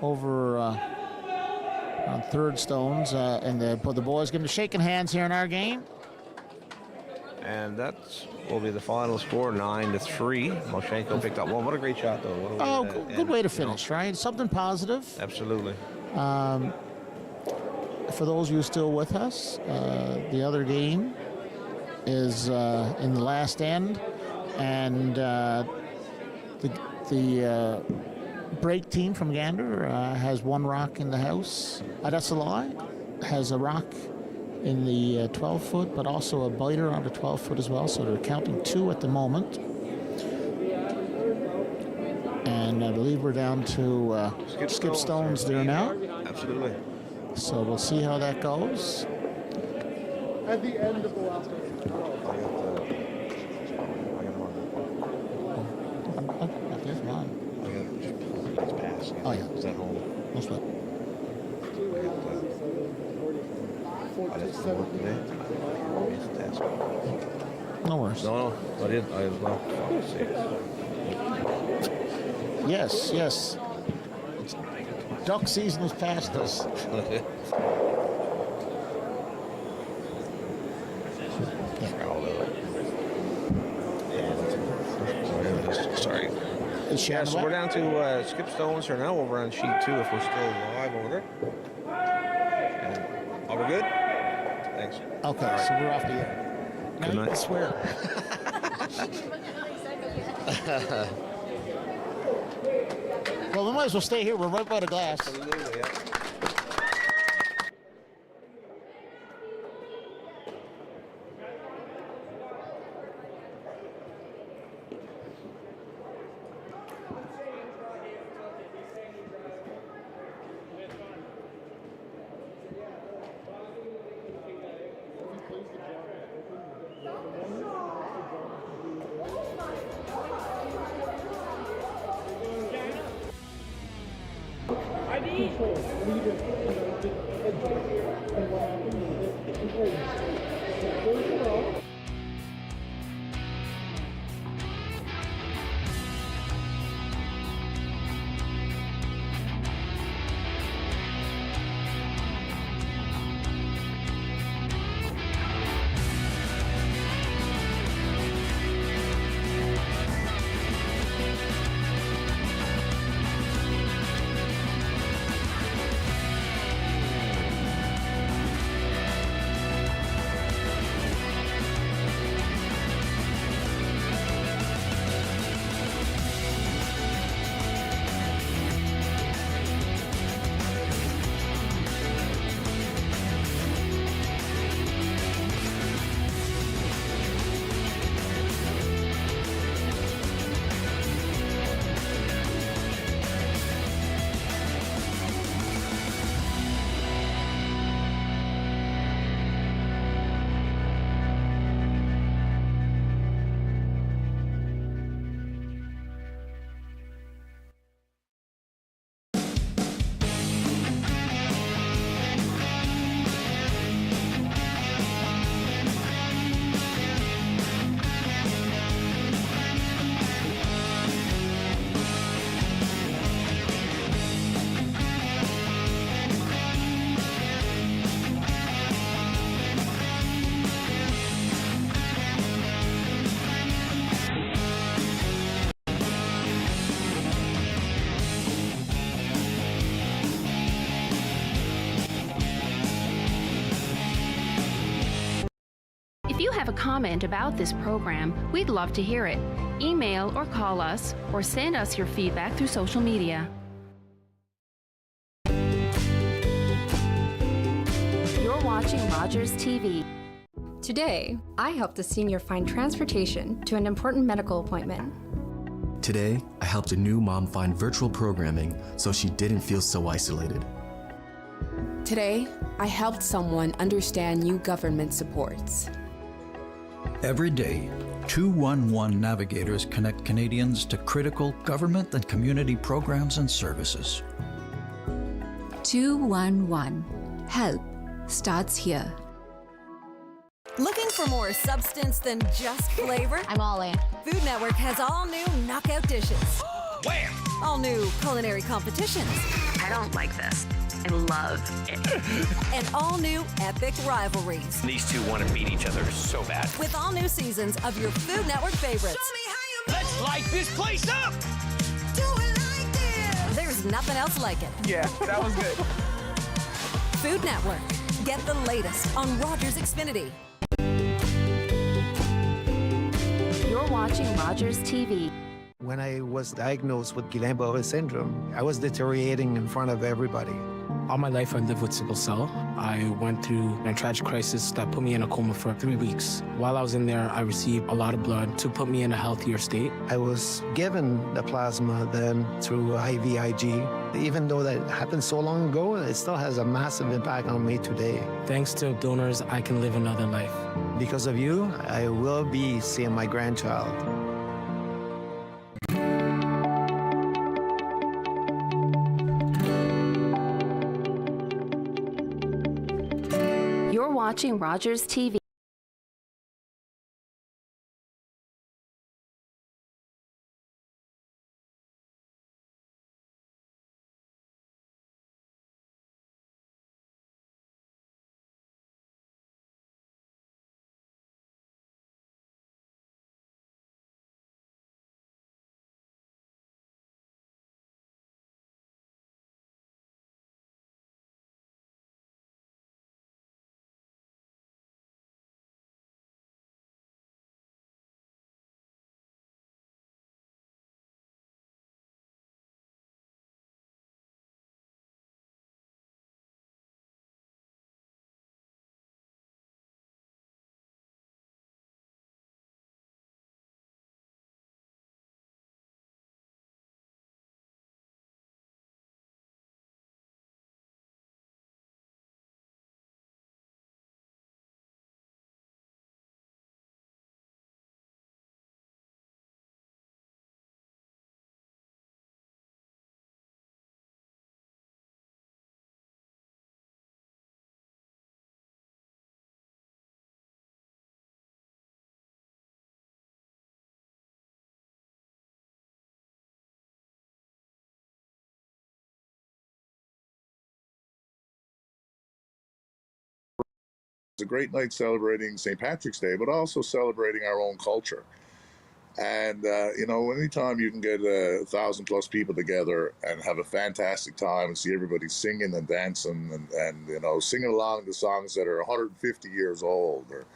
Over on third stones, and the boys going to be shaking hands here in our game. And that will be the final score, 9-3. Moshenko picked up one. What a great shot, though. What a way to Good end, way to you know. finish, right? Something positive. Absolutely. For those of you still with us, the other game is in the last end, and the break team from Gander has one rock in the house. That's a lie. Has a rock in the 12-foot, but also a biter on the 12-foot as well. So they're counting 2 at the moment. And I believe we're down to skip stones there now. Absolutely. So we'll see how that goes. At the end of the last one. There's one. Oh, yeah. Is that home? No sweat. I just work today. No worries. No, I did. I as well. Yes. Duck season is past us. Sorry. Yeah, so we're down to skip stones here now over on sheet 2 if we're still live over there. And, are we good? Thanks. Okay, All right. so we're off the air. Now Good you night. can swear. Well, we might as well stay here. We're right by the glass. Absolutely, yeah. control. What do you do? And what happened? You hit the eggs. So close it off. If you have a comment about this program, we'd love to hear it. Email or call us, or send us your feedback through social media. You're watching Rogers TV. Today, I helped a senior find transportation to an important medical appointment. Today, I helped a new mom find virtual programming so she didn't feel so isolated. Today, I helped someone understand new government supports. Every day, 211 navigators connect Canadians to critical government and community programs and services. 211. Help starts here. Looking for more substance than just flavor? I'm all in. Food Network has all new knockout dishes. Wham! All new culinary competitions. I don't like this. I love it. And all new epic rivalries. These two want to beat each other so bad. With all new seasons of your Food Network favorites. Let's light this place up! Do it like this. There's nothing else like it. Yeah, that was good. Food Network. Get the latest on Rogers Xfinity. You're watching Rogers TV. When I was diagnosed with Guillain-Barré syndrome, I was deteriorating in front of everybody. All my life, I lived with sickle cell. I went through a tragic crisis that put me in a coma for 3 weeks. While I was in there, I received a lot of blood to put me in a healthier state. I was given the plasma then through IVIG. Even though that happened so long ago, it still has a massive impact on me today. Thanks to donors, I can live another life. Because of you, I will be seeing my grandchild. You're watching Rogers TV. a great night celebrating St. Patrick's Day, but also celebrating our own culture. And, anytime you can get 1,000+ people together and have a fantastic time and see everybody singing and dancing and singing along to songs that are 150 years old, or,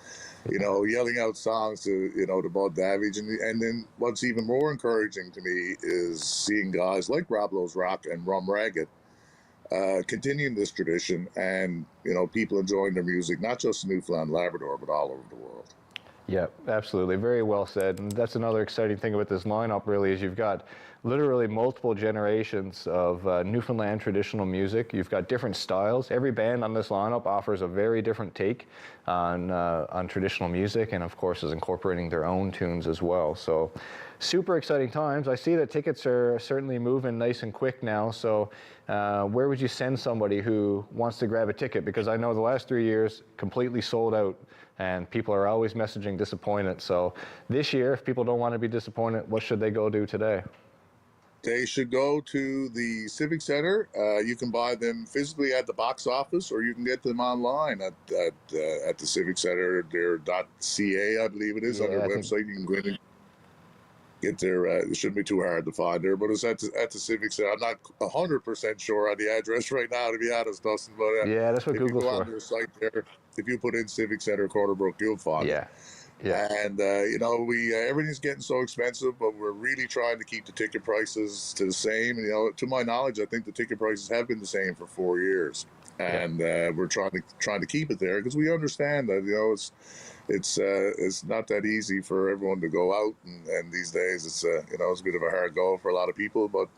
yelling out songs to Bud Davidge. And then what's even more encouraging to me is seeing guys like Rob Lowe's Rock and Rum Ragged continuing this tradition, and, people enjoying their music, not just in Newfoundland, Labrador, but all over the world. Yeah, absolutely. Very well said. And that's another exciting thing about this lineup, really, is you've got literally multiple generations of Newfoundland traditional music. You've got different styles. Every band on this lineup offers a very different take on traditional music, and of course is incorporating their own tunes as well. So super exciting times. I see that tickets are certainly moving nice and quick now. So where would you send somebody who wants to grab a ticket? Because I know the last 3 years completely sold out, and people are always messaging disappointed. So this year, if people don't want to be disappointed, what should they go do today? They should go to the Civic Center. You can buy them physically at the box office, or you can get them online at the Civic Center. Their .ca, I believe it is, on their website. You can go in and get there. It shouldn't be too hard to find there, but it's at the Civic Center. I'm not 100% sure on the address right now, to be honest, Dustin. But yeah, that's what Google's for. If you go on their site there, if you put in Civic Center Corner Brook, you'll find it. Yeah. And everything's getting so expensive, but we're really trying to keep the ticket prices to the same. To my knowledge, I think the ticket prices have been the same for 4 years, and we're trying to keep it there, because we understand that it's not that easy for everyone to go out, and these days it's a bit of a hard go for a lot of people, but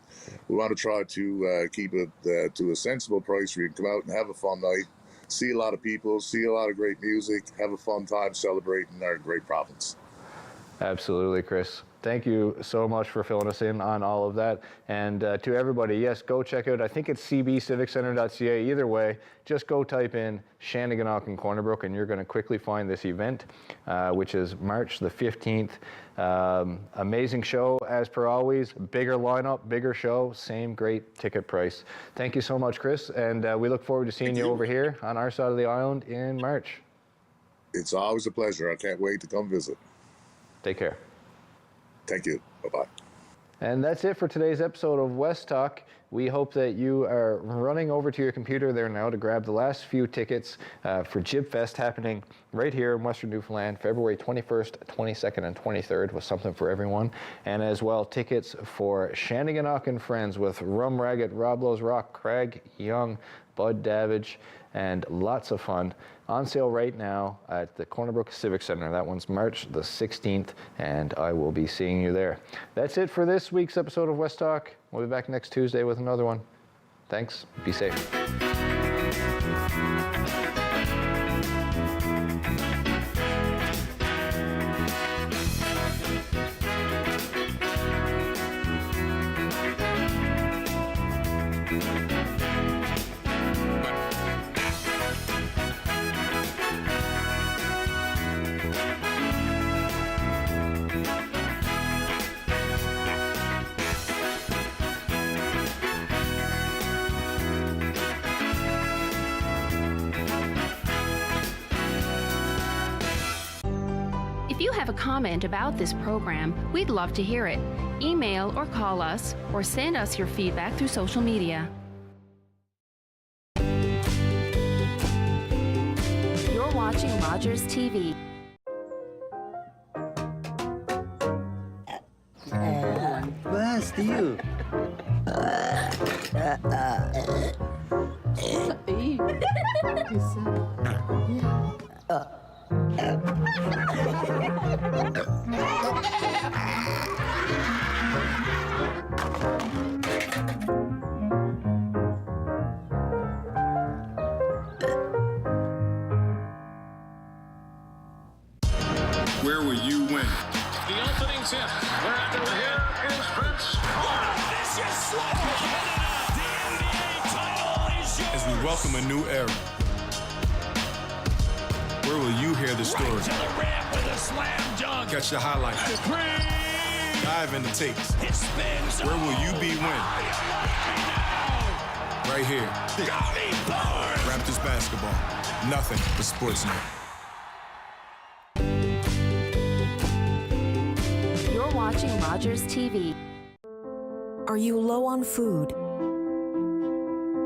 we want to try to keep it to a sensible price where you can come out and have a fun night, see a lot of people, see a lot of great music, have a fun time celebrating our great province. Absolutely, Chris. Thank you so much for filling us in on all of that. And to everybody, yes, go check out, I think it's cbciviccentre.ca. Either way, just go type in Shanneyganock and Corner Brook, and you're going to quickly find this event, which is March the 15th. Amazing show, as per always. Bigger lineup, bigger show, same great ticket price. Thank you so much, Chris, and we look forward to seeing you over here on our side of the island in March. It's always a pleasure. I can't wait to come visit. Take care. Thank you. Bye-bye. And that's it for today's episode of West Talk. We hope that you are running over to your computer there now to grab the last few tickets for Jib Fest, happening right here in Western Newfoundland, February 21st, 22nd, and 23rd, with something for everyone. And as well, tickets for Shanneyganock and Friends with Rum Ragged, Rob Lowe's Rock, Craig Young, Bud Davidge, and lots of fun. On sale right now at the Corner Brook Civic Center. That one's March the 16th, and I will be seeing you there. That's it for this week's episode of West Talk. We'll be back next Tuesday with another one. Thanks. Be safe. If you have a comment about this program, we'd love to hear it. Email or call us, or send us your feedback through social media. You're watching Rogers TV. Where's you? Where will you win? The opening tip. We're under here is Prince. As we welcome a new era. Where will you hear the story? Right to the rim with a slam dunk. Catch the highlights. Dive into takes. It spins. Where will you be when? right here. Raptors basketball. Nothing but Sportsnet. You're watching Rogers TV. Are you low on food?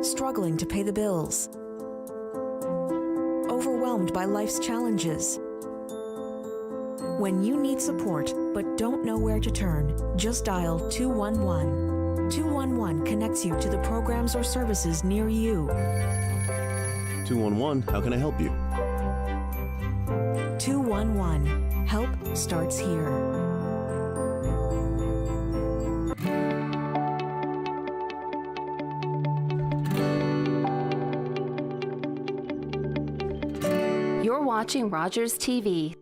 Struggling to pay the bills? Overwhelmed by life's challenges? When you need support but don't know where to turn, just dial 211. 211 connects you to the programs or services near you. 211, how can I help you? 211. Help starts here. You're watching Rogers TV.